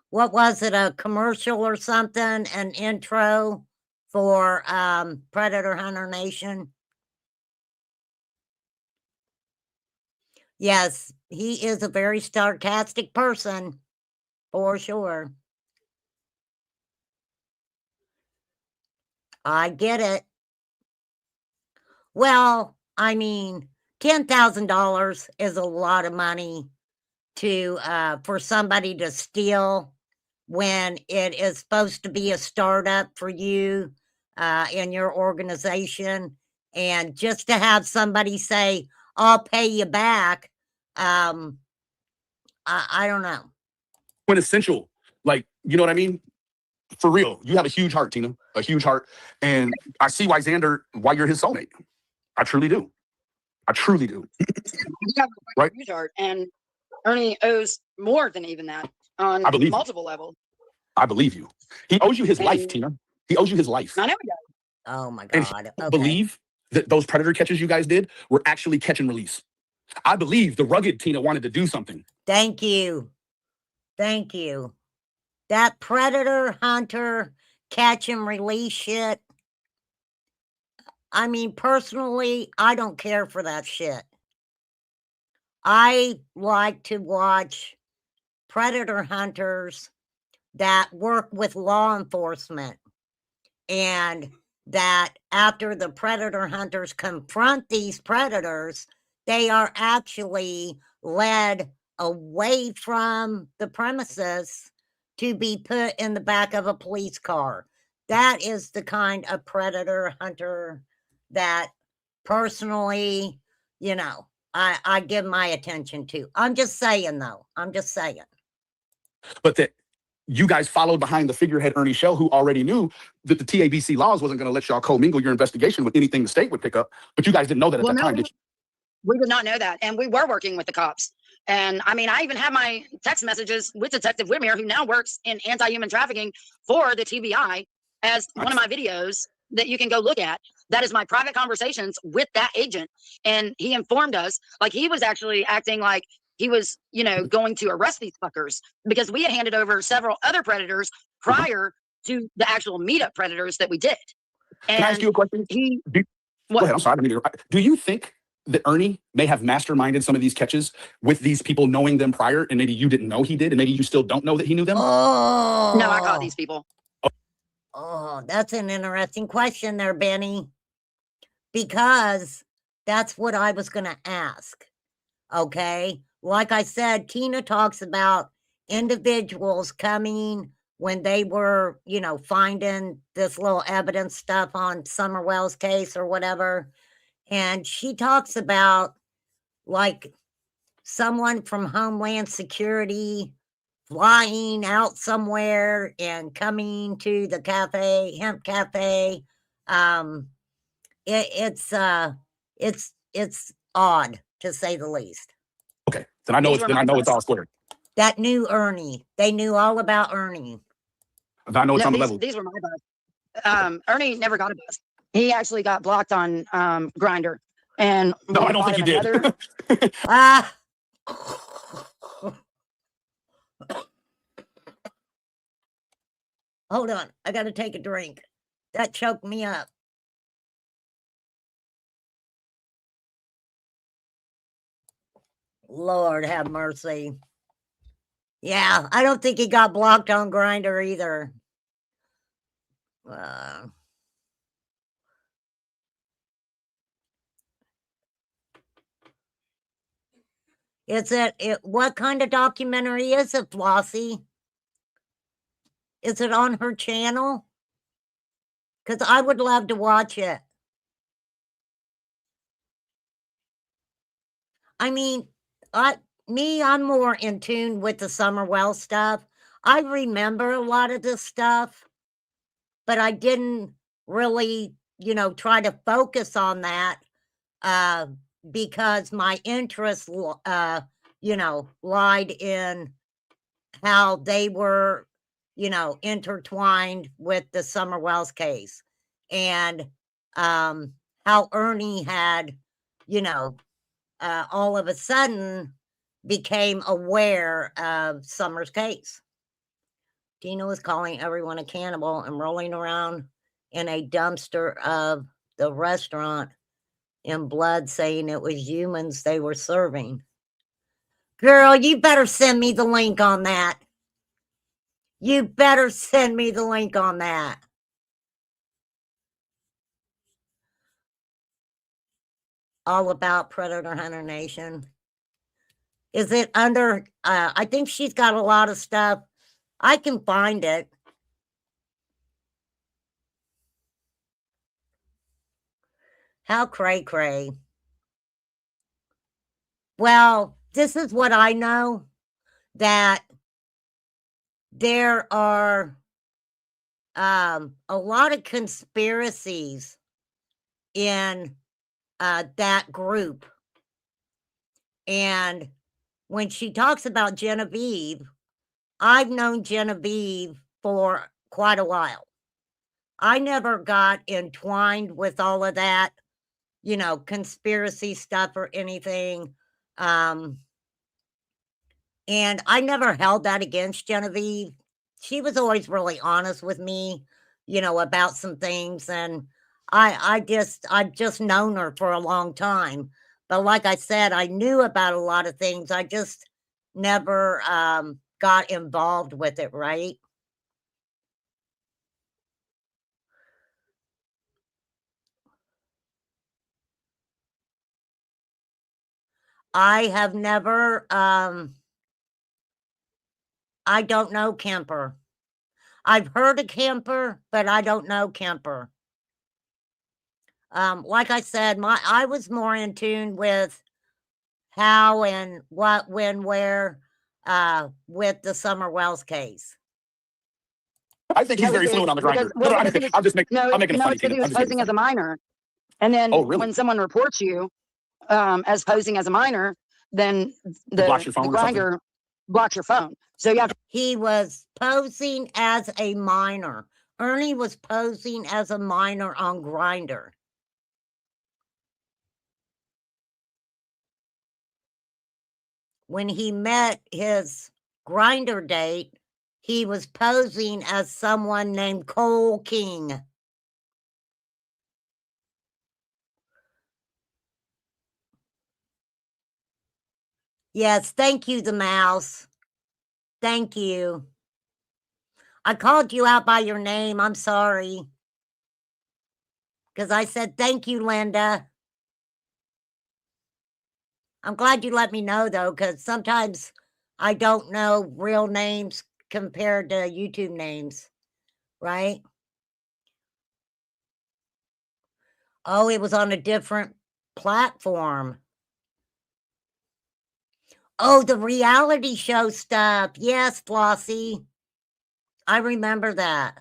what was it, a commercial or something, an intro for Predator Hunter Nation? Yes, he is a very sarcastic person, for sure. I get it. Well, I mean, $10,000 is a lot of money to for somebody to steal when it is supposed to be a startup for you in your organization, and just to have somebody say, "I'll pay you back," I don't know. quintessential. Like, you know what I mean? For real, you have a huge heart, Tina, a huge heart. And I see why you're his soulmate. I truly do. I truly do. Yeah, Right? huge heart. And Ernie owes more than even that on I believe you. multiple levels. I believe you. He owes you his life, And- Tina. He owes you his life. I know he does. Oh my And he God. don't Okay. believe that those predator catches you guys did were actually catch and release. I believe the rugged Tina wanted to do something. Thank you. Thank you. That predator hunter catch and release shit. I mean, personally, I don't care for that shit. I like to watch predator hunters that work with law enforcement, and that after the predator hunters confront these predators, they are actually led away from the premises to be put in the back of a police car. That is the kind of predator hunter that personally, you know, I give my attention to. I'm just saying, though. I'm just saying. But that you guys followed behind the figurehead Ernie Shell, who already knew that the TABC laws wasn't going to let y'all commingle your investigation with anything the state would pick up. But you guys didn't know that at Well, the no, time, did you? we did not know that. And we were working with the cops. And I mean, I even have my text messages with Detective Whitmere, who now works in anti-human trafficking for the TBI, as one of my videos that you can go look at. That is my private conversations with that agent. And he informed us, like, he was actually acting like he was, you know, going to arrest these fuckers, because we had handed over several other predators prior to the actual meetup predators that we did. And Can I ask you a question? Go ahead. I'm sorry. I didn't mean to- Do you think that Ernie may have masterminded some of these catches with these people knowing them prior, and maybe you didn't know he did, and maybe you still don't know that he knew them? Oh. No, I caught these people. Oh, that's an interesting question there, Benny. Because that's what I was going to ask. Okay. Like I said, Tina talks about individuals coming when they were, you know, finding this little evidence stuff on Summer Wells' case or whatever. And she talks about like someone from Homeland Security flying out somewhere and coming to the cafe, hemp cafe. It's odd, to say the least. Okay, then I know it's all squared. That knew Ernie. They knew all about Ernie. I know it's on the these, level. these were my bus. Ernie never got a bus. He actually got blocked on Grindr. And no, I don't think you did. Ah. Hold on, I gotta take a drink. That choked me up. Lord have mercy. Yeah, I don't think he got blocked on Grindr either. What kind of documentary is it, Flossie? Is it on her channel? Because I would love to watch it. I mean, I'm more in tune with the Summer Wells stuff. I remember a lot of this stuff, but I didn't really, you know, try to focus on that because my interest, you know, lied in how they were, you know, intertwined with the Summer Wells case, and how Ernie had, you know, all of a sudden became aware of Summer's case. Tina was calling everyone a cannibal and rolling around in a dumpster of the restaurant in blood, saying it was humans they were serving. Girl, you better send me the link on that. You better send me the link on that. All About Predator Hunter Nation. Is it under, I think she's got a lot of stuff. I can find it. How cray-cray. Well, this is what I know, that there are a lot of conspiracies in that group. And when she talks about Genevieve, I've known Genevieve for quite a while. I never got entwined with all of that, you know, conspiracy stuff or anything. And I never held that against Genevieve. She was always really honest with me, you know, about some things. And I've just known her for a long time. But like I said, I knew about a lot of things. I just never got involved with it, right? I have never, I don't know Kemper. I've heard of Kemper, but I don't know Kemper. Like I said, I was more in tune with how and what, when, where, with the Summer Wells case. I think he's No, very because- fluent on the grinder. because- well, because he was- I'm just making. No, I'm making a no, funny. it's because he was I'm just making posing a as a funny. minor. And then Oh, really? when someone reports you as posing as a minor, then blocks your phone the or something? grinder blocks your phone. So you have to He was posing as a minor. Ernie was posing as a minor on Grindr. When he met his Grindr date, he was posing as someone named Cole King. Yes, thank you, the mouse. Thank you. I called you out by your name. I'm sorry. Because I said, thank you, Linda. I'm glad you let me know, though, because sometimes I don't know real names compared to YouTube names, right? Oh, it was on a different platform. Oh, the reality show stuff. Yes, Flossie. I remember that.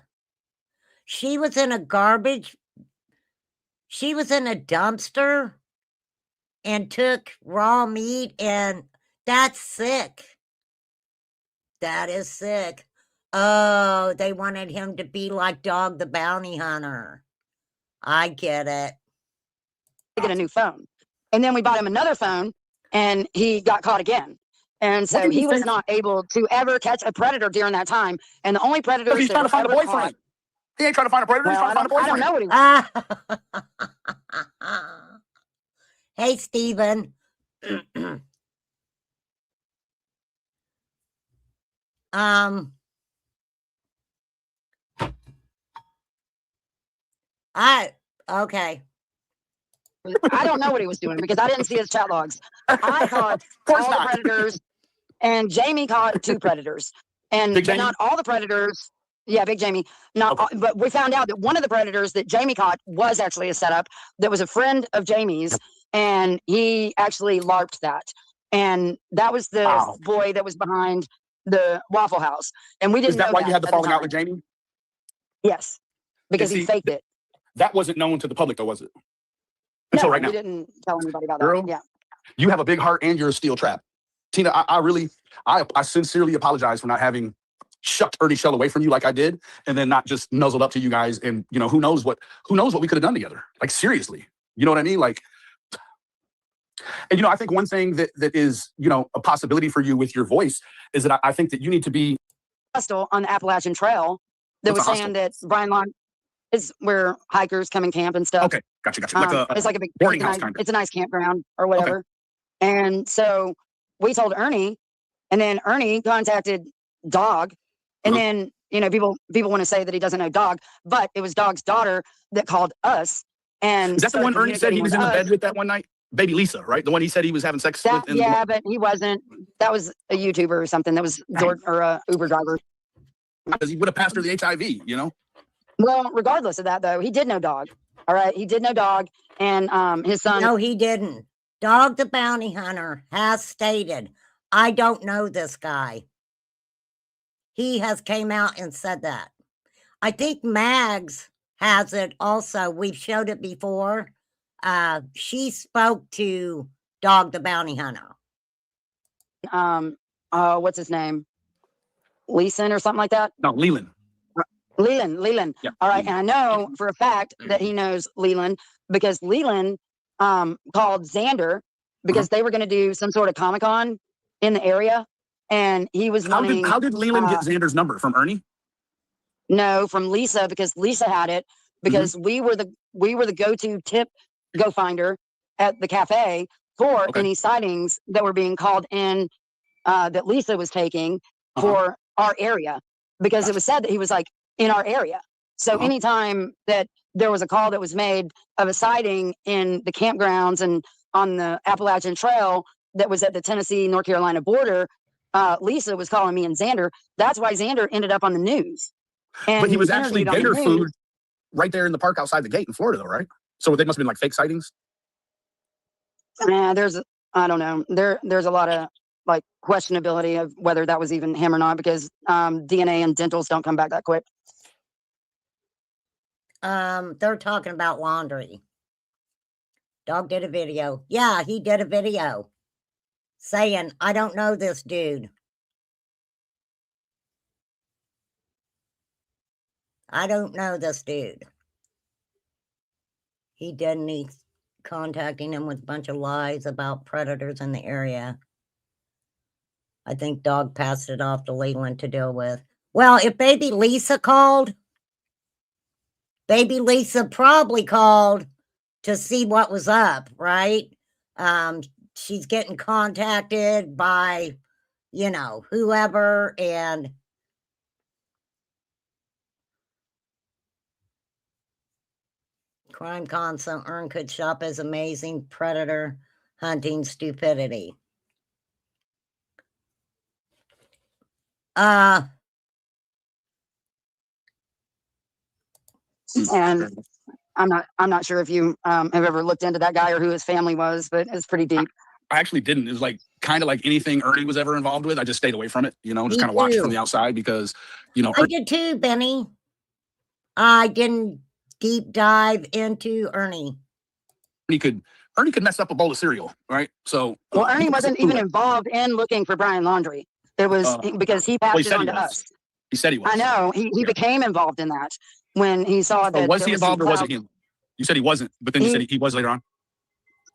She was in a dumpster and took raw meat, and that's sick. That is sick. Oh, they wanted him to be like Dog the Bounty Hunter. I get it. get a new phone. And then we bought him another phone and he got caught again. And What so did you he was think? not able to ever catch a predator during that time. And the only predators He's that trying were to find a ever boyfriend. caught, He ain't trying to find a predator. He's well, trying to find a I don't boyfriend. know what he was. Hey, Steven. Okay. I don't know what he was doing because I didn't see his chat logs. I caught course all the not. predators, and Jamie caught 2 predators, and Big but Jamie? not all the predators. Yeah, Big Jamie. Not, Okay. all, but we found out that one of the predators that Jamie caught was actually a setup that was a friend of Jamie's, and he actually LARPed that, and that was the Wow. boy that was behind the Waffle House, and we didn't Is that know why that you had the at falling out time. with Jamie? Yes, because he see, faked it. That wasn't known to the public, though, was it? Until No, right now. we didn't tell anybody about Girl, that. Yeah. You have a big heart and you're a steel trap. Tina, I sincerely apologize for not having shucked Ernie Shell away from you like I did, and then not just nuzzled up to you guys. And who knows what we could have done together? Like, seriously, you know what I mean? Like, and I think one thing that is a possibility for you with your voice is that I think that you need to be Hostel on the Appalachian Trail that What's was a saying that Brian Lawn is where hikers come and camp and stuff. Okay, gotcha. Like It's like a big boarding it's a house nice- kind of. It's a nice campground or whatever. And so we told Ernie, and then Ernie contacted Dog, and then people want to say that he doesn't know Dog, but it was Dog's daughter that called us. And Is that the started one Ernie said he communicating was in with the us. bed with that one night? Baby Lisa, right? The one he said he was having sex That, with. yeah, but he wasn't. That was a YouTuber or something. That was or a Uber driver. Because he would have passed her the HIV, Well, regardless of that, though, he did know Dog. All right, he did know Dog, and his son. No, he didn't. Dog the Bounty Hunter has stated, I don't know this guy. He has came out and said that. I think Mags has it also. We've showed it before. She spoke to Dog the Bounty Hunter. What's his name? Leeson or something like that? No, Leland. Leland. Yeah. All right. And I know for a fact that he knows Leland because Leland called Xander because they were going to do some sort of Comic-Con in the area. And he was How wanting. did Leland get Xander's number? From Ernie? No, from Lisa because Lisa had it. because we were the go-to go finder at the cafe for Okay. any sightings that were being called in that Lisa was taking Uh-huh. for our area, because Gotcha. it was said that he was like in our area. So Uh-huh. anytime that there was a call that was made of a sighting in the campgrounds and on the Appalachian Trail that was at the Tennessee-North Carolina border, Lisa was calling me and Xander. That's why Xander ended up on the news. And But he was was actually interviewed on the gator news. food right there in the park outside the gate in Florida, though, right? So they must have been like fake sightings. I don't know. There's a lot of like questionability of whether that was even him or not, because DNA and dentals don't come back that quick. They're talking about laundry. Dog did a video. Yeah, he did a video saying, I don't know this dude. I don't know this dude. He didn't. He's contacting him with a bunch of lies about predators in the area. I think Dog passed it off to Leland to deal with. Well, if baby Lisa called, baby Lisa probably called to see what was up, right? She's getting contacted by, you know, whoever, and Crime Constant Earn could shop as amazing predator hunting stupidity. And I'm not sure if you have ever looked into that guy or who his family was, but it's pretty deep. I actually didn't. It was like kind of like anything Ernie was ever involved with. I just stayed away from it, you know, just Me kind of watched from too. the outside because, you know, I did too, Benny. I didn't deep dive into Ernie. Ernie could mess up a bowl of cereal, right? So Well, he Ernie could mess wasn't up even food. involved in looking for Brian Laundrie. It was because he Well, passed he it said on he to was. us. He said he was. I know he became involved in that when he saw So that was there he was some involved or wasn't clout. he? You said he wasn't, but then you said he was later on.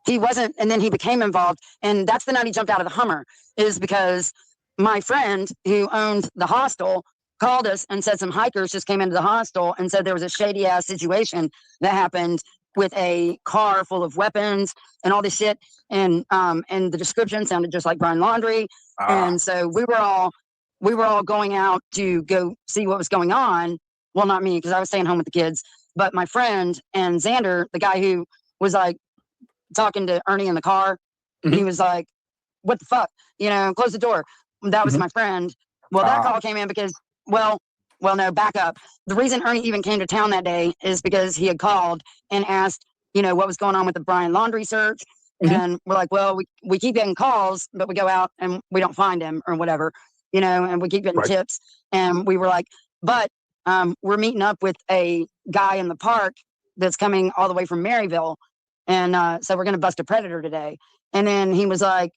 He wasn't, and then he became involved, and that's the night he jumped out of the Hummer, is because my friend who owned the hostel called us and said some hikers just came into the hostel and said there was a shady ass situation that happened with a car full of weapons and all this shit, and the description sounded just like Brian Laundrie. And so we were all going out to go see what was going on. Well, not me, because I was staying home with the kids, but my friend and Xander, the guy who was like talking to Ernie in the car, Mhm. he was like, what the fuck, you know, close the door. That was Mhm. my friend. Well, that call came in because, well, no, back up. The reason Ernie even came to town that day is because he had called and asked, you know, what was going on with the Brian Laundrie search. Mhm. And we're like, well, we keep getting calls, but we go out and we don't find him or whatever, you know, and we keep getting Right. tips. And we were like, but we're meeting up with a guy in the park that's coming all the way from Maryville. And so we're going to bust a predator today. And then he was like,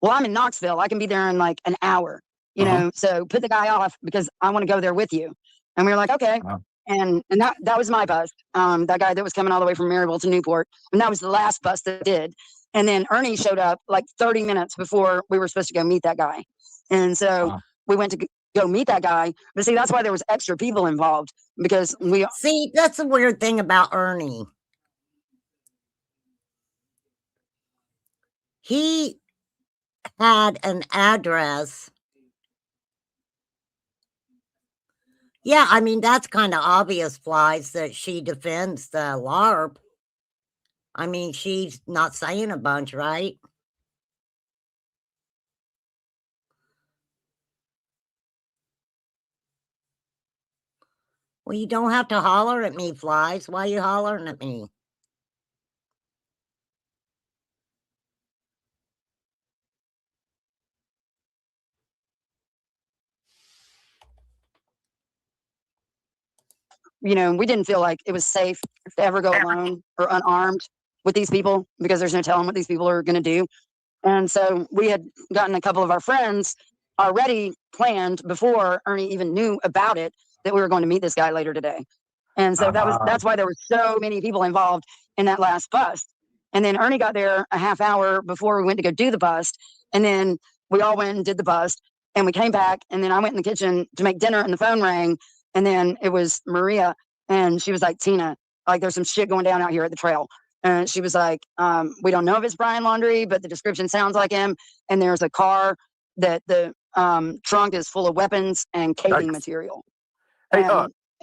well, I'm in Knoxville. I can be there in like an hour, you know, so put the guy off because I want to go there with you. And we were like, okay. And that was my bust. That guy that was coming all the way from Maryville to Newport. And that was the last bust that I did. And then Ernie showed up like 30 minutes before we were supposed to go meet that guy. And so we went to go meet that guy. But see, that's why there was extra people involved, because See, that's the weird thing about Ernie. He had an address. Yeah, I mean, that's kind of obvious, Flies, that she defends the LARP. I mean, she's not saying a bunch, right? Well, you don't have to holler at me, Flies. Why are you hollering at me? you know, we didn't feel like it was safe to ever go alone or unarmed with these people, because there's no telling what these people are going to do. And so we had gotten a couple of our friends already planned before Ernie even knew about it, that we were going to meet this guy later today. And so that's why there were so many people involved in that last bust. And then Ernie got there a half hour before we went to go do the bust. And then we all went and did the bust, and we came back, and then I went in the kitchen to make dinner, and the phone rang. And then it was Maria, and she was like, Tina, like, there's some shit going down out here at the trail. And she was like, we don't know if it's Brian Laundrie, but the description sounds like him. And there's a car that the trunk is full of weapons and caving Yikes. material. Hey,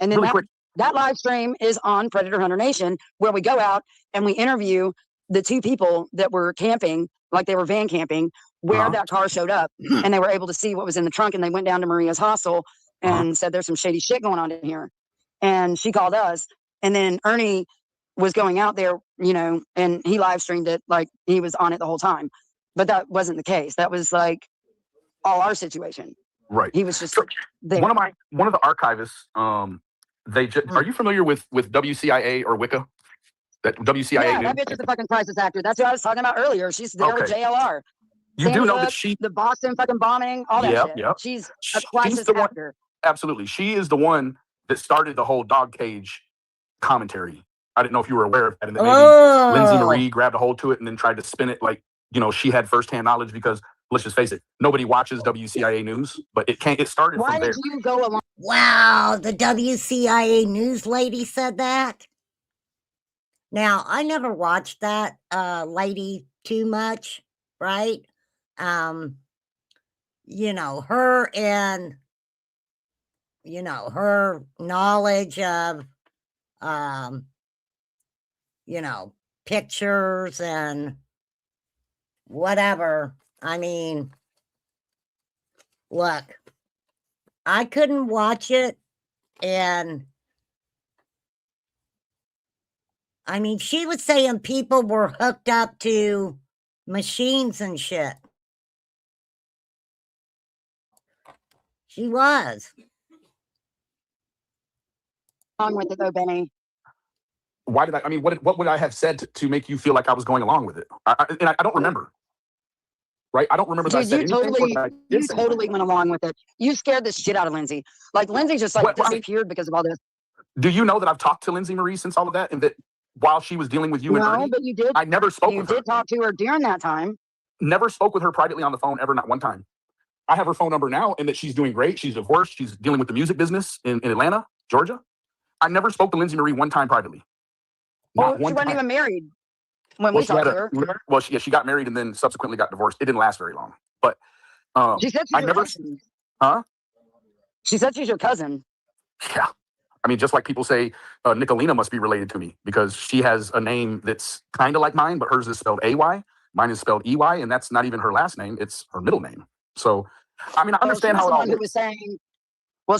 And then really quick. that live stream is on Predator Hunter Nation, where we go out and we interview the two people that were camping, like they were van camping, where that car showed up. And they were able to see what was in the trunk. And they went down to Maria's hostel and said, there's some shady shit going on in here. And she called us. And then Ernie was going out there, you know, and he live streamed it like he was on it the whole time. But that wasn't the case. That was like all our situation. Right. He was just So, there. one of the archivists, they just, are you familiar with WCIA or Wicca? That WCIA. Yeah, that bitch is a fucking crisis actor. That's what I was talking about earlier. She's there with JLR. You do know that the Boston fucking bombing, all that shit. Yep. She's a crisis the one, actor. absolutely. She is the one that started the whole dog cage commentary. I didn't know if you were aware of that. And that maybe Lindsay Marie grabbed a hold to it and then tried to spin it like, you know, she had firsthand knowledge, because let's just face it, nobody watches WCIA news, but it started Why from there. did you go along? Wow, the WCIA news lady said that. Now, I never watched that lady too much, right? You know, her and, you know, her knowledge of, you know, pictures and whatever. I mean, look, I couldn't watch it, and I mean, she was saying people were hooked up to machines and shit. She was. On with it though, Benny. Why did I mean, what would I have said to make you feel like I was going along with it? I don't remember. Right? I don't remember if I said anything. You totally went along with it. You scared the shit out of Lindsay. Like, Lindsay just like disappeared because of all this. Do you know that I've talked to Lindsay Marie since all of that, and that while she was dealing with you and Ernie? No, but you did. I never spoke with her. You did talk to her during that time. Never spoke with her privately on the phone ever, not one time. I have her phone number now, and that she's doing great. She's divorced. She's dealing with the music business in Atlanta, Georgia. I never spoke to Lindsay Marie one time privately. Well, she wasn't even married when we talked to her. Well, she got married and then subsequently got divorced. It didn't last very long. But she said she's your cousin. Huh? She said she's your cousin. Yeah. I mean, just like people say, Nicolina must be related to me because she has a name that's kind of like mine, but hers is spelled A-Y. Mine is spelled E-Y, and that's not even her last name. It's her middle name. So, I mean, I understand how it all works.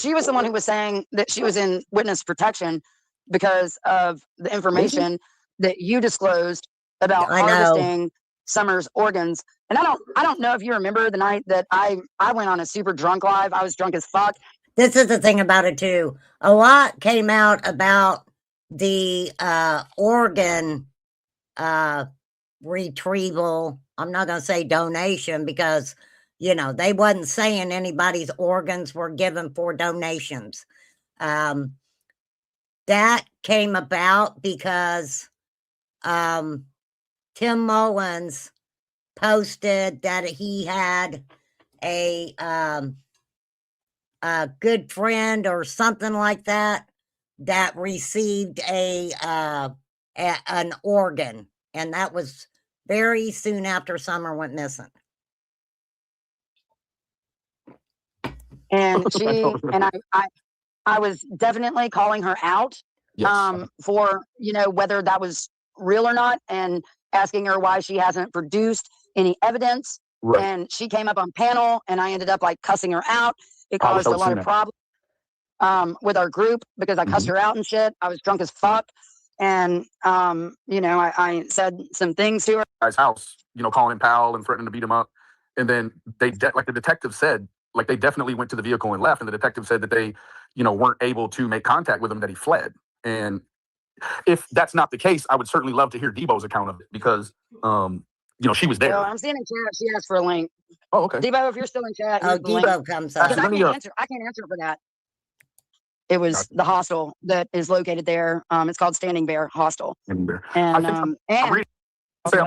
She was the one who was saying that she was in witness protection because of the information that you disclosed about harvesting Summer's organs. And I don't know if you remember the night that I went on a super drunk live. I was drunk as fuck. This is the thing about it too. A lot came out about the organ retrieval. I'm not going to say donation because, you know, they wasn't saying anybody's organs were given for donations. That came about because Tim Mullins posted that he had a good friend or something like that that received an organ, and that was very soon after Summer went missing. And she and I was definitely calling her out for, you know, whether that was real or not, and asking her why she hasn't produced any evidence. Right. And she came up on panel, and I ended up like cussing her out. It caused a lot of problems with our group because I cussed her out and shit. I was drunk as fuck. And, you know, I said some things to her. Guy's house, you know, calling him pal and threatening to beat him up. And then they, like the detective said, like they definitely went to the vehicle and left. And the detective said that they, you know, weren't able to make contact with him, that he fled. And if that's not the case, I would certainly love to hear Debo's account of it because, you know, she was there. Well, I'm seeing in chat. She asked for a link. Oh, okay. Debo, if you're still in chat. Oh, Debo comes up. I can't answer for that. It was the hostel that is located there. It's called Standing Bear Hostel. Standing Bear. And, I'm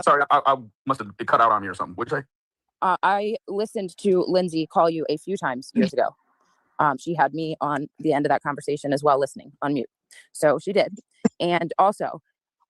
sorry. I must have cut out on me or something. What'd you say? I listened to Lindsay call you a few times years ago. She had me on the end of that conversation as well, listening on mute. So she did. And also,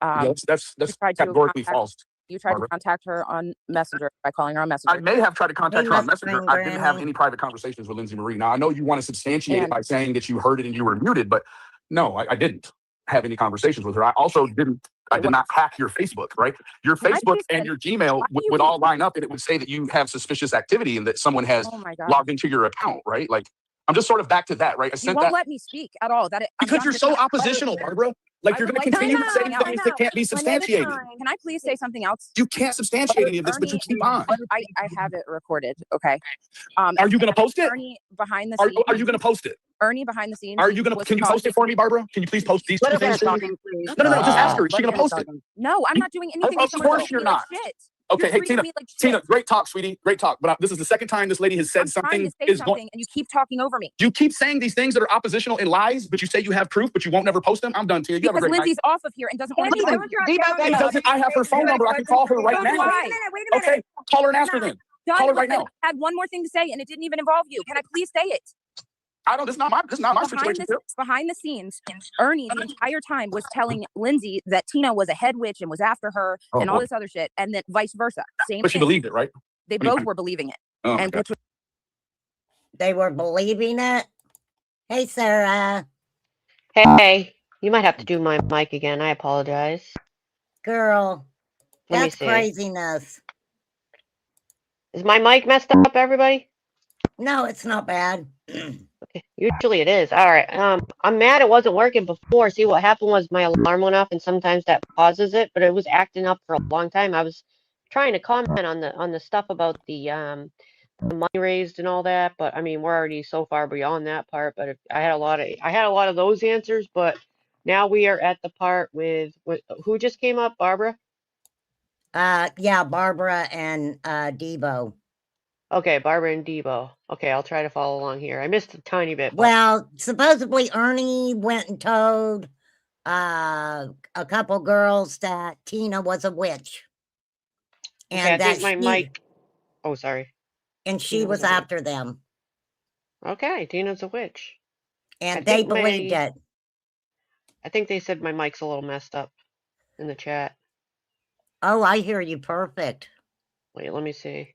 Yeah, that's you tried to categorically contact- false. you tried Barbara. to contact her on Messenger by calling her on I Messenger. may have tried to contact her on must Messenger. bring I didn't have Granny. any private conversations with Lindsay Marie. Now I know you want to substantiate it And- by saying that you heard it and you were muted, but no, I didn't have any conversations with her. I also did not hack your Facebook, right? Your Can I Facebook please and send- your Gmail why do you would keep- all line up and it would say that you have suspicious activity and that someone has Oh my God. logged into your account, right? Like, I'm just sort of back to that, right? I You sent won't that let me speak at all. I'm because done you're with so this. oppositional, Barbara. Like, I you're would going to like- continue to say Time out, things time that can't be out. substantiated. Can I please say something else? You can't substantiate any of this, but you keep on. I have it recorded. Okay. Are you going to post it? Ernie behind the Are scenes. you going to post it? Ernie behind the scenes. Are you going to? was Can you post it causing- for me, Barbara? Can you please post these two Let her things? finish for me? talking, please. No, just ask her. Is she Let going to her post finish it? talking. No, I'm not doing anything. Of Someone course treats you're me like not. shit. Okay, You're hey treating Tina. me like shit. Tina, great talk, sweetie. Great talk. But this is the second time this lady has said I'm trying something to say is something, going. and you keep talking over me. You keep saying these things that are oppositional and lies, but you say you have proof, but you won't never post them. I'm done, Tina. You have a Because great Lindsay's off of here and doesn't want to Listen, be. Debo, night. It doesn't. I have her phone number. I can call her right So do now. I. Wait a minute. Okay, call her and ask her then. Done Call her with right it. now. I had one more thing to say, and it didn't even involve you. Can I please say it? I don't. This is not my situation. Too. Behind the scenes, Ernie the entire time was telling Lindsay that Tina was a head witch and was after her Oh, and all boy. this other shit, and then vice versa. Same But she thing. believed it, right? They What do you both think? were believing it. Oh, And okay. which was They were believing it. Hey, Sarah. Hey, you might have to do my mic again. I apologize. Girl, Let me that's see. craziness. Is my mic messed up, everybody? No, it's not bad. Okay, usually it is. All right. I'm mad it wasn't working before. See, what happened was my alarm went off, and sometimes that pauses it, but it was acting up for a long time. I was trying to comment on the stuff about the money raised and all that, but I mean, we're already so far beyond that part. But I had a lot of those answers, but now we are at the part with who just came up, Barbara. Yeah, Barbara and Debo. Okay, Barbara and Debo. Okay, I'll try to follow along here. I missed a tiny bit. But Well, supposedly Ernie went and told a couple girls that Tina was a witch. okay, And I that think my mic. Oh, sorry. and she Tina was was a witch. after them. Okay, Tina's a witch. And I they think believed my- it. I think they said my mic's a little messed up in the chat. Oh, I hear you perfect. Wait, let me see.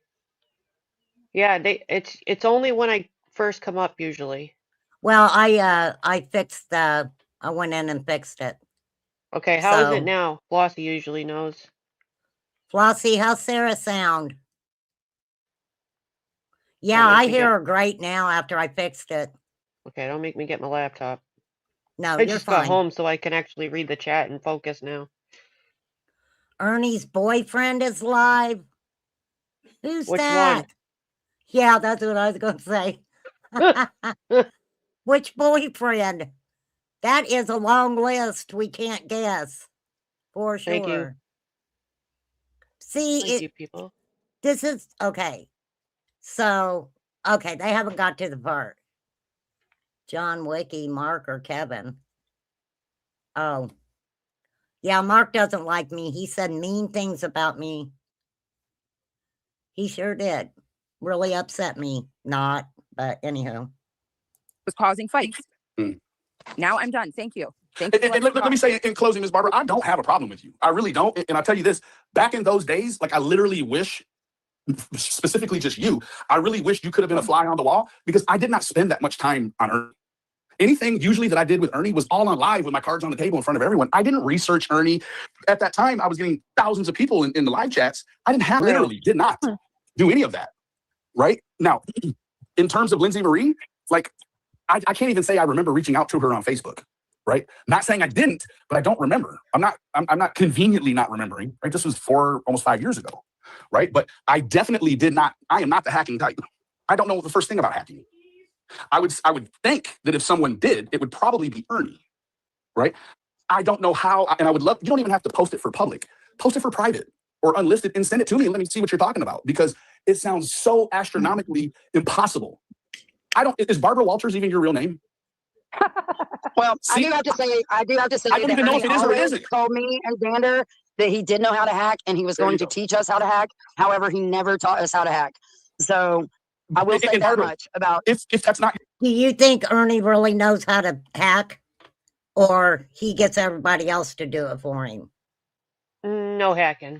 Yeah, it's only when I first come up usually. Well, I fixed I went in and fixed it. Okay, how is So- it now? Flossie usually knows. Flossie, how's Sarah sound? Yeah, Don't make I me hear get- her great now after I fixed it. Okay, don't make me get my laptop. No, I you're just fine. got home so I can actually read the chat and focus now. Ernie's boyfriend is live. Who's Which that? one? Yeah, that's what I was going to say. Which boyfriend? That is a long list. We can't guess for sure. Thank you. See, Thank you, people. this is okay. So, okay, they haven't got to the part. John Wiki, Mark, or Kevin. Oh, yeah, Mark doesn't like me. He said mean things about me. He sure did. Really upset me. Not, but anyhow. was causing fights. Hmm. Now I'm done. Thank you. Thank you. for And letting let me me talk. say in closing, Ms. Barbara, I don't have a problem with you. I really don't. And I'll tell you this, back in those days, like I literally wish, specifically just you, I really wish you could have been a fly on the wall because I did not spend that much time on Ernie. Anything usually that I did with Ernie was all on live with my cards on the table in front of everyone. I didn't research Ernie. At that time, I was getting thousands of people in the live chats. I didn't have, literally did not do any of that. Right? Now, in terms of Lindsay Marie, like, I can't even say I remember reaching out to her on Facebook. Right? Not saying I didn't, but I don't remember. I'm not conveniently not remembering. Right? This was almost 5 years ago. Right? But I definitely did not. I am not the hacking type. I don't know the first thing about hacking. I would think that if someone did, it would probably be Ernie. Right? I don't know how, and I would love. You don't even have to post it for public. Post it for private or unlisted and send it to me and let me see what you're talking about because it sounds so astronomically impossible. Is Barbara Walters even your real name? Well, See? I do have to say I don't that even know if Ernie it is or it always isn't. told me and Xander that he did know how to hack and he was There going you to go. teach us how to hack. However, he never taught us how to hack. So I will And- say and that Barbara, much about. If that's not Do you think Ernie really knows how to hack? Or he gets everybody else to do it for him. No hacking.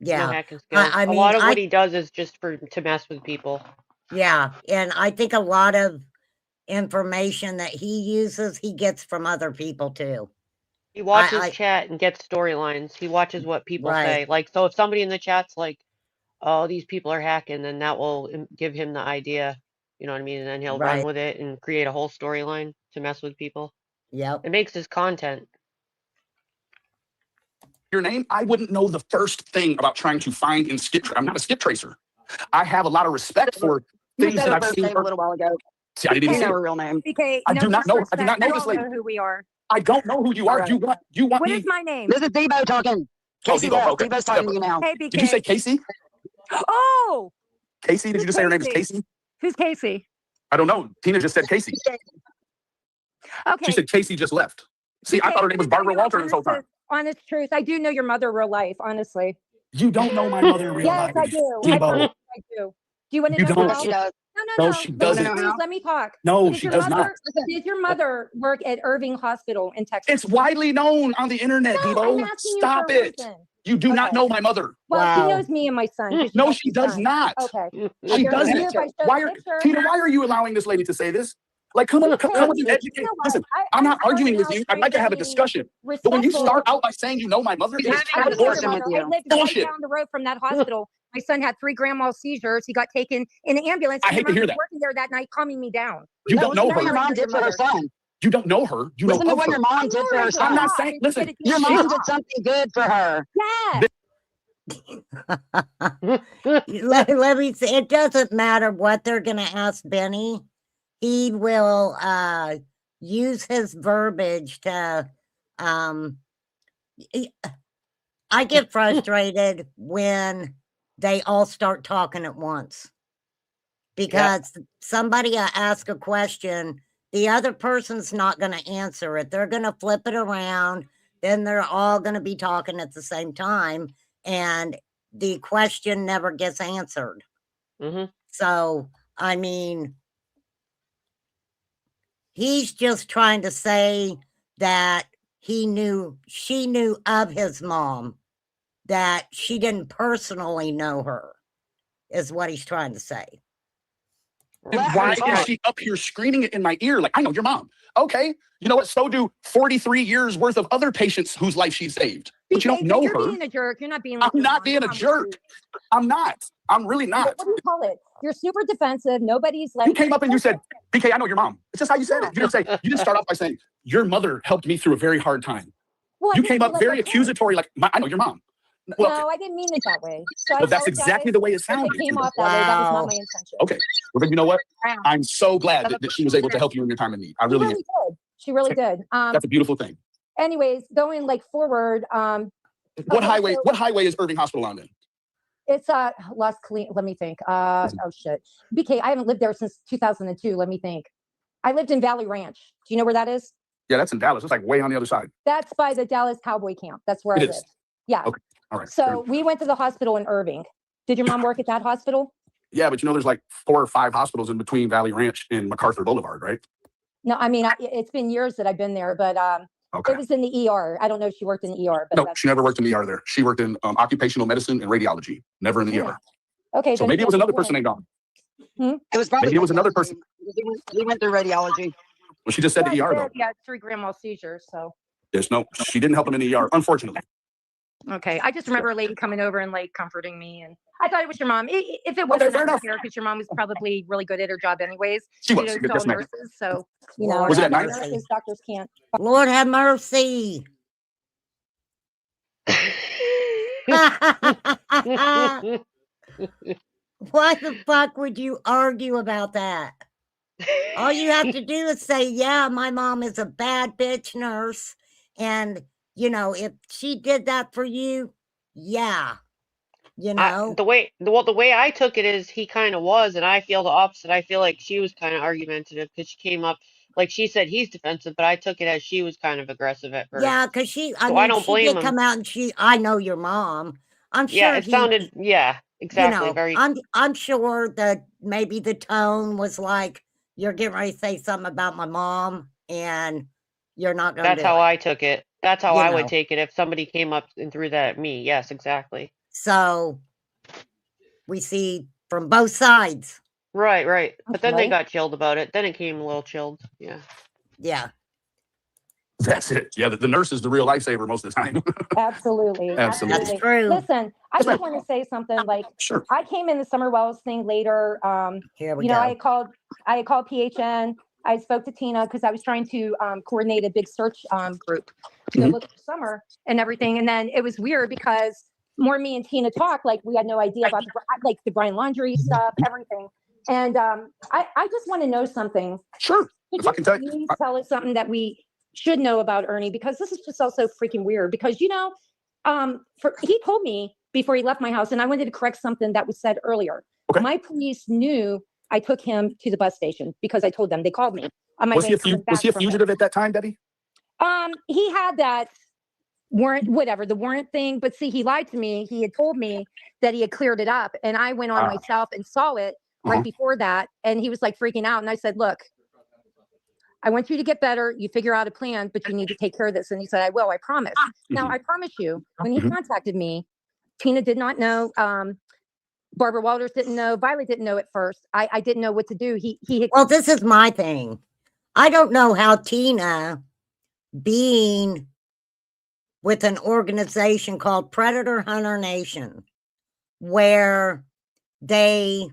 No Yeah. hacking skills. I A mean, lot of what he does is just to mess with people. Yeah, and I think a lot of information that he uses, he gets from other people too. He watches chat and gets storylines. He watches what people say. Right. Like, so if somebody in the chat's like, "Oh, these people are hacking," then that will give him the idea. You know what I mean? And then he'll run Right. with it and create a whole storyline to mess with people. Yep. It makes his content. Your name, I wouldn't know the first thing about trying to find and skip. I'm not a skip tracer. I have a lot of respect for You things said that her I've birth seen. name a little while ago. See, I didn't You even know see her it. real name. BK, I do not know. I do disrespect. not know We this all lady. know who we are. I don't know who you are. Alright. You want What me? is my name? This is Debo talking. Oh, Casey Debo. left. Okay. Debo's talking to you now. Hey, Did you say BK. Casey? Oh, Casey? Did you just say her name is Casey? who's Casey? I don't know. Tina just said Casey. Okay. She said Casey just left. See, I BK, thought her name was Barbara Walter this whole time. Honest truth, I do know your mother real life, honestly. You don't know my mother in real Yes, life. I do. Debo. I do. Do you want to You know don't. how? She does. No, she Listen, doesn't. please, let me talk. No, Did she your does mother, not. Did your mother work at Irving Hospital in Texas? It's widely known on the internet, No, I'm Debo. asking you Stop for a it. reason. You do not Okay. know my mother. Well, she Wow. knows me and my son. 'cause No, has she a does son. not. Okay. She guarantee you doesn't. if I showed Why a are picture- Tina? Why are you allowing this lady to say this? Like, come on, come with an You education. know what? Listen, I- I'm not I'm arguing with starting you. out I'd like to have a being discussion. But when you respectful. start out by saying you know my mother, it is I total know your bullshit. mother. I lived right Bullshit. down the road from that hospital. My son had 3 grand mal seizures. He got taken in an ambulance. I and hate your to mom hear was that. working there that night, calming me down. You don't know Listen to what your her. mom did for her son. You don't know her. You Listen know to of what her. your mom did for her I'm son. not saying. Listen, Your mom did something good for her. Yeah. Let me say, it doesn't matter what they're going to ask Benny. He will use his verbiage to. I get frustrated when they all start talking at once because somebody asks a question, the other person's not going to answer it. They're going to flip it around. Then they're all going to be talking at the same time. And the question never gets answered. So, I mean, he's just trying to say that she knew of his mom, that she didn't personally know her, is what he's trying to say. And why is she up here screaming it in my ear? Like, I know your mom. Okay. You know what? So do 43 years worth of other patients whose life she saved. But you don't know You're her. being a jerk. You're not being. I'm not being a jerk. I'm not. I'm really not. What do you call it? You're super defensive. Nobody's like. You came up and you said, BK, I know your mom. It's just how you said it. You didn't say, you didn't start off by saying, your mother helped me through a very hard time. Well, You came up very accusatory, like, I know your mom. Well, no, I didn't mean it that way. So I but that's apologize exactly the way it if sounded. It came off that way. That was not my intention. Okay. Well, then you know what? I'm so glad that she was able to help you in your time of need. I really am. Did. She really did. That's a beautiful thing. Anyways, going like forward. What highway is Irving Hospital on then? It's Las Colinas. Let me think. Oh shit. BK, I haven't lived there since 2002. Let me think. I lived in Valley Ranch. Do you know where that is? Yeah, that's in Dallas. It's like way on the other side. That's by the Dallas Cowboy Camp. That's where It I is. lived. Yeah. Okay. All right. So we went to the hospital in Irving. Did your mom work at that hospital? Yeah, but you know, there's like 4 or 5 hospitals in between Valley Ranch and MacArthur Boulevard, right? No, I mean, it's been years that I've been there, but Okay. it was in the ER. I don't know if she worked in the ER, but No, she never worked in the ER there. She worked in occupational medicine and radiology, never in the ER. okay. So then maybe it was that's another good. person named Dawn. It was probably Maybe it was another person. We went through radiology. Well, she just said Yeah, the she ER did. though. Yeah, 3 grand mal seizures. So Yes, no, she didn't help him in the ER, unfortunately. okay, I just remember a lady coming over and like comforting me, and I thought it was your mom. If it wasn't, fair enough. because your mom was probably really good at her job, anyways. She was. You know, She could to all just make it. nurses, so you know, Was it at night? nurses, doctors can't. Lord have mercy. Why the fuck would you argue about that? All you have to do is say, yeah, my mom is a bad bitch nurse. And, you know, if she did that for you, yeah. You know? The way I took it is he kind of was, and I feel the opposite. I feel like she was kind of argumentative because she came up, like she said he's defensive, but I took it as she was kind of aggressive at first. Yeah, because I don't she blame did him. come out and I know your mom. I'm sure Yeah, it sounded, exactly. you know, Very. I'm sure that maybe the tone was like, you're getting ready to say something about my mom, and You're not going to That's do how it. I took it. That's how You I would know. take it if somebody came up and threw that at me. Yes, exactly. So we see from both sides. Right, right. But then they Right? got chilled about it. Then it came a little chilled. Yeah. Yeah. That's it. Yeah, the nurse is the real lifesaver most of the time. Absolutely. That's Absolutely. true. Listen, I Yes, ma'am. just want to say something. Like, Sure. I came in the Summer Wells thing later. Here we You know, go. I had called PHN. I spoke to Tina because I was trying to coordinate a big search group to go Mhm. look for Summer and everything. And then it was weird because more me and Tina talked, like we had no idea about the Brian Laundry stuff, everything. And I just want to know something. Sure. Could If I you can tell you. please tell us something that we should know about Ernie? Because this is just also freaking weird. Because you know, he told me before he left my house, and I wanted to correct something that was said earlier. Okay. My police knew I took him to the bus station because I told them. They called me on my Was way he a, coming was back he a from it. fugitive at that time, Debbie? He had that warrant, whatever the warrant thing. But see, he lied to me. He had told me that he had cleared it up, and I went on Ah. myself and saw it Uh-huh. right before that. And he was like freaking out, and I said, "Look, I want you to get better. You figure out a plan, but you need to take care of this." And he said, "I will. I promise." Now, Mhm. I promise you, when he Mhm. contacted me, Tina did not know. Barbara Walters didn't know. Violet didn't know at first. I didn't know what to do. He had, Well, this is my thing. I don't know how Tina, being with an organization called Predator Hunter Nation, where they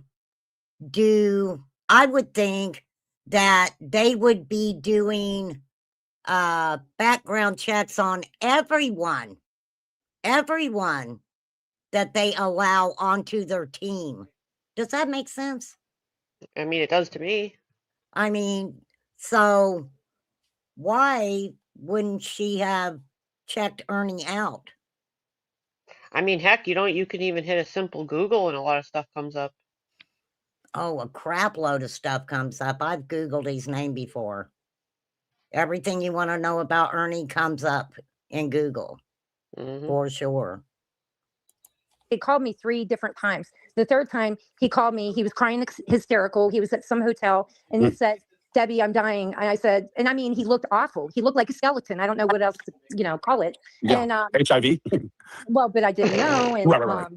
do, I would think that they would be doing background checks on everyone that they allow onto their team. Does that make sense? I mean, it does to me. I mean, so why wouldn't she have checked Ernie out? I mean, heck, you can even hit a simple Google and a lot of stuff comes up. Oh, a crap load of stuff comes up. I've Googled his name before. Everything you want to know about Ernie comes up in Google, Mhm. for sure. he called me 3 different times. The third time he called me, he was crying hysterical. He was at some hotel and he said, "Debbie, I'm dying." And I said, and I mean, he looked awful. He looked like a skeleton. I don't know what else to, call it. Yeah. And HIV. well, but I didn't know. And Right.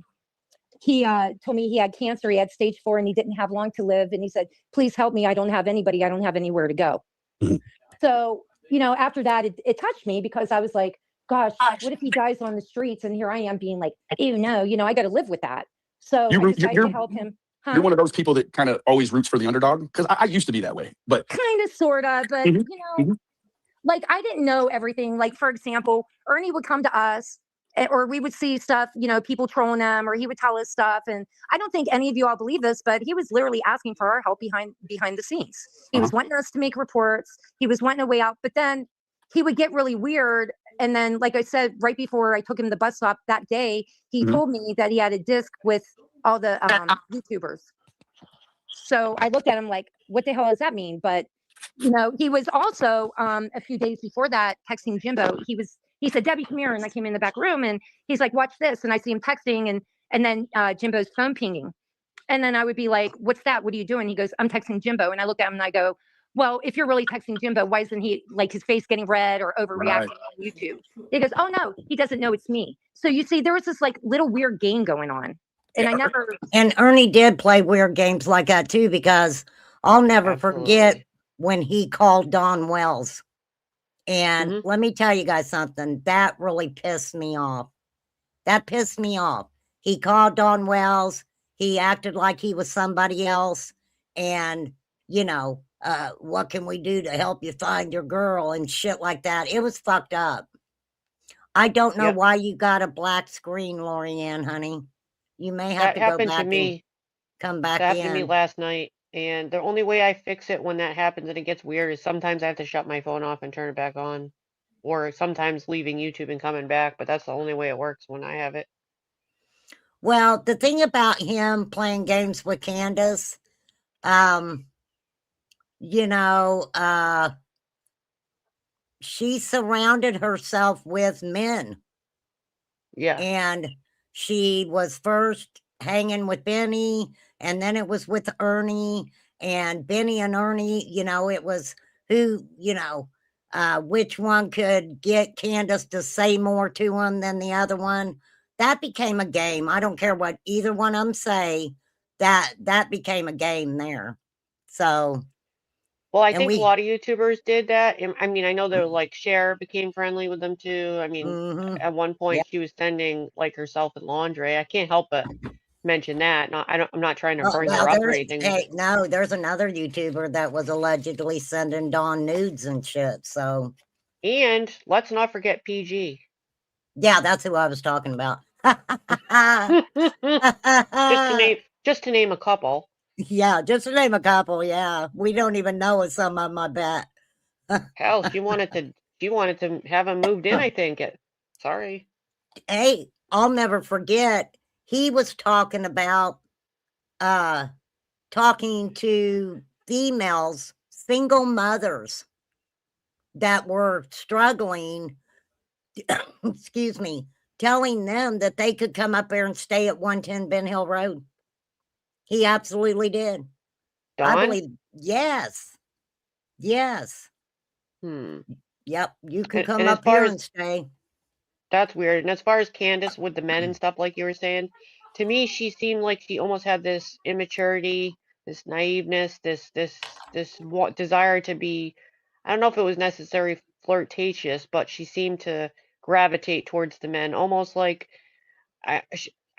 he told me he had cancer. He had stage 4 and he didn't have long to live. And he said, "Please help me. I don't have anybody. I don't have anywhere to go." Mhm. So, after that, it touched me because I was like, gosh, what if he dies on the streets? And here I am being like, ew, no, I got to live with that. So I decided to help him. You're one of those people that kind of always roots for the underdog, because I used to be that way. But Kind of, sort of, but like I didn't know everything. Like, for example, Ernie would come to us or we would see stuff, people trolling him, or he would tell us stuff. And I don't think any of you all believe this, but he was literally asking for our help behind the scenes. He was wanting us to make reports. He was wanting a way out, but then he would get really weird. And then, like I said, right before I took him to the bus stop that day, he told me that he had a disc with all the YouTubers. So I looked at him like, what the hell does that mean? But, he was also a few days before that texting Jimbo. He said, "Debbie, come here." And I came in the back room and he's like, "Watch this." And I see him texting and then Jimbo's phone pinging. And then I would be like, "What's that? What are you doing?" He goes, "I'm texting Jimbo." And I look at him and I go, "Well, if you're really texting Jimbo, why isn't he like his face getting red or overreacting on YouTube?" He goes, "Oh no, he doesn't know it's me." So you see, there was this like little weird game going on. And I never. And Ernie did play weird games like that too, because I'll never forget when he called Don Wells. And let me tell you guys something, that really pissed me off. That pissed me off. He called Don Wells. He acted like he was somebody else. And, what can we do to help you find your girl and shit like that? It was fucked up. I don't know why you got a black screen, Lorianne, honey. You may have That to go happened back to and me. come back That happened to me in. last night. And the only way I fix it when that happens and it gets weird is sometimes I have to shut my phone off and turn it back on. Or sometimes leaving YouTube and coming back. But that's the only way it works when I have it. Well, the thing about him playing games with Candace, she surrounded herself with men. Yeah. And she was first hanging with Benny, and then it was with Ernie, and Benny and Ernie, it was who, which one could get Candace to say more to him than the other one. That became a game. I don't care what either one of them say. That became a game there. So, Well, I and think a we, lot of YouTubers did that. I mean, I know they're like Cher became friendly with them too. I mean, mhm. at one Yeah. point she was sending like herself in lingerie. I can't help but mention that. I'm not trying to bring Well, her up or there's anything. hey, no, there's another YouTuber that was allegedly sending Dawn nudes and shit. So, And let's not forget PG. yeah, that's who I was talking about. Just to name a couple. Yeah, just to name a couple. Yeah, we don't even know some of them. I bet. Hell, she wanted to have him moved in, I think. Sorry. Hey, I'll never forget. He was talking about talking to females, single mothers that were struggling, excuse me, telling them that they could come up there and stay at 110 Ben Hill Road. He absolutely did. I Dawn? believe, yes. Yes. Yep, you can come And as up far here as and stay. that's weird. And as far as Candace with the men and stuff, like you were saying, to me, she seemed like she almost had this immaturity, this naiveness, this desire to be. I don't know if it was necessarily flirtatious, but she seemed to gravitate towards the men, almost like I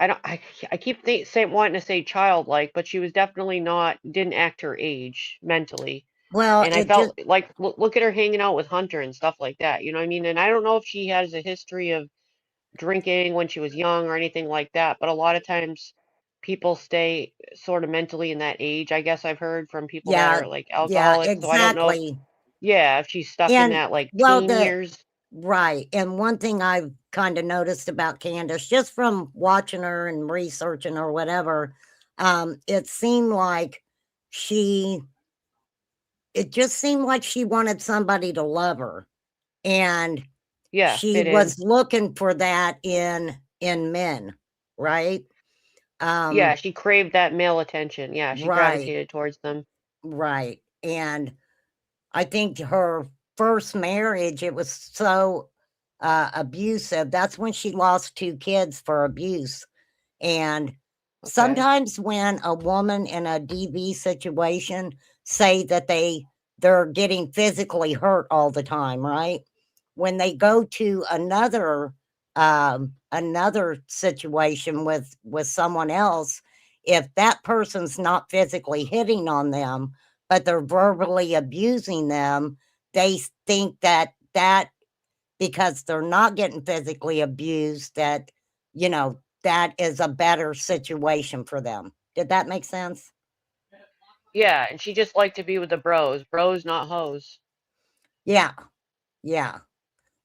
don't I keep wanting to say childlike, but she was definitely not. Didn't act her age mentally. Well, And I it just, felt like look at her hanging out with Hunter and stuff like that. You know what I mean? And I don't know if she has a history of drinking when she was young or anything like that, but a lot of times people stay sort of mentally in that age. I guess I've heard from people that yeah, are like yeah, alcoholics. So I don't know exactly. if she's stuck in And that like well, teen years. right. And one thing I've kind of noticed about Candace, just from watching her and researching or whatever, it seemed like it just seemed like she wanted somebody to love her. And Yeah, she fit in. was looking for that in men, right? Yeah, she craved that male attention. Yeah, she Right, gravitated towards them. right. And I think her first marriage, it was so abusive. That's when she lost 2 kids for abuse. And Okay. sometimes when a woman in a DV situation say that they're getting physically hurt all the time, right? When they go to another situation with someone else, if that person's not physically hitting on them, but they're verbally abusing them, they think that because they're not getting physically abused, that that is a better situation for them. Did that make sense? Yeah, and she just liked to be with the bros. Bros, not hoes. Yeah. Yeah.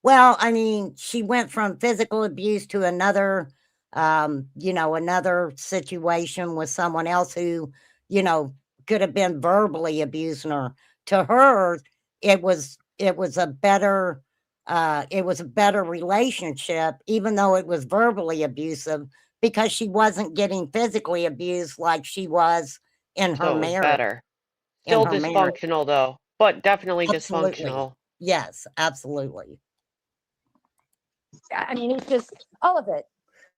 Well, I mean, she went from physical abuse to another situation with someone else who, could have been verbally abusing her. To her, it was a better relationship, even though it was verbally abusive, because she wasn't getting physically abused like she was in her So it was marriage. better. In Still her marriage. dysfunctional though, but definitely Absolutely. dysfunctional. Yes, absolutely. I mean, it's just all of it.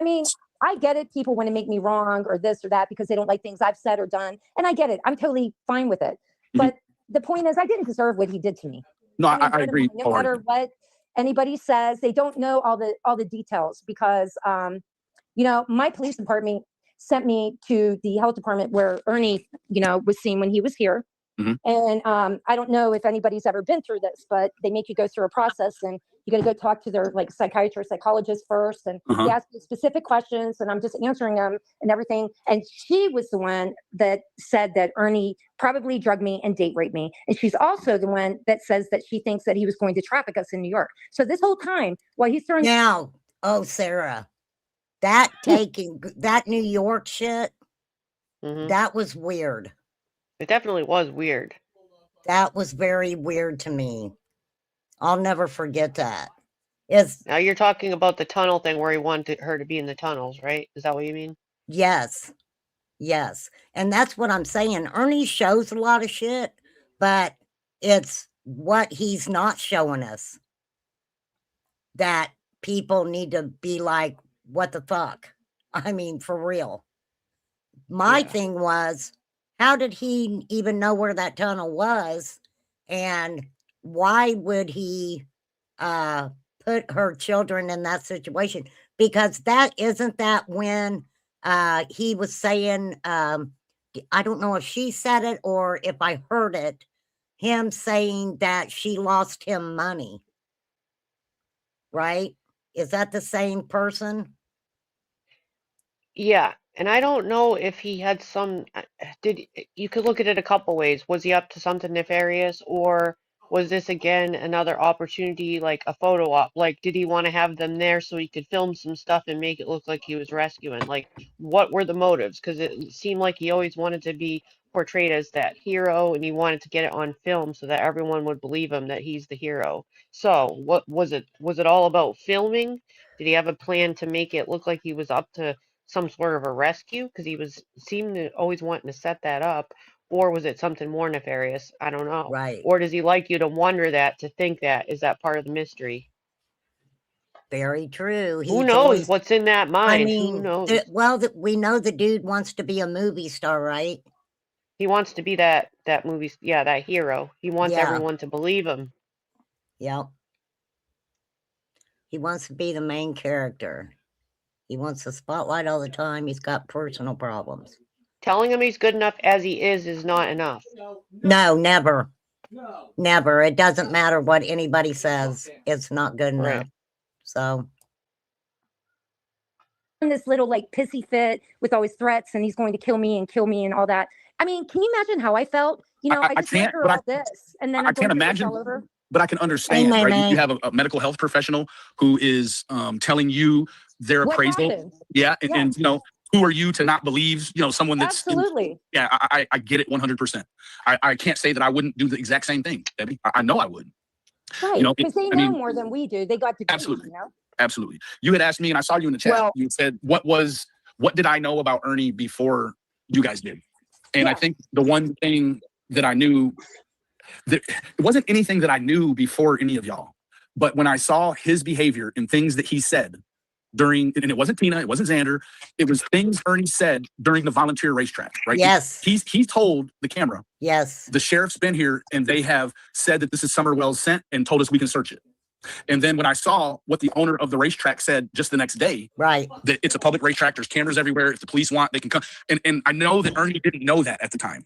I mean, I get it. People want to make me wrong or this or that because they don't like things I've said or done. And I get it. I'm totally fine with it. But the point is, I didn't deserve what he did to me. No, I mean, I agree. no matter what anybody says, they don't know all the details because, my police department sent me to the health department where Ernie, was seen when he was here. And I don't know if anybody's ever been through this, but they make you go through a process and you got to go talk to their like psychiatrist, psychologist first. And they ask you specific questions and I'm just answering them and everything. And she was the one that said that Ernie probably drugged me and date raped me. And she's also the one that says that she thinks that he was going to traffic us in New York. So this whole time while he's throwing. Now, Sarah, that New York shit, that was weird. It definitely was weird. That was very weird to me. I'll never forget that. Now you're talking about the tunnel thing where he wanted her to be in the tunnels, right? Is that what you mean? Yes. Yes. And that's what I'm saying. Ernie shows a lot of shit, but it's what he's not showing us, that people need to be like, what the fuck? I mean, for real. My thing was, how did he even know where that tunnel was? And why would he put her children in that situation? Because isn't that when he was saying, I don't know if she said it or if I heard it, him saying that she lost him money. Right? Is that the same person? Yeah, and I don't know if he had you could look at it a couple ways. Was he up to something nefarious, or was this again another opportunity, like a photo op? Like, did he want to have them there so he could film some stuff and make it look like he was rescuing? Like, what were the motives? Because it seemed like he always wanted to be portrayed as that hero, and he wanted to get it on film so that everyone would believe him that he's the hero. So, what was it? Was it all about filming? Did he have a plan to make it look like he was up to some sort of a rescue, because he seemed to always wanting to set that up? Or was it something more nefarious? I don't know. Right. Or does he like you to wonder that, to think that? Is that part of the mystery? Very true. Who knows what's in that mind? I mean, Who knows? We know the dude wants to be a movie star, right? He wants to be that movie, that hero. He wants everyone to believe him. Yep. He wants to be the main character. He wants the spotlight all the time. He's got personal problems. Telling him he's good enough as he is not enough. No, never. Never. It doesn't matter what anybody says. It's not good enough. Right. So. In this little like pissy fit with always threats and he's going to kill me and all that. I mean, can you imagine how I felt? You know, I just went through all this and then I can't imagine. All over. But I can understand, right? You have a mental health professional who is telling you their appraisal. Yeah, and you know, who are you to not believe, you know, someone that's absolutely. I get it 100%. I can't say that I wouldn't do the exact same thing, Debbie. I know I would. Right, because they know more than we do. They got to absolutely, you know? Absolutely. You had asked me, and I saw you in the chat. Well, you said, "What did I know about Ernie before you guys did?" And I think the one thing that I knew, it wasn't anything that I knew before any of y'all, but when I saw his behavior and things that he said during, and it wasn't Tina, it wasn't Xander, it was things Ernie said during the volunteer racetrack, right? Yes. He told the camera, yes, the sheriff's been here and they have said that this is Summer Wells' scent and told us we can search it. And then when I saw what the owner of the racetrack said just the next day, right, that it's a public racetrack, there's cameras everywhere. If the police want, they can come. And I know that Ernie didn't know that at the time.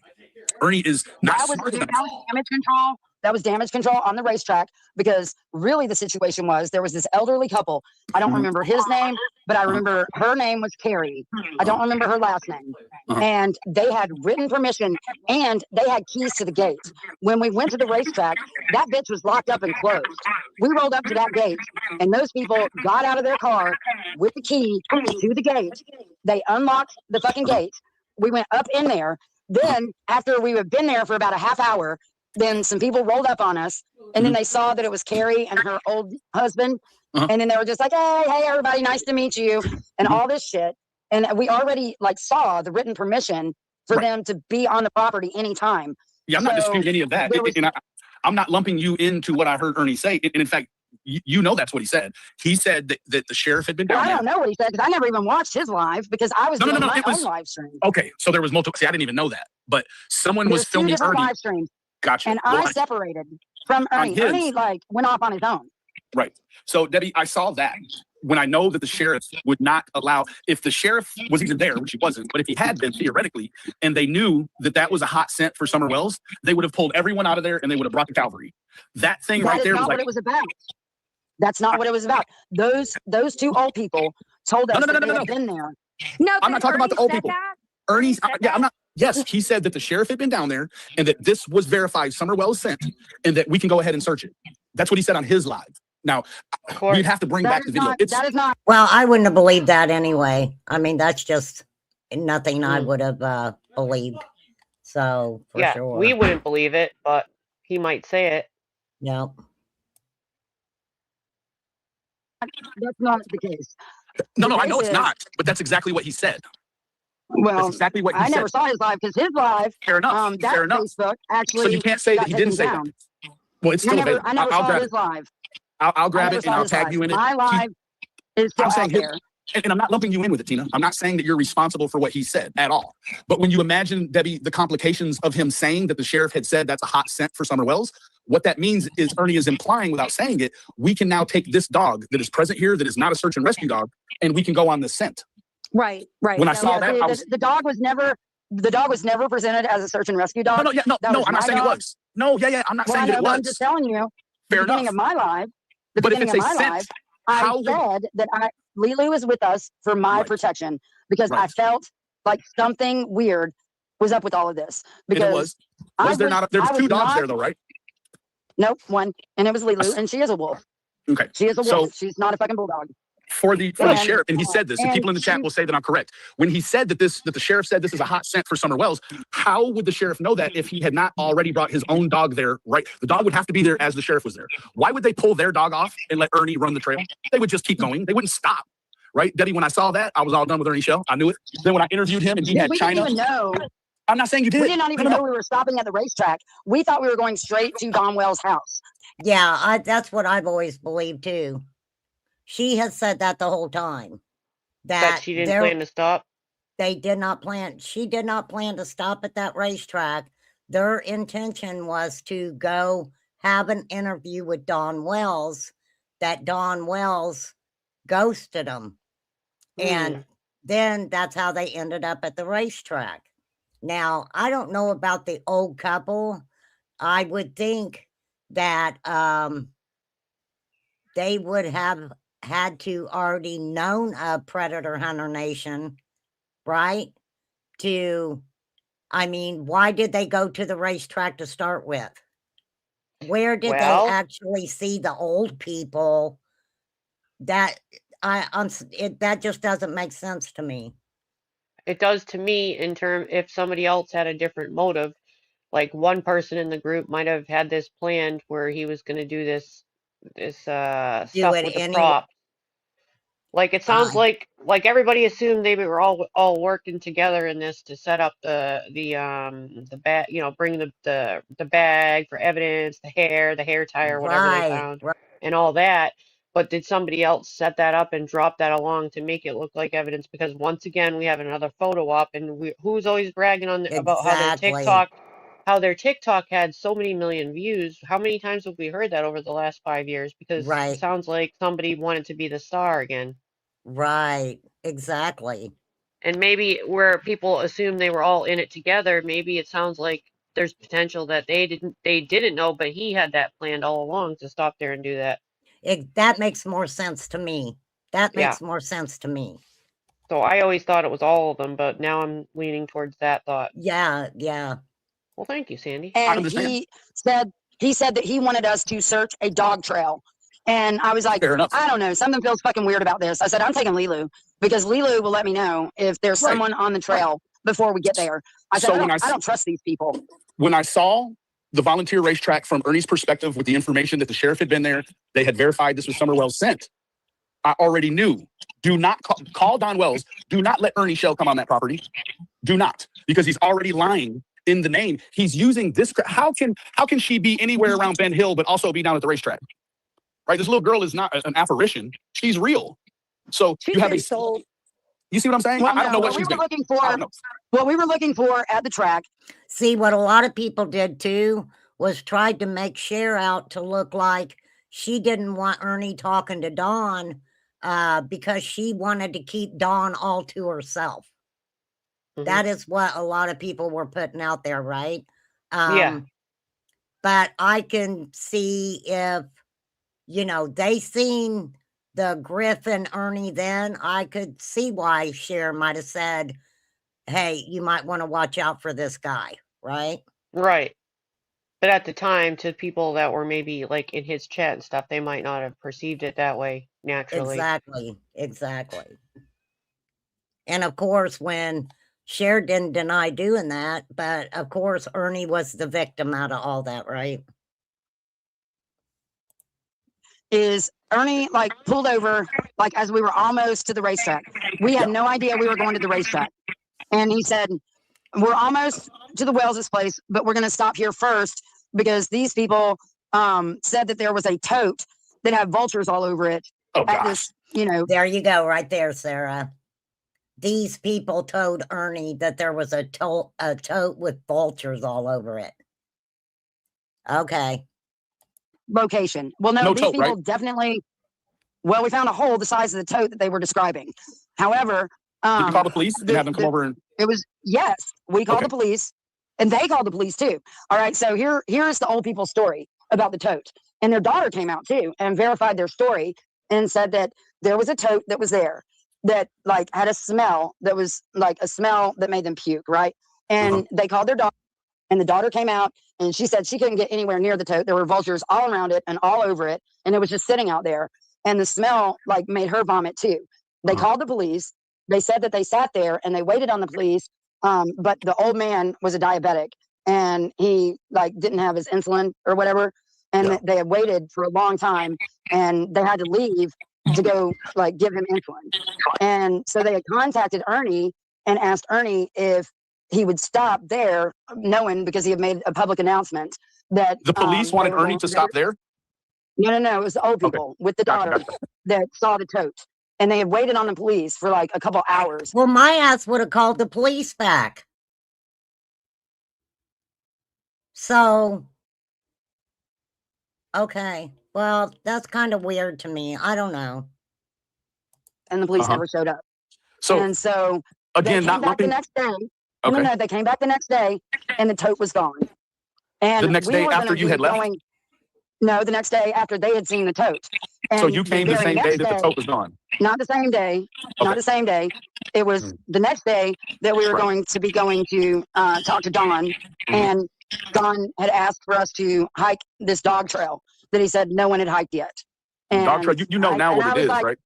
Ernie is not smart enough. Damage control. That was damage control on the racetrack, because really the situation was there was this elderly couple. I don't remember his name, but I remember her name was Carrie. I don't remember her last name. And they had written permission and they had keys to the gate. When we went to the racetrack, that bitch was locked up and closed. We rolled up to that gate and those people got out of their car with the key to the gate. They unlocked the fucking gate. We went up in there. Then after we had been there for about a half hour, then some people rolled up on us, and then they saw that it was Carrie and her old husband. And then they were just like, hey, everybody, nice to meet you, and all this shit. And we already like saw the written permission for them to be on the property anytime. Yeah, I'm not disputing any of that. And I'm not lumping you into what I heard Ernie say. And in fact, you know that's what he said. He said that the sheriff had been down there. I don't know what he said, because I never even watched his live, because I was doing my own live stream. Okay, so there was multiple. See, I didn't even know that. But someone was filming Ernie. Live streams. Gotcha. And I separated from Ernie. Ernie like went off on his own. Right. So Debbie, I saw that when I know that the sheriff would not allow, if the sheriff was even there, which he wasn't, but if he had been theoretically, and they knew that that was a hot scent for Summer Wells, they would have pulled everyone out of there and they would have brought the cavalry. That thing right there was like, what it was about. That's not what it was about. Those two old people told us that they had been there. No, I'm not talking about the old people. Ernie's, yeah, I'm not. Yes, he said that the sheriff had been down there and that this was verified Summer Wells scent and that we can go ahead and search it. That's what he said on his live. Now, you'd have to bring back the video. That is not. Well, I wouldn't have believed that anyway. I mean, that's just nothing I would have believed. So, for sure. We wouldn't believe it, but he might say it. No. That's not the case. No, I know it's not, but that's exactly what he said. Well, that's exactly what he I said. never saw his live, because his live, fair enough. that fair enough. Facebook actually. So you can't say that he didn't say that. that. Well, it's I still never, available. I never I'll saw grab his it. live. I'll I grab never it and saw I'll his tag live. you in it. My live is still I'm saying out his, there. and I'm not lumping you in with it, Tina. I'm not saying that you're responsible for what he said at all. But when you imagine, Debbie, the complications of him saying that the sheriff had said that's a hot scent for Summer Wells, what that means is Ernie is implying without saying it, we can now take this dog that is present here, that is not a search and rescue dog, and we can go on the scent. Right. When I saw that, I was, The dog was never presented as a search and rescue dog. no, That was I'm not my saying it dog. was. No, yeah, I'm not Well, I saying that know, it but I'm was. just telling you, the Fair beginning enough. of my life, But if it's a scent, I how said that Lilu was with us for my Right. protection because I Right. felt like something weird was up with all of this. And it Because was there not? There was I two dogs not- there though, right? Nope, one, and it was Lilu, and she is a wolf. Okay. She is a So wolf. She's not a fucking bulldog. for the And- sheriff, and he said this, and and people in the chat she- will say that I'm correct. When he said that the sheriff said this is a hot scent for Summer Wells, how would the sheriff know that if he had not already brought his own dog there? Right, the dog would have to be there as the sheriff was there. Why would they pull their dog off and let Ernie run the trail? They would just keep going. They wouldn't stop. Right, Debbie. When I saw that, I was all done with Ernie Shell. I knew it. Then when I interviewed him and he had we China, didn't even know. I'm not saying you did. We did not even No. know we were stopping at the racetrack. We thought we were going straight to Don Wells' house. Yeah, that's what I've always believed too. She has said that the whole time. That she didn't plan to stop. They did not plan. She did not plan to stop at that racetrack. Their intention was to go have an interview with Don Wells. That Don Wells ghosted them, and then that's how they ended up at the racetrack. Now, I don't know about the old couple. I would think that they would have had to already known of Predator Hunter Nation, right? I mean, why did they go to the racetrack to start with? Where did Well- they actually see the old people? That that just doesn't make sense to me. It does to me in term if somebody else had a different motive, like one person in the group might have had this planned where he was going to do this stuff it with the anyway. prop. Like it sounds like everybody assumed they were all working together in this to set up the bag, bring the bag for evidence, the hair tie or whatever they found, Right. and all that. But did somebody else set that up and drop that along to make it look like evidence? Because once again, we have another photo op, and who's always bragging about how their TikTok had so many million views. How many times have we heard that over the last 5 years? Because Right. it sounds like somebody wanted to be the star again. Right. Exactly. And maybe where people assume they were all in it together, maybe it sounds like there's potential that they didn't know, but he had that planned all along to stop there and do that. That makes more sense to me. That Yeah. makes more sense to me. So I always thought it was all of them, but now I'm leaning towards that thought. Yeah. Well, thank you, Sandy. And he said that he wanted us to search a dog trail. And I was like, Fair enough. I don't know, something feels fucking weird about this. I said, I'm taking Lilu because Lilu will let me know if there's Right. someone on the trail before we get there. I said, So I when don't trust these people. When I saw the volunteer racetrack from Ernie's perspective with the information that the sheriff had been there, they had verified this was Summer Wells' scent. I already knew. Do not call Don Wells. Do not let Ernie Shell come on that property. Do not, because he's already lying in the name. He's using this. How can she be anywhere around Ben Hill but also be down at the racetrack? Right? This little girl is not an apparition. She's real. So She's you have been a. sold. You see what I'm saying? Well, I don't know no, what she's doing. I don't know. What we were looking for at the track. See, what a lot of people did too was tried to make Cher out to look like she didn't want Ernie talking to Dawn because she wanted to keep Dawn all to herself. That is what a lot of people were putting out there, right? Yeah. But I can see if, they seen the Griff and Ernie then, I could see why Cher might have said, hey, you might want to watch out for this guy, right? Right. But at the time, to people that were maybe like in his chat and stuff, they might not have perceived it that way naturally. Exactly. And of course, when Cher didn't deny doing that, but of course, Ernie was the victim out of all that, right? Is Ernie pulled over as we were almost to the racetrack. We had no idea we were going to the racetrack. And he said, we're almost to the Wells' place, but we're going to stop here first because these people said that there was a tote that had vultures all over it Oh, at gosh. this, you know, There you go, right there, Sarah. These people told Ernie that there was a tote with vultures all over it. Okay. location. Well, no, No these tote, people right? definitely. Well, we found a hole the size of the tote that they were describing. However, Did you call the police and have them come over and? it was yes, we called Okay. the police, and they called the police too. All right, so here's the old people's story about the tote, and their daughter came out too and verified their story and said that there was a tote that was there that like had a smell that was like a smell that made them puke, right? And they called their daughter, and the daughter came out and she said she couldn't get anywhere near the tote. There were vultures all around it and all over it, and it was just sitting out there. And the smell like made her vomit too. They called the police. They said that they sat there and they waited on the police. But the old man was a diabetic and he like didn't have his insulin or whatever. And they had waited for a long time and they had to leave to go like give him insulin. And so they had contacted Ernie and asked Ernie if he would stop there, knowing because he had made a public announcement that The police they wanted were Ernie going- to stop there? No. It was the old people with the Gotcha, daughter gotcha. that saw the tote. And they had waited on the police for like a couple hours. Well, my ass would have called the police back. So, okay. Well, that's kind of weird to me. I don't know. And the police Uh-huh. never showed up. So and so again, they not came back the lumping. next day. Okay. No, they came back the next day and the tote was gone. And The next we day were after gonna you be had left? going- No, the next day after they had seen the tote. So And you came the very same day next that the tote was gone. Not the same day. Not Okay. the same day. It was the next day that we were Right. going to talk to Don. And Don had asked for us to hike this dog trail that he said no one had hiked yet. Dog trail, And you know now and what I it was is, like- right?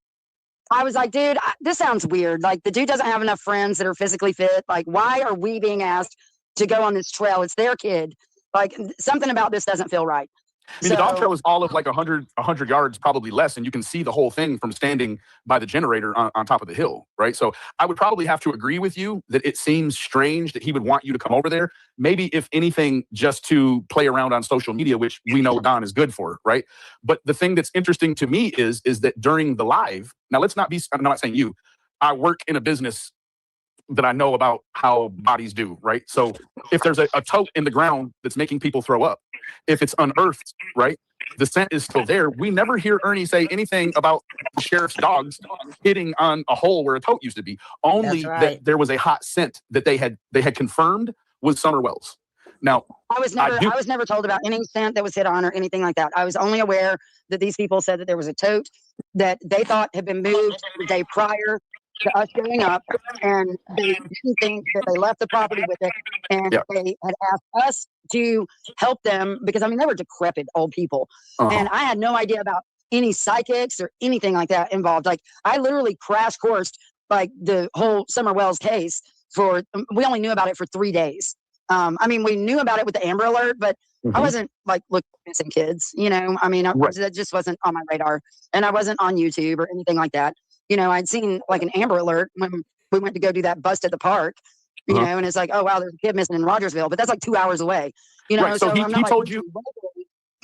I was like, dude, this sounds weird. Like, the dude doesn't have enough friends that are physically fit. Like, why are we being asked to go on this trail? It's their kid. Like, something about this doesn't feel right. I mean, the dog So- trail is all of like 100 yards, probably less, and you can see the whole thing from standing by the generator on top of the hill, right? So I would probably have to agree with you that it seems strange that he would want you to come over there. Maybe if anything, just to play around on social media, which we know Don is good for, right? But the thing that's interesting to me is that during the live, now let's not be, I'm not saying you, I work in a business that I know about how bodies do, right? So if there's a tote in the ground that's making people throw up, if it's unearthed, right, the scent is still there. We never hear Ernie say anything about the sheriff's dogs hitting on a hole where a tote used to be. Only That's right. that there was a hot scent that they had confirmed was Summer Wells. Now, I was I never do- I was never told about any scent that was hit on or anything like that. I was only aware that these people said that there was a tote that they thought had been moved the day prior to us showing up, and they didn't think that they left the property with it, and Yeah. they had asked us to help them because I mean they were decrepit old people, and I had no idea about any psychics or anything like that involved. Like I literally crash coursed like the whole Summer Wells case for. We only knew about it for 3 days. I mean, we knew about it with the Amber Alert, but I wasn't like looking at missing kids. You know, I mean, Right. that just wasn't on my radar, and I wasn't on YouTube or anything like that. You know, I'd seen like an Amber Alert when we went to go do that bust at the park. You know, and it's like, oh wow, there's a kid missing in Rogersville, but that's like 2 hours away. You know, Right, so he I'm not, like, told you-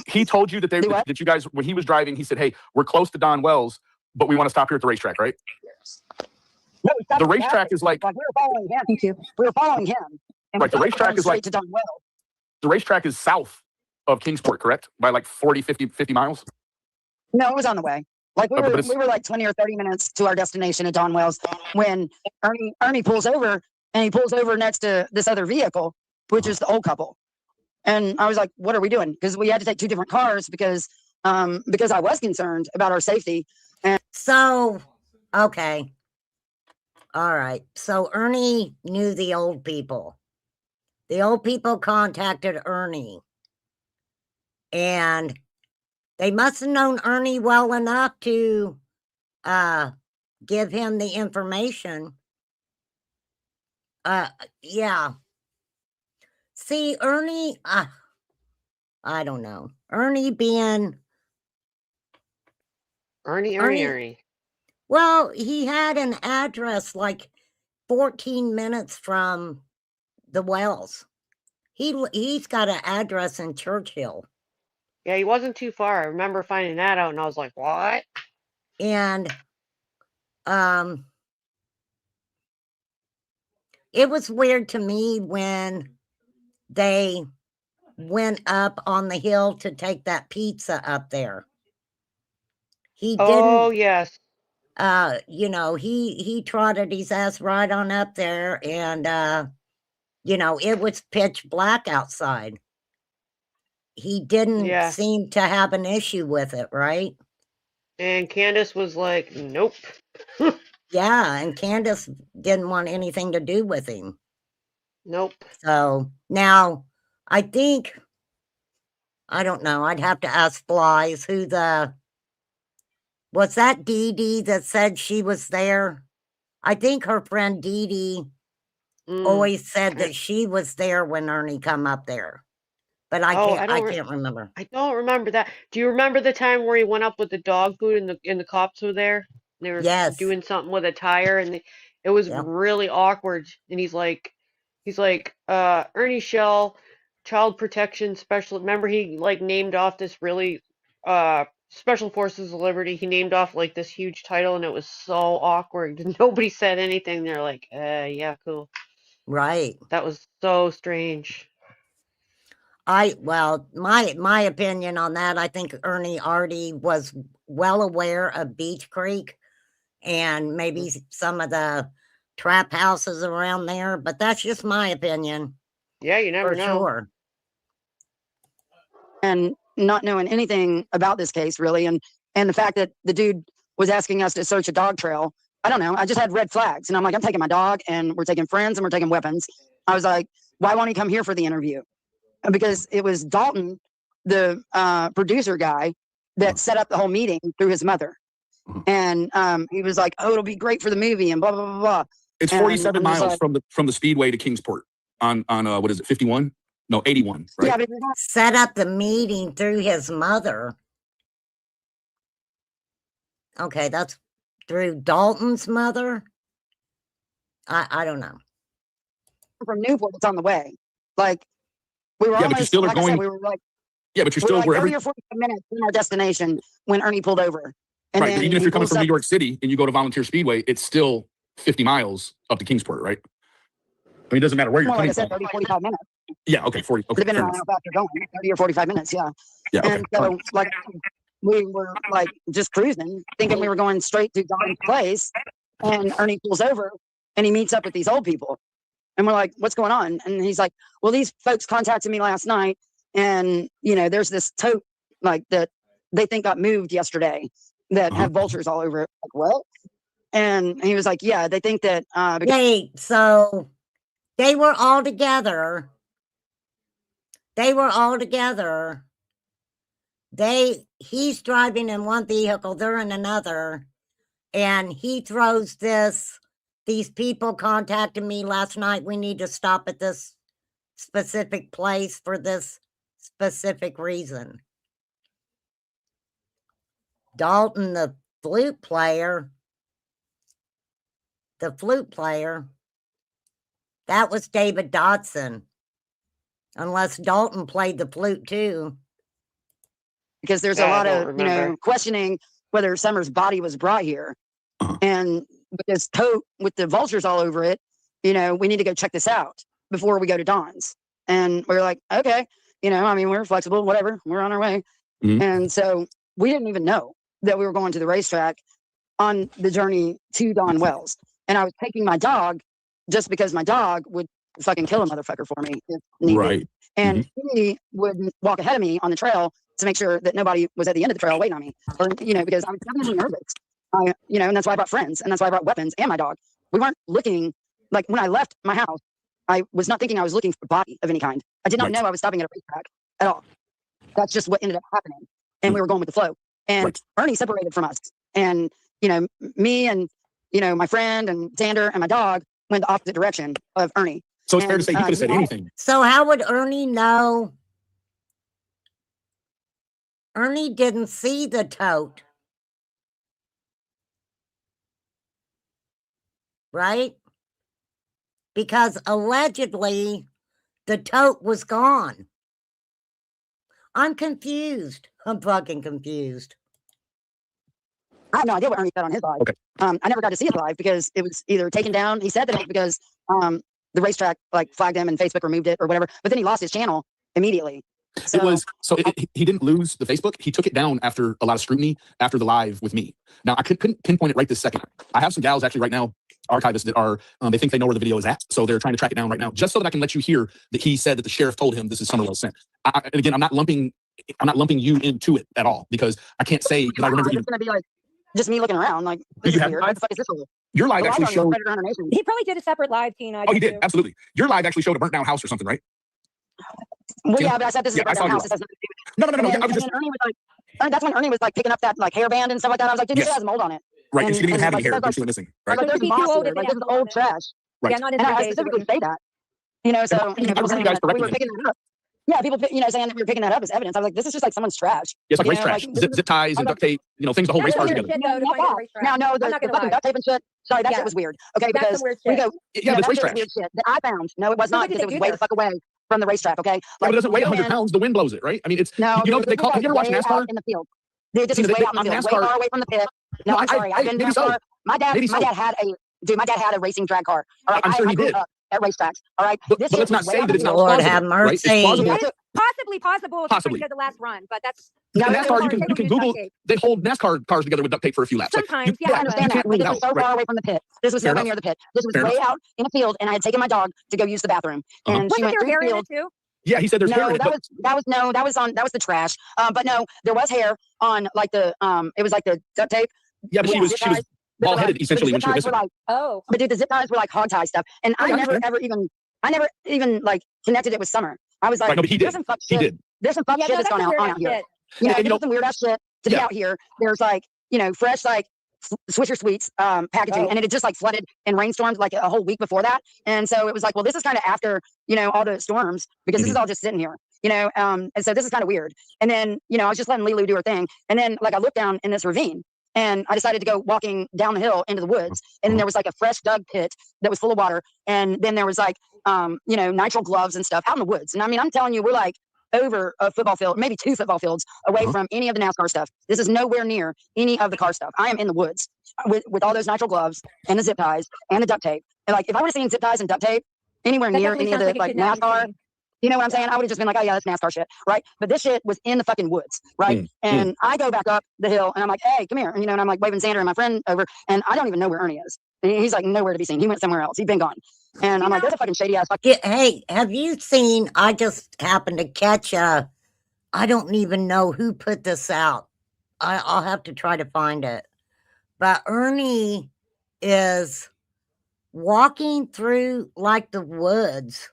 He told you that Do what? that you guys, when he was driving, he said, "Hey, we're close to Don Wells, but we want to stop here at the racetrack, right?" No, we stopped The at racetrack traffic. is like we were following him. Thank you. We were following him. And Right, the we racetrack went is like- straight to Don Wells. the racetrack is south of Kingsport, correct? By like 40, 50 miles. No, it was on the way. Like we Okay, were, but it's- we were like 20 or 30 minutes to our destination at Don Wells when Ernie pulls over, and he pulls over next to this other vehicle, which is the old couple. And I was like, what are we doing? Because we had to take 2 different cars because I was concerned about our safety. So, okay. All right. So Ernie knew the old people. The old people contacted Ernie. And they must have known Ernie well enough to give him the information. Yeah. See, Ernie, I don't know. Ernie being Ernie. well, he had an address like 14 minutes from the Wells. He's got an address in Churchill. Yeah, he wasn't too far. I remember finding that out, and I was like, "What?" And it was weird to me when they went up on the hill to take that pizza up there. He Oh didn't, yes. you know, he trotted his ass right on up there, and you know, it was pitch black outside. He didn't Yeah. seem to have an issue with it, right? And Candace was like, "Nope." Yeah, and Candace didn't want anything to do with him. Nope. So now I think, I don't know, I'd have to ask Blythe who was that Dee Dee that said she was there? I think her friend Dee Dee always said that she was there when Ernie come up there. But I Oh, can't remember. I don't remember that. Do you remember the time where he went up with the dog food and the cops were there? They were Yes. doing something with a tire, and it was Yep. really awkward. And he's like, Ernie Shell, Child Protection Special. Remember he like named off this really Special Forces of Liberty. He named off like this huge title, and it was so awkward. And nobody said anything. They're like, yeah, cool. Right. That was so strange. Well, my opinion on that, I think Ernie already was well aware of Beach Creek and maybe some of the trap houses around there, but that's just my opinion. Yeah, you never for know. sure. And not knowing anything about this case really, and the fact that the dude was asking us to search a dog trail, I don't know, I just had red flags, and I'm like, I'm taking my dog, and we're taking friends, and we're taking weapons. I was like, why won't he come here for the interview? Because it was Dalton, the producer guy, that set up the whole meeting through his mother. And he was like, oh, it'll be great for the movie and blah blah blah blah. It's And 47 I'm just miles like, from the Speedway to Kingsport on what is it, 51? No, 81, right? yeah, but you're not- Set up the meeting through his mother. Okay, that's through Dalton's mother. I don't know. from Newport, it's on the way. Like we were Yeah, but you almost, still are like I said, going- we were like, Yeah, but you're we were still like 30 wherever. or 45 minutes in our destination when Ernie pulled over. And Right, then but even if he you're coming pulls from up- New York City and you go to Volunteer Speedway, it's still 50 miles up to Kingsport, right? I mean, it doesn't matter where you're More like I coming said, from. 30, 45 minutes. Yeah, okay, 40. Okay, Depending fair on enough. how fast you're going, 30 or 45 minutes, yeah. Yeah, okay. And so, like, we were like just cruising, thinking we were going straight to Don's place, and Ernie pulls over and he meets up with these old people. And we're like, what's going on? And he's like, well, these folks contacted me last night, and you know, there's this tote like that they think got moved yesterday that have vultures all over it. Like, what? And he was like, yeah, they think that Wait, so they were all together. He's driving in one vehicle, they're in another, and he throws these people contacted me last night. We need to stop at this specific place for this specific reason. Dalton, the flute player, that was David Dodson. Unless Dalton played the flute too. because there's Yeah, a I lot don't of, you know, remember. questioning whether Summer's body was brought here. And with this coat with the vultures all over it, you know, we need to go check this out before we go to Don's. And we are like, okay, you know, I mean, we're flexible, whatever, we're on our way. And so we didn't even know that we were going to the racetrack on the journey to Don Wells. And I was taking my dog just because my dog would fucking kill a motherfucker for me if needed. Right. And he would walk ahead of me on the trail to make sure that nobody was at the end of the trail waiting on me, or, you know, because I was definitely nervous. You know, and that's why I brought friends, and that's why I brought weapons and my dog. We weren't looking, like when I left my house, I was not thinking I was looking for a body of any kind. I did not Right. know I was stopping at a racetrack at all. That's just what ended up happening. And we were going with the flow. And Right. Ernie separated from us. And, you know, me and, you know, my friend and Xander and my dog went the opposite direction of Ernie. So it's fair to And, say he could have said you know, anything. So how would Ernie know? Ernie didn't see the tote. Right? Because allegedly the tote was gone. I'm confused. I'm fucking confused. I have no idea what Ernie said on his live. Okay. I never got to see it live because it was either taken down. He said that it was because the racetrack like flagged him and Facebook removed it or whatever. But then he lost his channel immediately. So, He didn't lose the Facebook. He took it down after a lot of scrutiny after the live with me. Now I couldn't pinpoint it right this second. I have some gals actually right now, archivists that are they think they know where the video is at, so they're trying to track it down right now, just so that I can let you hear that he said that the sheriff told him this is Summerwell's scent. And again, I'm not lumping you into it at all because I can't say that I remember. It's gonna be like just me looking around like this is weird. What the fuck is this for? Your live actually showed. He probably did a separate live, Tina. Oh, he did, absolutely. Your live actually showed a burnt down house or something, right? Well, yeah, but I said this is a burnt down house. No. And then Ernie was like, that's when Ernie was like picking up that like hairband and stuff like that. I was like, dude, this shit has mold on it. Right, and she didn't even have any like, hair that she went missing. Right. Like, there's moss here. Like, this is old trash. Right. Yeah, not in And their I days, it specifically wouldn't. say that. You know, so I people remember saying you guys that we correcting were me. picking it up. Yeah, people, saying that we were picking that up as evidence. I was like, this is just like someone's trash. Yes, like You race know, trash, like, zip ties and duct tape, things to hold race That's cars weird together. shit, though, to find a racetrack. Now, no, I'm the not gonna fucking lie. duct tape and shit. Sorry, that Yeah. shit was weird. Okay, That's because some weird we shit. go, Yeah, but it's that race shit was trash. weird shit that I found. No, it was So not what did because it they was do way there? the fuck away from the racetrack. Okay, Yeah, but it doesn't weigh 100 again, pounds. The wind blows it, right? I mean, it's no, you know dude, they this call. was Have you ever watched way NASCAR? out in the field. Dude, this See, was way out in on the field, way NASCAR. far away from the pit. No, No, I'm sorry, I've been to maybe so. NASCAR. My dad Maybe so. had a racing drag car. All right, I'm sure I he grew did. up at racetracks. All right, But this let's shit not was way say out that in it's the not field. Lord have plausible, right? It's mercy. plausible. It is possibly possible if Possibly. you go to the last run, but that's No, In no, NASCAR, no, you can hard to Google. duct tape. They hold NASCAR cars together with duct tape for a few laps. Sometimes, you, yeah, I understand you that, can't but rule this it was out. so Right. far away from the pit. This was Fair nowhere enough. near the pit. This was Fair way enough. out in the field, and I had taken my dog to go use the bathroom, and she Wasn't went there through hair the in field. it too? Yeah, he said there's hair No, in it. that was the trash. But no, there was hair on like the it was like the duct tape. Yeah, but with she the was zip she was ties. But bald headed the essentially when zip she was ties were missing. like, Oh, but dude, the zip ties were like hog tie stuff, and Oh, yeah, I I never understand. even like connected it with Summer. I was Right, like, no, but he there's did. some fuck He shit. did. There's some fuck yeah, shit no, that's that's going some on weird out ass here. shit. You know, And, this is some weird ass shit to be yeah. out here. There's like, fresh like Swisher Sweets packaging, Oh. and it had just like flooded in rainstorms like a whole week before that. And so it was like, well, this is kind of after all the storms because this is all just sitting here, and so this is kind of weird. And then I was just letting Lulu do her thing, and then like I looked down in this ravine. And I decided to go walking down the hill into the woods, and then there was like a fresh dug pit that was full of water, and then there was like, nitrile gloves and stuff out in the woods. And I mean, I'm telling you, we're like over a football field, maybe 2 football fields away from any of the NASCAR stuff. This is nowhere near any of the car stuff. I am in the woods with all those nitrile gloves and the zip ties and the duct tape. And like, if I would have seen zip ties and duct tape anywhere That near definitely any of sounds the like a like kidnapping NASCAR, scene. you know what I'm saying? I would have just been like, oh yeah, that's NASCAR shit, right? But this shit was in the fucking woods, right? And I go back up the hill, and I'm like, hey, come here, and and I'm like waving Xander and my friend over, and I don't even know where Ernie is. And he's like nowhere to be seen. He went somewhere else. He'd been gone. And I'm like, there's a fucking shady ass fuck. Hey, have you seen? I just happened to catch I don't even know who put this out. I'll have to try to find it. But Ernie is walking through like the woods,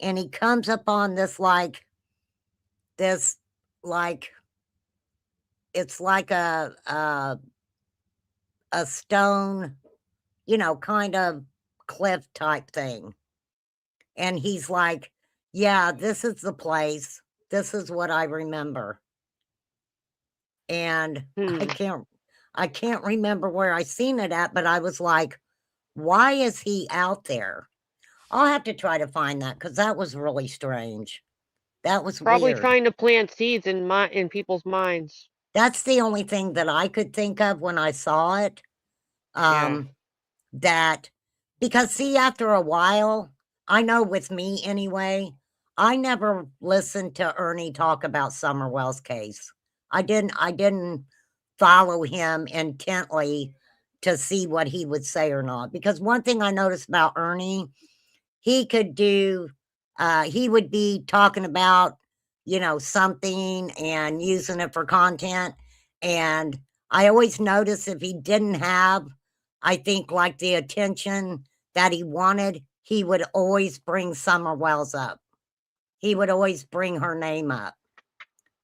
and he comes upon this it's like a stone, kind of cliff type thing. And he's like, yeah, this is the place. This is what I remember. And I can't remember where I seen it at, but I was like, why is he out there? I'll have to try to find that because that was really strange. That was Probably weird. trying to plant seeds in people's minds. That's the only thing that I could think of when I saw it. That because see, after a while, I know with me anyway, I never listened to Ernie talk about Summerwell's case. I didn't follow him intently to see what he would say or not. Because one thing I noticed about Ernie, he could do, he would be talking about, something and using it for content. And I always noticed if he didn't have, I think, like the attention that he wanted, he would always bring Summerwell's up. He would always bring her name up.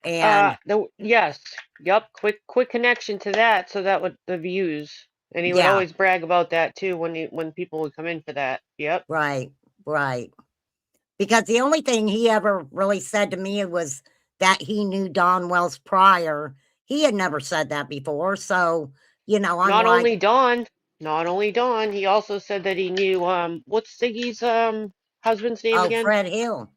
And Yes, yep, quick connection to that, so that would the views, and he would Yeah. always brag about that too when people would come in for that. Yep. right. Because the only thing he ever really said to me was that he knew Don Wells prior. He had never said that before. So, I'm Not like, only Don, he also said that he knew what's Siggy's husband's name oh, again? Fred Hill.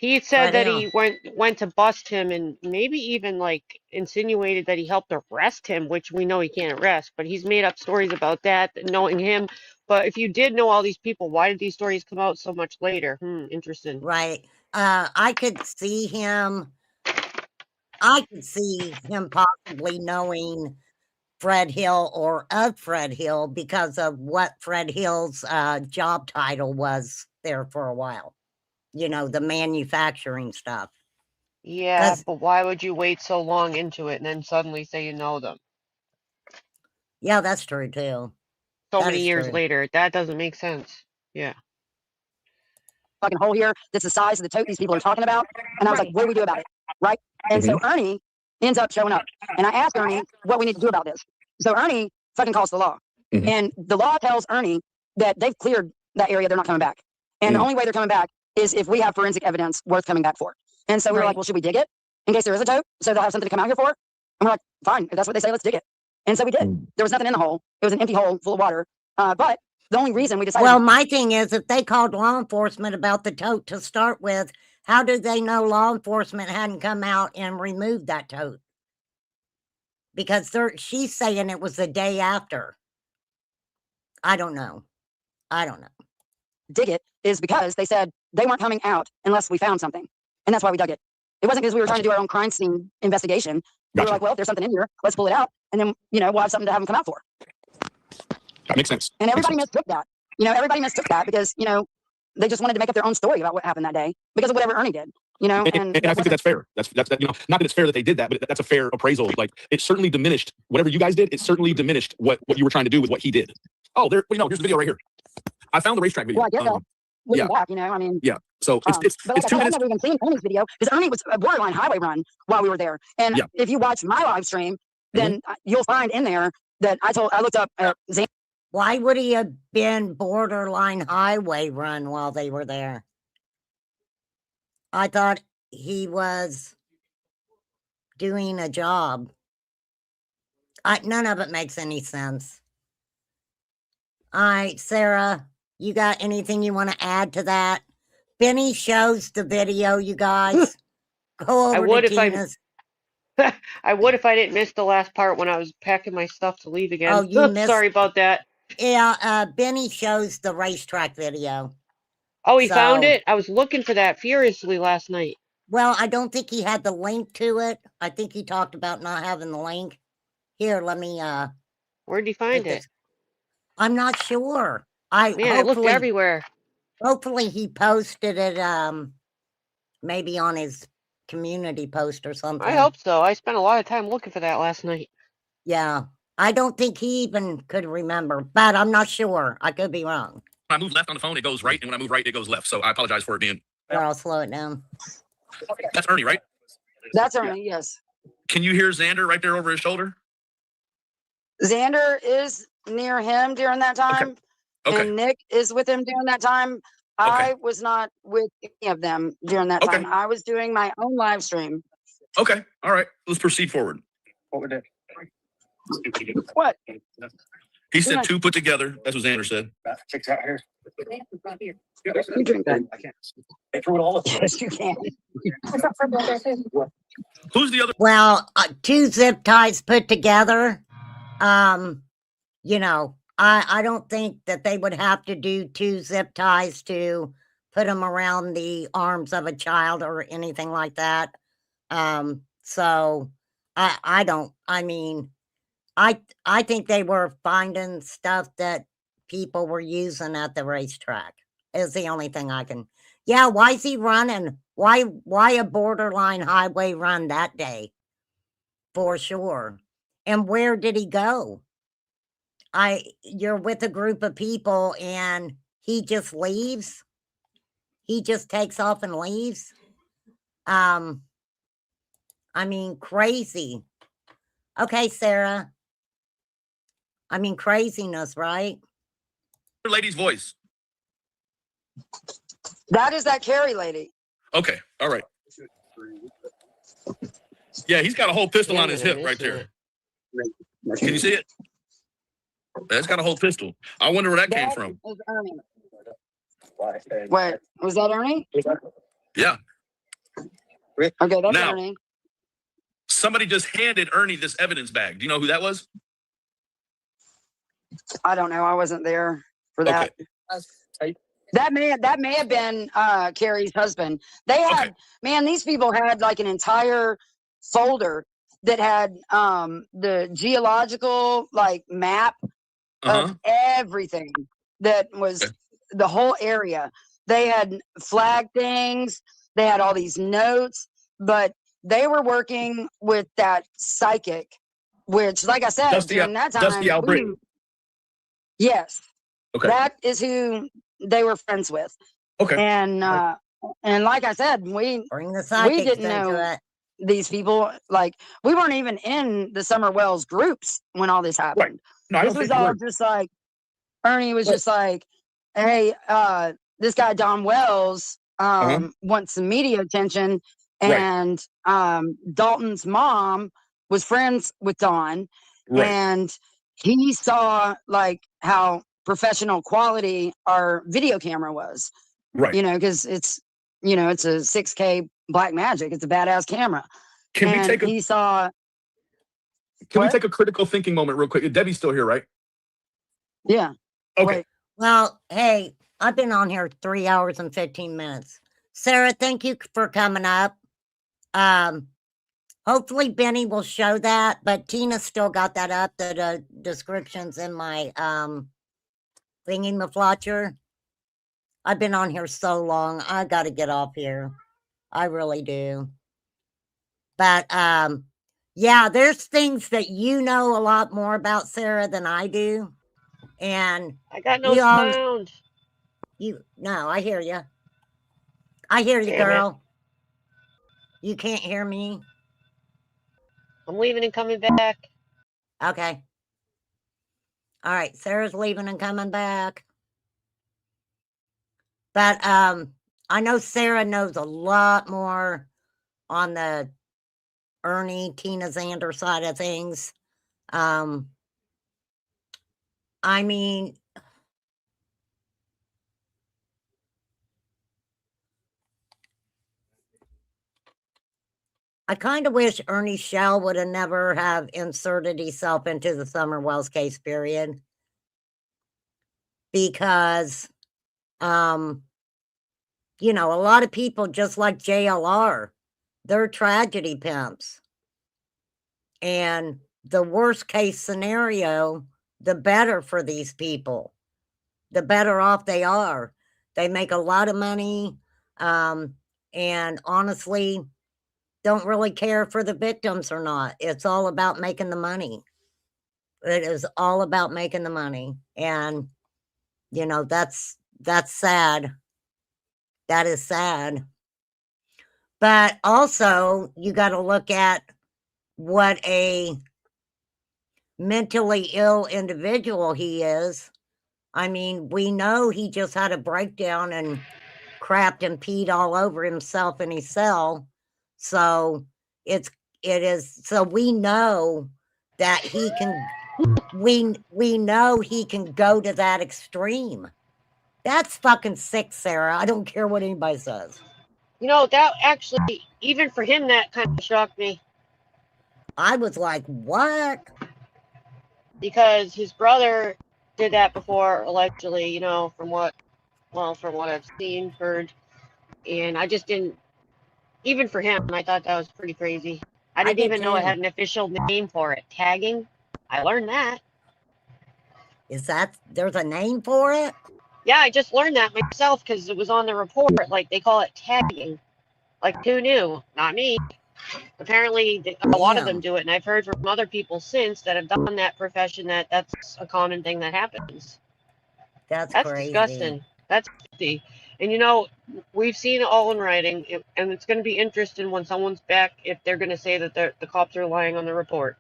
He said Fred that Hill. he went to bust him and maybe even like insinuated that he helped arrest him, which we know he can't arrest, but he's made up stories about that, knowing him. But if you did know all these people, why did these stories come out so much later? Interesting. Right. I could see him possibly knowing Fred Hill or of Fred Hill because of what Fred Hill's job title was there for a while. You know, the manufacturing stuff. Yeah, 'Cause but why would you wait so long into it and then suddenly say you know them yeah, that's true too. so That many is years true. later? That doesn't make sense. Yeah. Fucking hole here that's the size of the tote these people are talking about. And I was like, what do we do about it? Right? And so Ernie ends up showing up. And I asked Ernie what we need to do about this. So Ernie fucking calls the law. And the law tells Ernie that they've cleared that area, they're not coming back. And the only way they're coming back is if we have forensic evidence worth coming back for. And so we were like, well, should we dig it in case there is a tote? So they'll have something to come out here for? And we're like, fine, if that's what they say, let's dig it. And so we did. There was nothing in the hole. It was an empty hole full of water. But the only reason we decided. Well, my thing is, if they called law enforcement about the tote to start with, how did they know law enforcement hadn't come out and removed that tote? Because she's saying it was the day after. I don't know. Dig it is because they said they weren't coming out unless we found something. And that's why we dug it. It wasn't because we were trying to do our own crime scene investigation. We were like, well, if there's something in here, let's pull it out. And then, we'll have something to have them come out for. That makes sense. And everybody mistook that. Everybody mistook that because, they just wanted to make up their own story about what happened that day because of whatever Ernie did, And I think that's fair. That's not that it's fair that they did that, but that's a fair appraisal. Like, it certainly diminished whatever you guys did. It certainly diminished what you were trying to do with what he did. Oh, here's the video right here. I found the racetrack video. Well, I guess so. Looking back, Yeah. So but it's like 2 minutes. I've never even seen Ernie's video because Ernie was a borderline highway run while we were there. And if you watch my live stream, then you'll find in there that I looked up Zan. Why would he have been borderline highway run while they were there? I thought he was doing a job. None of it makes any sense. All right, Sarah, you got anything you want to add to that? Benny shows the video, you guys. Go over to Tina's. I would if I didn't miss the last part when I was packing my stuff to leave again. Oh, you missed. Sorry about that. Yeah, Benny shows the racetrack video. Oh, he found it? I was looking for that furiously last night. Well, I don't think he had the link to it. I think he talked about not having the link. Here, let me Where'd he find it? I'm not sure. I looked everywhere. Hopefully he posted it maybe on his community post or something. I hope so. I spent a lot of time looking for that last night. Yeah. I don't think he even could remember, but I'm not sure. I could be wrong. When I move left on the phone, it goes right, and when I move right, it goes left. So I apologize for it being. Here, I'll slow it down. That's Ernie, right? That's Ernie, yes. Can you hear Xander right there over his shoulder? Xander is near him during that time. Okay. And Nick is with him during that time. I was not with any of them during that time. I was doing my own live stream. Okay. All right. Let's proceed forward. What? He said 2 put together. That's what Xander said. You drink that. I can't. Yes, you can. Who's the other? Well, 2 zip ties put together. I don't think that they would have to do 2 zip ties to put them around the arms of a child or anything like that. So I think they were finding stuff that people were using at the racetrack is the only thing I can. Yeah. Why is he running? Why a borderline highway run that day? For sure. And where did he go? You're with a group of people and he just leaves. He just takes off and leaves. Crazy. Okay, Sarah. Craziness, right? Lady's voice. That is that Carrie lady. Okay. All right. Yeah, he's got a whole pistol on his hip right there. Can you see it? That's got a whole pistol. I wonder where that came from. Wait, was that Ernie? Yeah. Okay, that's Now, Ernie. somebody just handed Ernie this evidence bag. Do you know who that was? I don't know. I wasn't there for that. Okay. That may have been Carrie's husband. They had man, these people had like an entire folder that had the geological like map of everything that was the whole area. They had flag things, they had all these notes, but they were working with that psychic, which like I said, Dusty, during that time, Dusty Albritton. yes. Okay. That is who they were friends with. Okay. And like I said, we didn't know these people. Like we weren't even in the Summer Wells groups when all this happened. No, I this don't was think we all were. just like Ernie was just like, hey, this guy Don Wells wants some media attention. And Dalton's mom was friends with Don. And he saw like how professional quality our video camera was, you know, because it's a 6K Blackmagic. It's a badass camera. Can we take he saw? Can we take a critical thinking moment real quick? Debbie's still here, right? Yeah. Okay. Well, hey, I've been on here 3 hours and 15 minutes. Sarah, thank you for coming up. Hopefully Benny will show that, but Tina still got that up, the descriptions in my thingy-maflotcher. I've been on here so long, I gotta get off here. I really do. But yeah, there's things that you know a lot more about, Sarah, than I do. And I got no sound. No, I hear you. I hear you, Damn it. girl. You can't hear me? I'm leaving and coming back. Okay. All right, Sarah's leaving and coming back. But I know Sarah knows a lot more on the Ernie, Tina Zander side of things. I mean, I kind of wish Ernie Shell would have never have inserted himself into the Summer Wells case, period. Because, you know, a lot of people, just like JLR, they're tragedy pimps. And the worst case scenario, the better for these people. The better off they are. They make a lot of money, and honestly, don't really care for the victims or not. It's all about making the money. It is all about making the money. And, you know, that's sad. That is sad. But also, you got to look at what a mentally ill individual he is. I mean, we know he just had a breakdown and crapped and peed all over himself in his cell. So so we know that he can, we know he can go to that extreme. That's fucking sick, Sarah. I don't care what anybody says. You know, that actually, even for him, that kind of shocked me. I was like, what? Because his brother did that before, allegedly, you know, from what I've seen, heard. And I just didn't, even for him, I thought that was pretty crazy. I didn't even know it had an official name for it. Tagging. I learned that. There's a name for it? Yeah, I just learned that myself because it was on the report. Like, they call it tagging. Like, who knew? Not me. Apparently, a lot of them do it. And I've heard from other people since that have done that profession that that's a common thing that happens. That's crazy. Disgusting. That's crazy. And, you know, we've seen it all in writing. And it's going to be interesting when someone's back if they're going to say that the cops are lying on the report.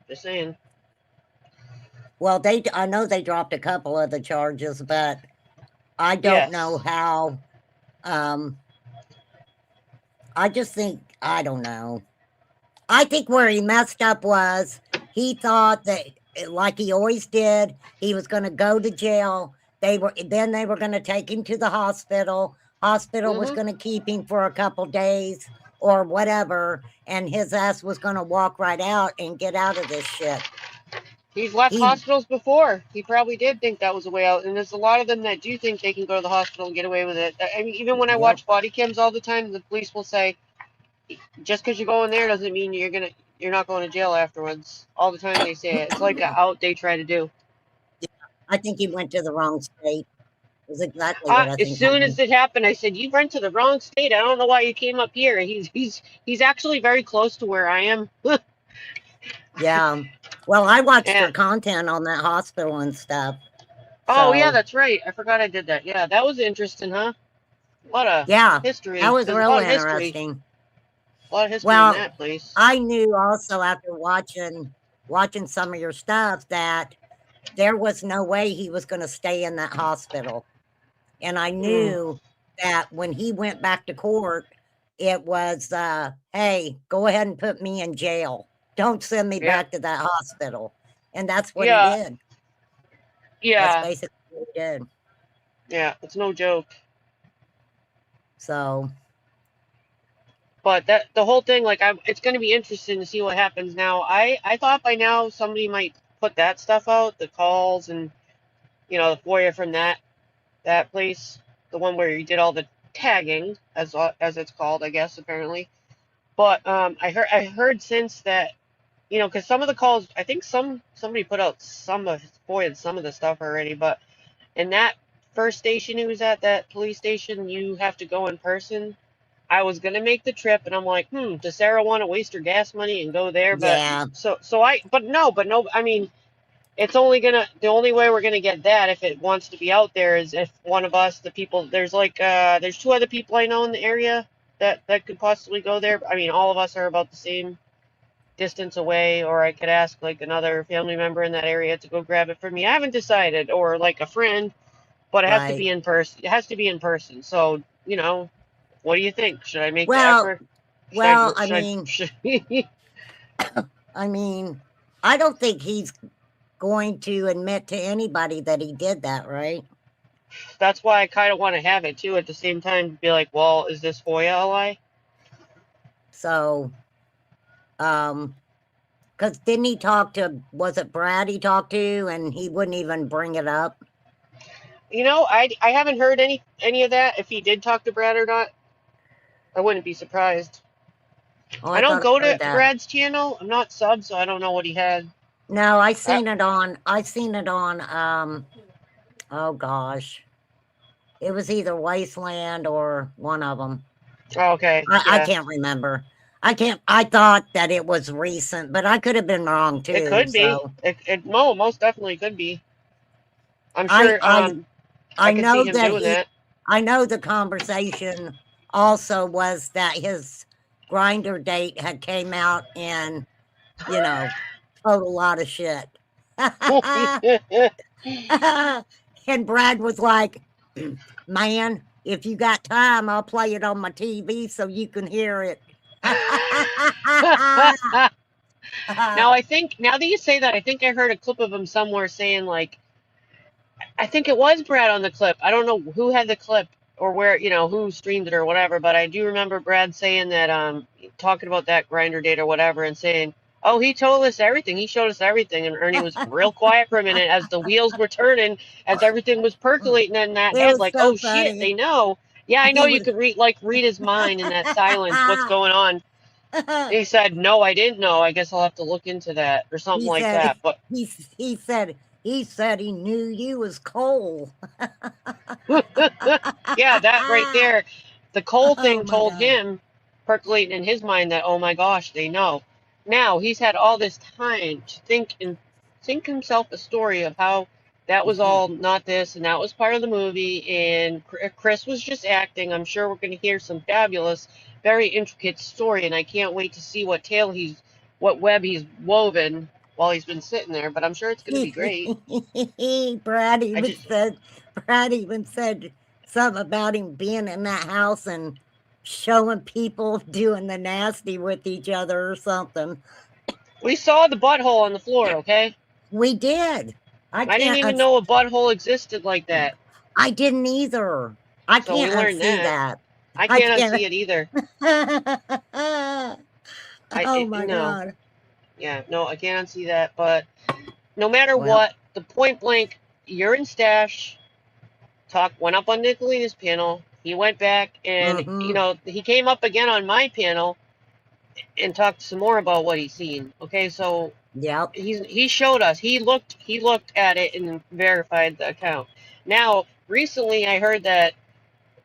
Just saying. Well, I know they dropped a couple of the charges, but I don't know how. I just think, I don't know. I think where he messed up was he thought that, like he always did, he was going to go to jail. Then they were going to take him to the hospital. Hospital was going to keep him for a couple days. or whatever, and his ass was going to walk right out and get out of this shit. He's left He- hospitals before. He probably did think that was a way out, and there's a lot of them that do think they can go to the hospital and get away with it. I mean, even when I Yep. watch body cams all the time, the police will say, "Just because you go in there doesn't mean you're not going to jail afterwards." All the time they say it. It's like an out they try to do. I think he went to the wrong state. Is exactly what I think. As soon as it happened, I said, "You went to the wrong state. I don't know why you came up here." He's actually very close to where I am. Yeah. Well, I watched Yeah. your content on that hospital and stuff. Oh yeah, So, that's right. I forgot I did that. Yeah, that was interesting, huh? A lot of yeah, history. that was There's a real lot of history. interesting. A lot of history Well, in that place. I knew also after watching some of your stuff that there was no way he was going to stay in that hospital. And I knew that when he went back to court, it was, hey, go ahead and put me in jail. Don't send me Yeah. back to that hospital. And that's what Yeah. he did. Yeah, That's basically what he did. yeah, it's no joke. So, But the whole thing, like, it's going to be interesting to see what happens now. I thought by now somebody might put that stuff out, the calls and the FOIA from that place, the one where you did all the tagging, as it's called, I guess apparently. But I heard since that, because some of the calls, I think somebody put out FOIA'd some of the stuff already, but in that first station he was at, that police station, you have to go in person. I was gonna make the trip, and I'm like, does Sarah want to waste her gas money and go there? But yeah. but no, I mean, it's the only way we're gonna get that if it wants to be out there is if one of us, the people, there's two other people I know in the area that could possibly go there. I mean, all of us are about the same distance away, or I could ask like another family member in that area to go grab it for me. I haven't decided, or like a friend, but it has to Right. be in person. It has to be in person. So, what do you think? Should I make Well, the effort? well, I mean, I don't think he's going to admit to anybody that he did that, right? That's why I kind of want to have it too. At the same time, be like, well, is this FOIA a lie? So, because didn't he talk to, was it Brad he talked to, and he wouldn't even bring it up? I haven't heard any of that. If he did talk to Brad or not, I wouldn't be surprised. Oh, I don't thought go I to heard that. Brad's channel. I'm not sub, so I don't know what he had. No, I seen it on, oh gosh. It was either Wasteland or one of them. Oh, okay. I Yeah. can't remember. I thought that it was recent, but I could have been wrong too. It could be. so. No, most definitely could be. I'm I- sure. I could know see him that doing he- that. I know the conversation also was that his grinder date had came out in, total lot of shit. And Brad was like, man, if you got time, I'll play it on my TV so you can hear it. Now now that you say that, I think I heard a clip of him somewhere saying like, I think it was Brad on the clip. I don't know who had the clip or where, who streamed it or whatever, but I do remember Brad saying that, talking about that grinder date or whatever, and saying, oh, he told us everything. He showed us everything. And Ernie was real quiet for a minute as the wheels were turning, as everything was percolating in that It head, was like, so oh funny. shit, they know. Yeah, I He know you was- could read his mind in that silence. What's going on? He said, no, I didn't know. I guess I'll have to look into that or something like said- that. But He said he knew you was Cole. yeah, that right there, the Cole Oh thing my told God. him, percolating in his mind, that, oh my gosh, they know. Now he's had all this time to think himself a story of how that was all not this and that was part of the movie, and Chris was just acting. I'm sure we're going to hear some fabulous, very intricate story, and I can't wait to see what web he's woven while he's been sitting there. But I'm sure it's going to be great. Brad even said something about him being in that house and showing people doing the nasty with each other or something. We saw the butthole on the floor, okay? We did. I didn't even know a butthole existed like that. I didn't either. I So we can't learned unsee that. that. I I can't can't. unsee it either. Oh my No. God. Yeah, no, I can't unsee that. But no matter Well, what, the point blank, you're in Stash. Went up on Nicolina's panel. He went back and, he came up again on my panel and talked some more about what he's seen. Okay, so yep. he showed us. He looked at it and verified the account. Now, recently I heard that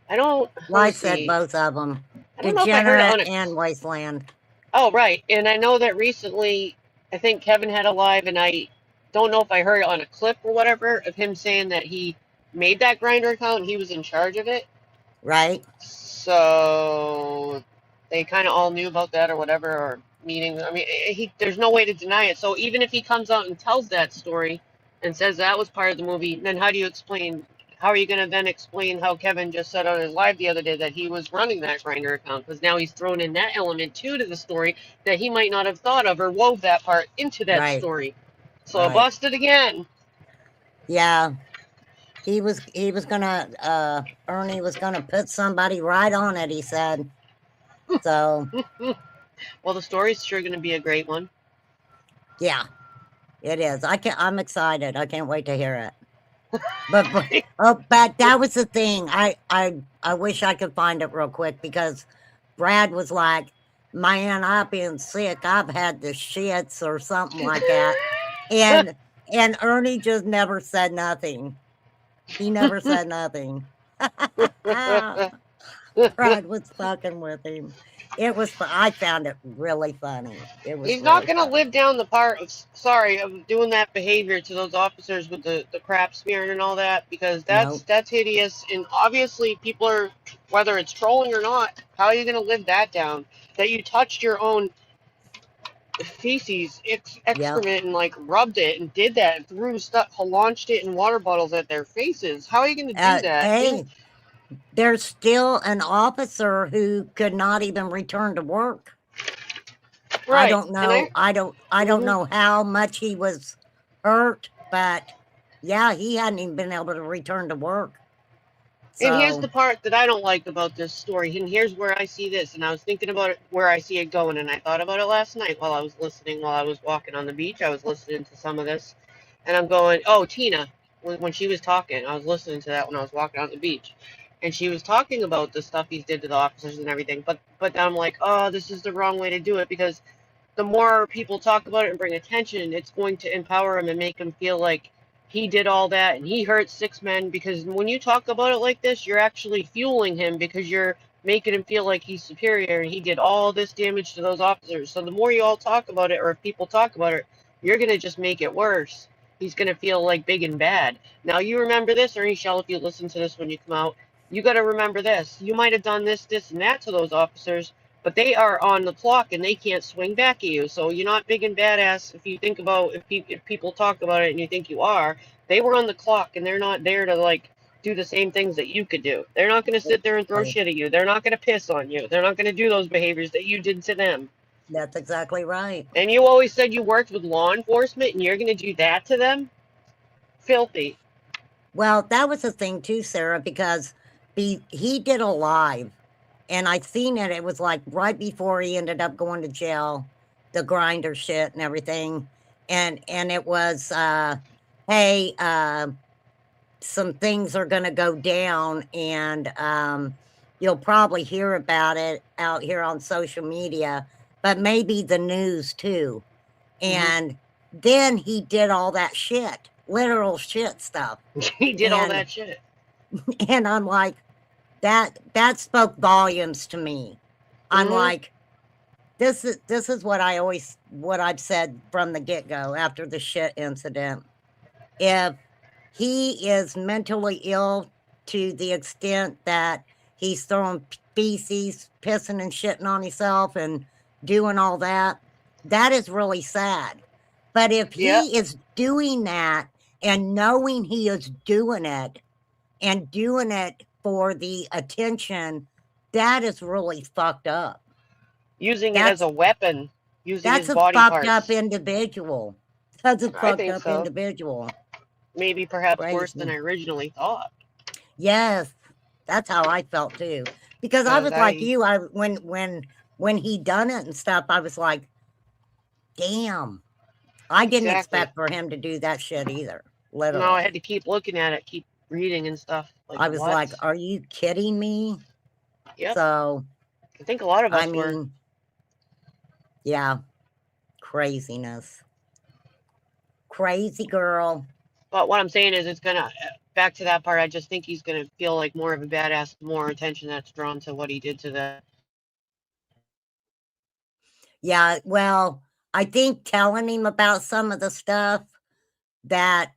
Well, I let's said see. both of them. I don't know if I heard it on Degenerate a and Wasteland. Oh, right. And I know that recently, I think Kevin had a live, and I don't know if I heard it on a clip or whatever of him saying that he made that Grinder account and he was in charge of it. Right. So they kind of all knew about that or whatever, or meeting. I mean, there's no way to deny it. So even if he comes out and tells that story and says that was part of the movie, then how are you going to then explain how Kevin just said on his live the other day that he was running that Grinder account? Because now he's thrown in that element too to the story that he might not have thought of or wove that part into that Right. story. So Right. busted again. Yeah. He was gonna Ernie was gonna put somebody right on it, he said. So Well, the story's sure going to be a great one. yeah, it is. I'm excited. I can't wait to hear it. But that was the thing. I wish I could find it real quick because Brad was like, man, I've been sick. I've had the shits or something like that. And Ernie just never said nothing. He never said nothing. Brad was fucking with him. I found it really funny. It was He's not really going to funny. live down the part of doing that behavior to those officers with the crap smearing and all that, because Nope. that's hideous. And obviously people are, whether it's trolling or not, how are you going to live that down? That you touched your own feces, excrement, and like rubbed it and did that and threw stuff, launched it in water bottles at their faces. How are you going to do that? Hey, there's still an officer who could not even return to work. Right. I don't know. I don't know how much he was hurt, but yeah, he hadn't even been able to return to work. And here's So, the part that I don't like about this story, and here's where I see this, and I was thinking about it, where I see it going, and I thought about it last night while I was walking on the beach. I was listening to some of this, and I'm going, oh, Tina, when she was talking, I was listening to that when I was walking on the beach, and she was talking about the stuff he did to the officers and everything, but I'm like, oh, this is the wrong way to do it, because the more people talk about it and bring attention, it's going to empower him and make him feel like he did all that and he hurt 6 men. Because when you talk about it like this, you're actually fueling him, because you're making him feel like he's superior and he did all this damage to those officers. So the more you all talk about it, or if people talk about it, you're going to just make it worse. He's going to feel like big and bad. Now you remember this, Ernie Shell, if you listen to this when you come out, you got to remember this. You might have done this, and that to those officers, but they are on the clock and they can't swing back at you. So you're not big and badass if you think about, if people talk about it and you think you are. They were on the clock and they're not there to like do the same things that you could do. They're not going to sit there and throw shit at you. They're not going to piss on you. They're not going to do those behaviors that you did to them. that's exactly right. And you always said you worked with law enforcement and you're going to do that to them? Filthy. Well, that was the thing too, Sarah, because he did a live, and I seen it. It was like right before he ended up going to jail, the Grinder shit and everything, and it was, hey, some things are gonna go down, and you'll probably hear about it out here on social media, but maybe the news too. And then he did all that shit, literal shit stuff. He did all that shit. And I'm like, that spoke volumes to me. I'm like, this is what I've said from the get-go after the shit incident. If he is mentally ill to the extent that he's throwing feces, pissing and shitting on himself and doing all that, that is really sad. But if he is doing that and knowing he is doing it and doing it for the attention, that is really fucked up. Using it as a weapon, using that's his a body fucked parts. up individual. That's a I fucked think up so. individual. Maybe perhaps worse Crazy. than I originally thought. Yes, that's how I felt too. Because I was like I you, when he done it and stuff, I was like, damn. I didn't exactly. expect for him to do that shit either. No, Literally. I had to keep looking at it, keep reading and stuff. Like, I was like, what? are you kidding me? Yep. So I think a lot of I us were. mean, yeah, craziness. Crazy girl. But what I'm saying is, it's gonna back to that part. I just think he's gonna feel like more of a badass, more attention that's drawn to what he did to the. Yeah, well, I think telling him about some of the stuff that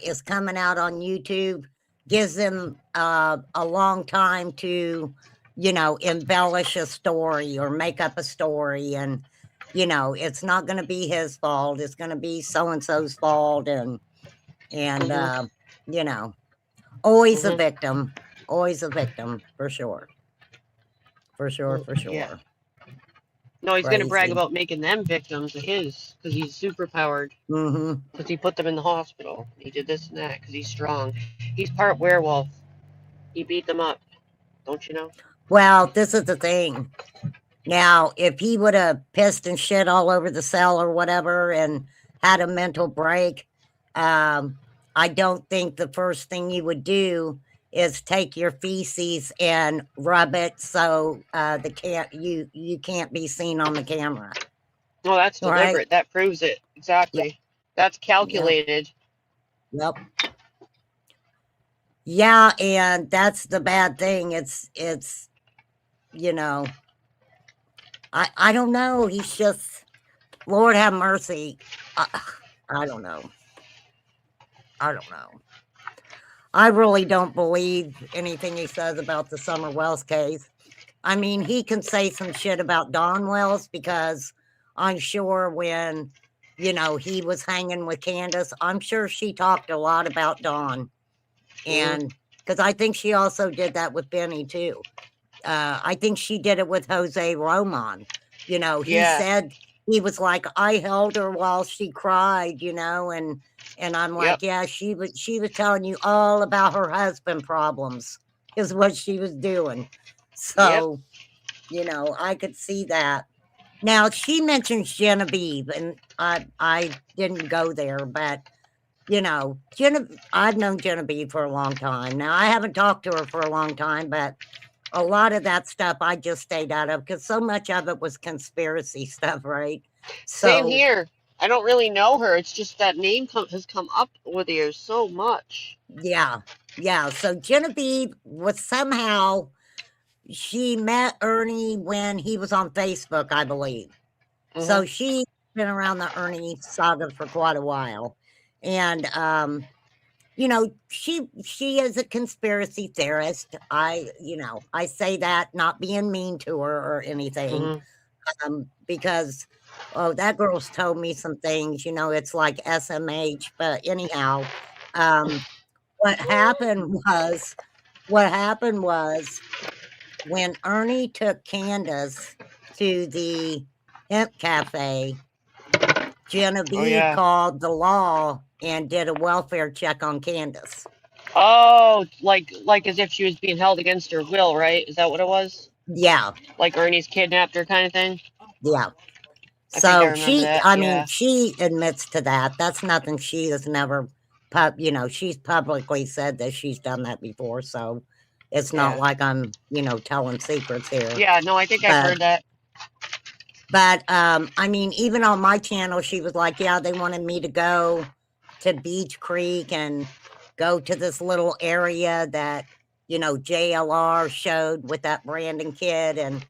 is coming out on YouTube gives him a long time to, you know, embellish a story or make up a story. And, you know, it's not going to be his fault. It's going to be so-and-so's fault. And you know, always a victim, for sure. For sure. Yeah. No, he's gonna brag Crazy. about making them victims of his because he's super powered. Because he put them in the hospital. He did this and that because he's strong. He's part werewolf. He beat them up. Don't you know? Well, this is the thing. Now, if he would have pissed and shit all over the cell or whatever and had a mental break, I don't think the first thing you would do is take your feces and rub it so you can't be seen on the camera. No, that's Right? deliberate. That proves it. Exactly. That's calculated. Yep. Yeah, and that's the bad thing. It's you know, I don't know. He's just, Lord have mercy. I don't know. I really don't believe anything he says about the Summer Wells case. I mean, he can say some shit about Don Wells because I'm sure when, you know, he was hanging with Candace, I'm sure she talked a lot about Don. And because I think she also did that with Benny too. I think she did it with Jose Roman. You know, he said, he was like, I held her while she cried, you know, and I'm like, yeah, she was telling you all about her husband problems is what she was doing. So, you know, I could see that. Now she mentions Genevieve, and I didn't go there, but you know, I've known Genevieve for a long time. Now I haven't talked to her for a long time, but a lot of that stuff I just stayed out of because so much of it was conspiracy stuff, right? Same here. I don't really know her. It's just that name has come up with you so much. Yeah. So Genevieve was somehow, she met Ernie when he was on Facebook, I believe. So she's been around the Ernie saga for quite a while. And, you know, she is a conspiracy theorist. I say that not being mean to her or anything, because, oh, that girl's told me some things, you know, it's like SMH, but anyhow, what happened was when Ernie took Candace to the hemp cafe, Genevieve called the law and did a welfare check on Candace. Oh, like as if she was being held against her will, right? Is that what it was? Yeah. Like Ernie's kidnapped her kind of thing? Yeah. I So she, that. I mean, she admits to that. That's nothing she has never, you know, she's publicly said that she's done that before. So it's not like I'm, you know, telling secrets here. Yeah, no, I think I've heard that. But, I mean, even on my channel, she was like, yeah, they wanted me to go to Beach Creek and go to this little area that, you know, JLR showed with that Brandon kid. And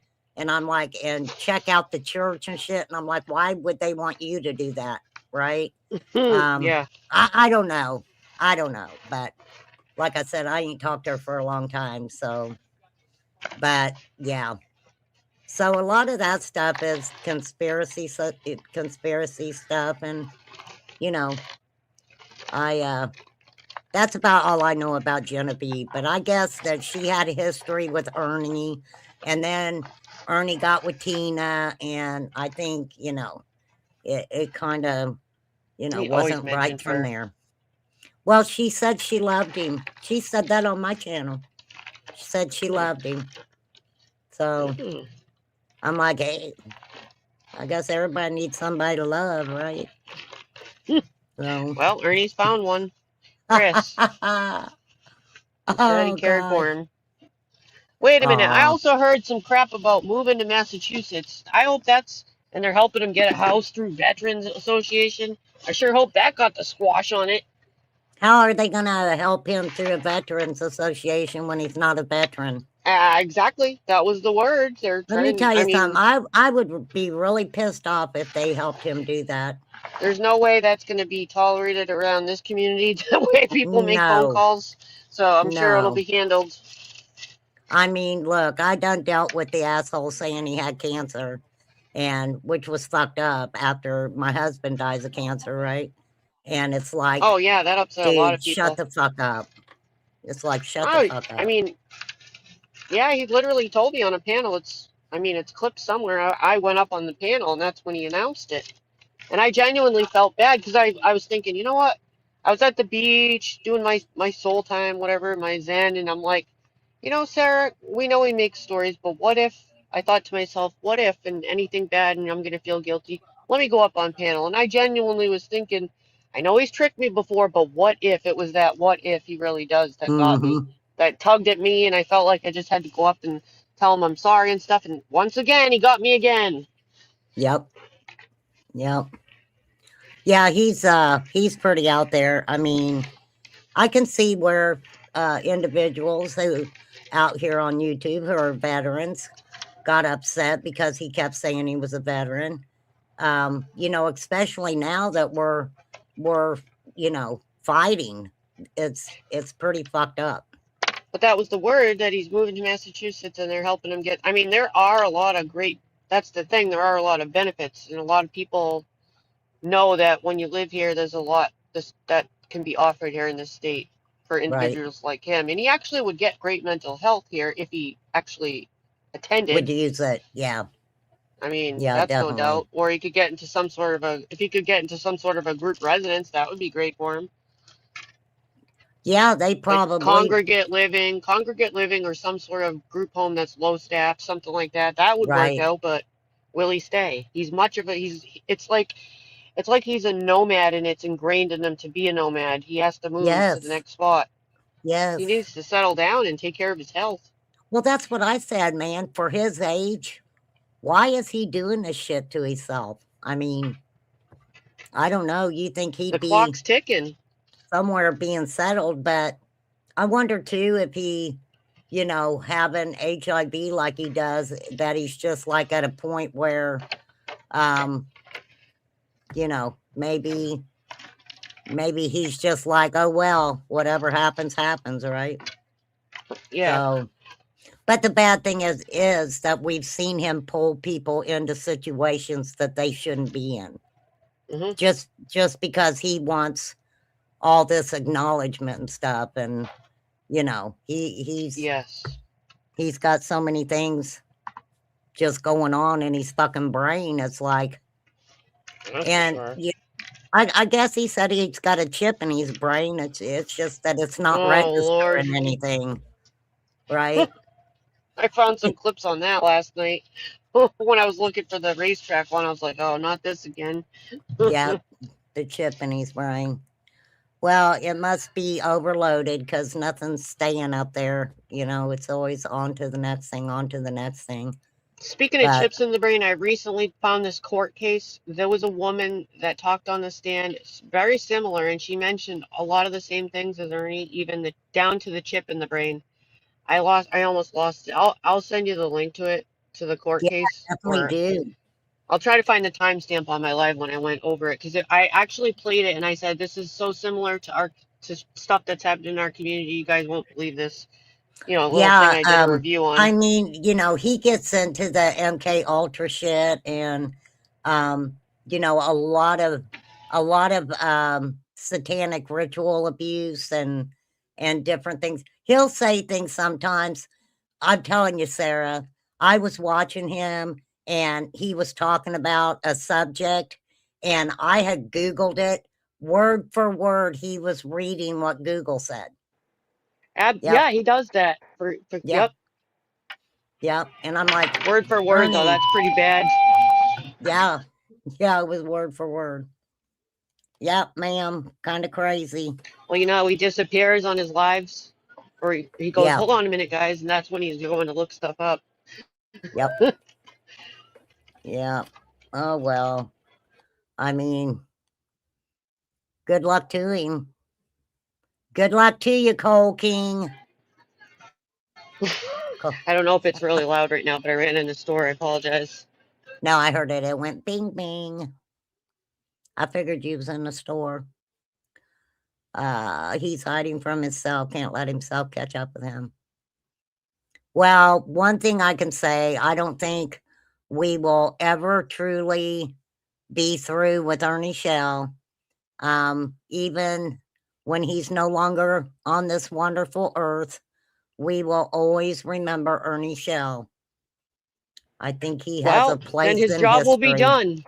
I'm like, and check out the church and shit. And I'm like, why would they want you to do that? Right. I don't know. But like I said, I ain't talked to her for a long time. So, but yeah. So a lot of that stuff is conspiracy stuff. And, you know, that's about all I know about Genevieve. But I guess that she had a history with Ernie, and then Ernie got with Tina, and I think, you know, it kind of, you know, wasn't right from there. Well, she said she loved him. She said that on my channel. She said she loved him. So Mm. I'm like, hey, I guess everybody needs somebody to love, right? So Well, Ernie's found one. Chris. He said he oh cared for gosh. him. Wait a minute. I Aw. also heard some crap about moving to Massachusetts. I hope that's, and they're helping him get a house through Veterans Association. I sure hope that got the squash on it. How are they gonna help him through a veterans association when he's not a veteran? Exactly. That was the word. They're Let me trying, tell I you mean, something. I would be really pissed off if they helped him do that. there's no way that's going to be tolerated around this community, the way people make phone No, calls. So I'm sure it'll no. be handled. I mean, look, I done dealt with the asshole saying he had cancer, and which was fucked up after my husband dies of cancer, right? And it's like, Oh, yeah, that upset a lot of dude, shut people. the fuck up. It's like, shut the Oh, fuck I up. mean, yeah, he literally told me on a panel. It's clipped somewhere. I went up on the panel, and that's when he announced it. And I genuinely felt bad because I was thinking, you know what? I was at the beach doing my soul time, whatever, my zen, and I'm like, you know, Sarah, we know we make stories, but what if, I thought to myself, what if, and anything bad, and I'm going to feel guilty? Let me go up on panel. And I genuinely was thinking, I know he's tricked me before, but what if it was that what if he really does that got me, that tugged at me, and I felt like I just had to go up and tell him I'm sorry and stuff. And once again, he got me again. Yep. Yep. Yeah, he's pretty out there. I mean, I can see where individuals who out here on YouTube who are veterans got upset because he kept saying he was a veteran. You know, especially now that we're you know, fighting. It's pretty fucked up. But that was the word, that he's moving to Massachusetts and they're helping him get. I mean, there are a lot of great. That's the thing. There are a lot of benefits, and a lot of people know that when you live here, there's a lot that can be offered here in this state for Right. individuals like him. And he actually would get great mental health here if he actually Would attended. use it. Yeah. I mean, Yeah, that's no definitely. doubt. Or he could get into some sort of a. If he could get into some sort of a group residence, that would be great for him. Yeah, they Like probably congregate living, or some sort of group home that's low staff, something like that. That would work right. out. But will he stay? He's much of a. It's like he's a nomad, and it's ingrained in him to be a nomad. He has to move to the Yes. next spot. Yes. He needs to settle down and take care of his health. Well, that's what I said, man. For his age, why is he doing this shit to himself? I mean, I don't know. You think The he'd be clock's ticking. somewhere being settled, but I wonder too if he, you know, having HIV like he does, that he's just like at a point where, you know, maybe he's just like, oh well, whatever happens, happens, right? Yeah. So, but the bad thing is that we've seen him pull people into situations that they shouldn't be in, Hmm. just because he wants all this acknowledgement and stuff. And you know, Yes. he's got so many things just going on in his fucking brain. It's like, That's and for sure. yeah, I guess he said he's got a chip in his brain. It's just that it's not Oh Lord. registering anything, right? I found some clips on that last night. When I was looking for the racetrack one, I was like, oh, not this again. Yeah, the chip in his brain. Well, it must be overloaded because nothing's staying up there. You know, it's always on to the next thing, on to the next thing. Speaking of But chips in the brain, I recently found this court case. There was a woman that talked on the stand, very similar, and she mentioned a lot of the same things as Ernie, even down to the chip in the brain. I almost lost it. I'll send you the link to it, to the court yeah, case, definitely or do. I'll try to find the timestamp on my live when I went over it, because I actually played it and I said this is so similar to stuff that's happened in our community. You guys won't believe this. You know, a little Yeah, thing I did a review on. I mean, you know, he gets into the MK Ultra shit and, you know, a lot of satanic ritual abuse and different things. He'll say things sometimes. I'm telling you, Sarah, I was watching him and he was talking about a subject and I had Googled it word for word. He was reading what Google said. Yep. Yeah, he does that. Yep. Yep. Yep. And I'm like, Word for word, though, Ernie. that's pretty bad. Yeah. Yeah, it was word for word. Yep, ma'am. Kind of crazy. Well, you know, he disappears on his lives, or he goes, Yeah. hold on a minute, guys, and that's when he's going to look stuff up. Yep. Yeah. Oh, well. I mean, good luck to him. Good luck to you, Cole King. I don't know if it's really loud right now, but I ran in the store. I apologize. No, I heard it. It went bing, bing. I figured you was in the store. He's hiding from himself. Can't let himself catch up with him. Well, one thing I can say, I don't think we will ever truly be through with Ernie Shell. Even when he's no longer on this wonderful earth, we will always remember Ernie Shell. I think he has a place then his in job will be history. done.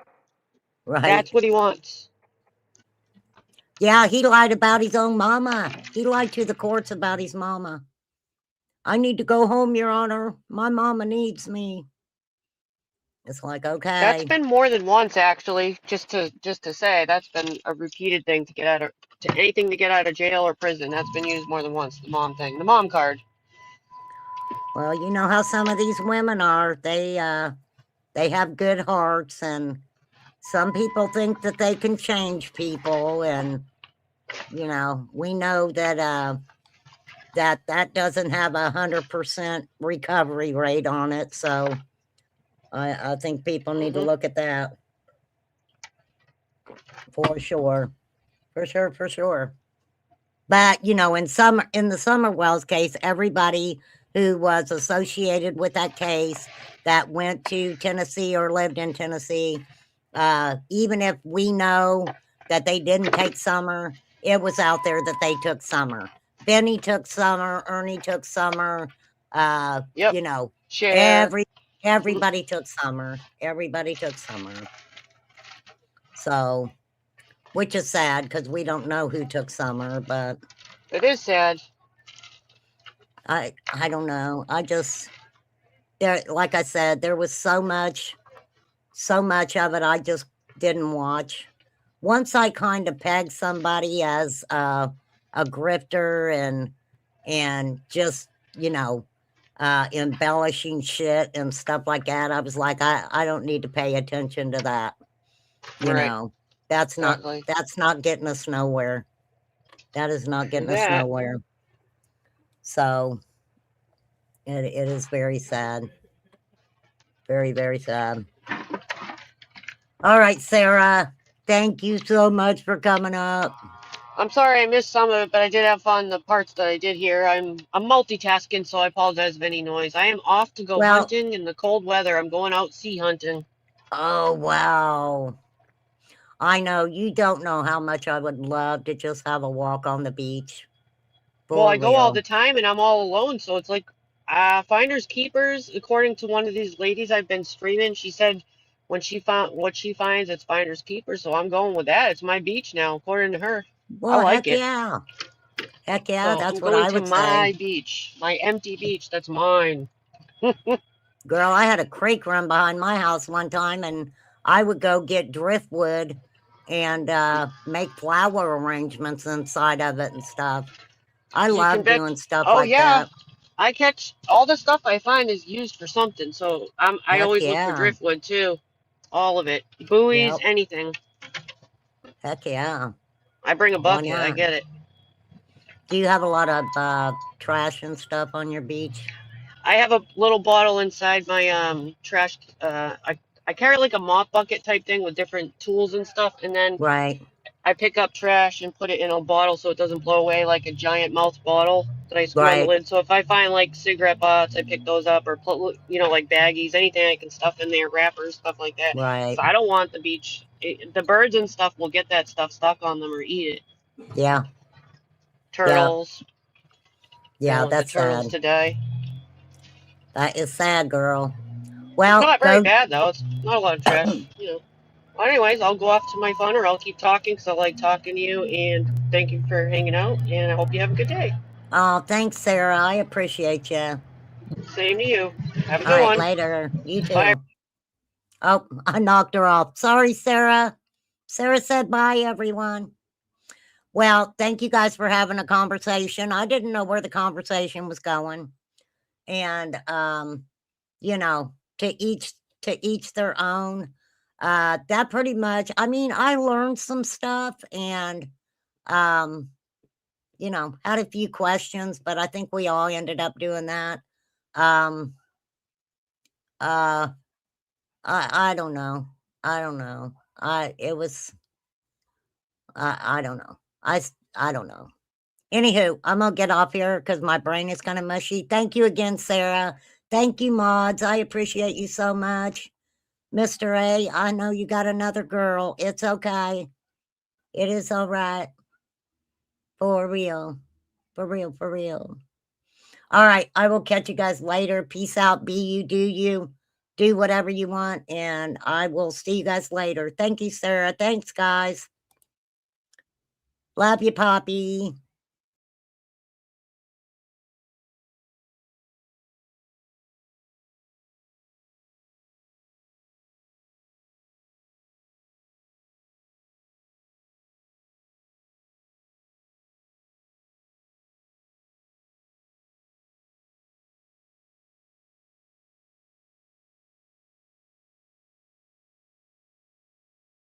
Right. That's what he wants. Yeah, he lied about his own mama. He lied to the courts about his mama. I need to go home, Your Honor. My mama needs me. It's like, okay. That's been more than once, actually. Just to say, that's been a repeated thing to get out of anything to get out of jail or prison. That's been used more than once. The mom thing, the mom card. Well, you know how some of these women are. They have good hearts, and some people think that they can change people, and you know, we know that that doesn't have 100% recovery rate on it. So I think people need to look at that for sure. For sure. But you know, in the Summer Wells case, everybody who was associated with that case that went to Tennessee or lived in Tennessee, even if we know that they didn't take Summer, it was out there that they took Summer. Benny took Summer, Ernie took Summer, you know, everybody took Summer. Everybody took Summer. So, which is sad because we don't know who took Summer, but it is sad. I don't know. Like I said, there was so much of it I just didn't watch. Once I kind of pegged somebody as a grifter and just, you know, embellishing shit and stuff like that, I was like, I don't need to pay attention to that. You know, that's not getting us nowhere. That is not getting us nowhere. So it is very sad. Very, very sad. All right, Sarah. Thank you so much for coming up. I'm sorry I missed some of it, but I did have fun. The parts that I did hear, I'm multitasking, so I apologize if any noise. I am off to go hunting in the cold weather. I'm going out sea hunting. Oh, wow. I know. You don't know how much I would love to just have a walk on the beach. Well, I go all the time, and I'm all alone, so it's like finders keepers. According to one of these ladies I've been streaming, she said when she found what she finds, it's finders keepers. So I'm going with that. It's my beach now, according to her. Well, I like heck it. Yeah. Heck yeah, So that's I'm what going I to would my say. beach, my empty beach. That's mine. Girl, I had a creek run behind my house one time, and I would go get driftwood and make flower arrangements inside of it and stuff. I love doing stuff like that. I catch all the stuff I find is used for something. So I Heck always look yeah. for driftwood too. All of it. Buoys, anything. Heck yeah. I bring a Why bucket. I not? get it. Do you have a lot of trash and stuff on your beach? I have a little bottle inside my trash. I carry like a mop bucket type thing with different tools and stuff, and then I pick up trash and put it in a bottle so it doesn't blow away like a giant mouth bottle that I screw on the lid. So if I find like cigarette butts, I pick those up, or put, you know, like baggies, anything I can stuff in there, wrappers, stuff like that. Right. So I don't want the beach. The birds and stuff will get that stuff stuck on them or eat it. Yeah. Turtles. Yeah, I want the that's turtles sad. to die. That is sad, girl. Well, It's not very bad though. It's not a lot of trash. You know. Well, anyways, I'll go off to my fun, or I'll keep talking because I like talking to you. And thank you for hanging out. And I hope you have a good day. Oh, thanks, Sarah. I appreciate you. Same to you. Have a All good right, one. later. You too. Bye. Oh, I knocked her off. Sorry, Sarah. Sarah said bye, everyone. Well, thank you guys for having a conversation. I didn't know where the conversation was going. And you know, to each their own. That pretty much, I mean, I learned some stuff and you know, had a few questions, but I think we all ended up doing that. I don't know. I don't know. I don't know. I don't know. Anywho, I'm gonna get off here because my brain is kind of mushy. Thank you again, Sarah. Thank you, mods. I appreciate you so much. Mr. A, I know you got another girl. It's okay. It is all right. For real. For real, for real. All right. I will catch you guys later. Peace out. Be you, do you. Do whatever you want. And I will see you guys later. Thank you, Sarah. Thanks, guys. Love you, Poppy.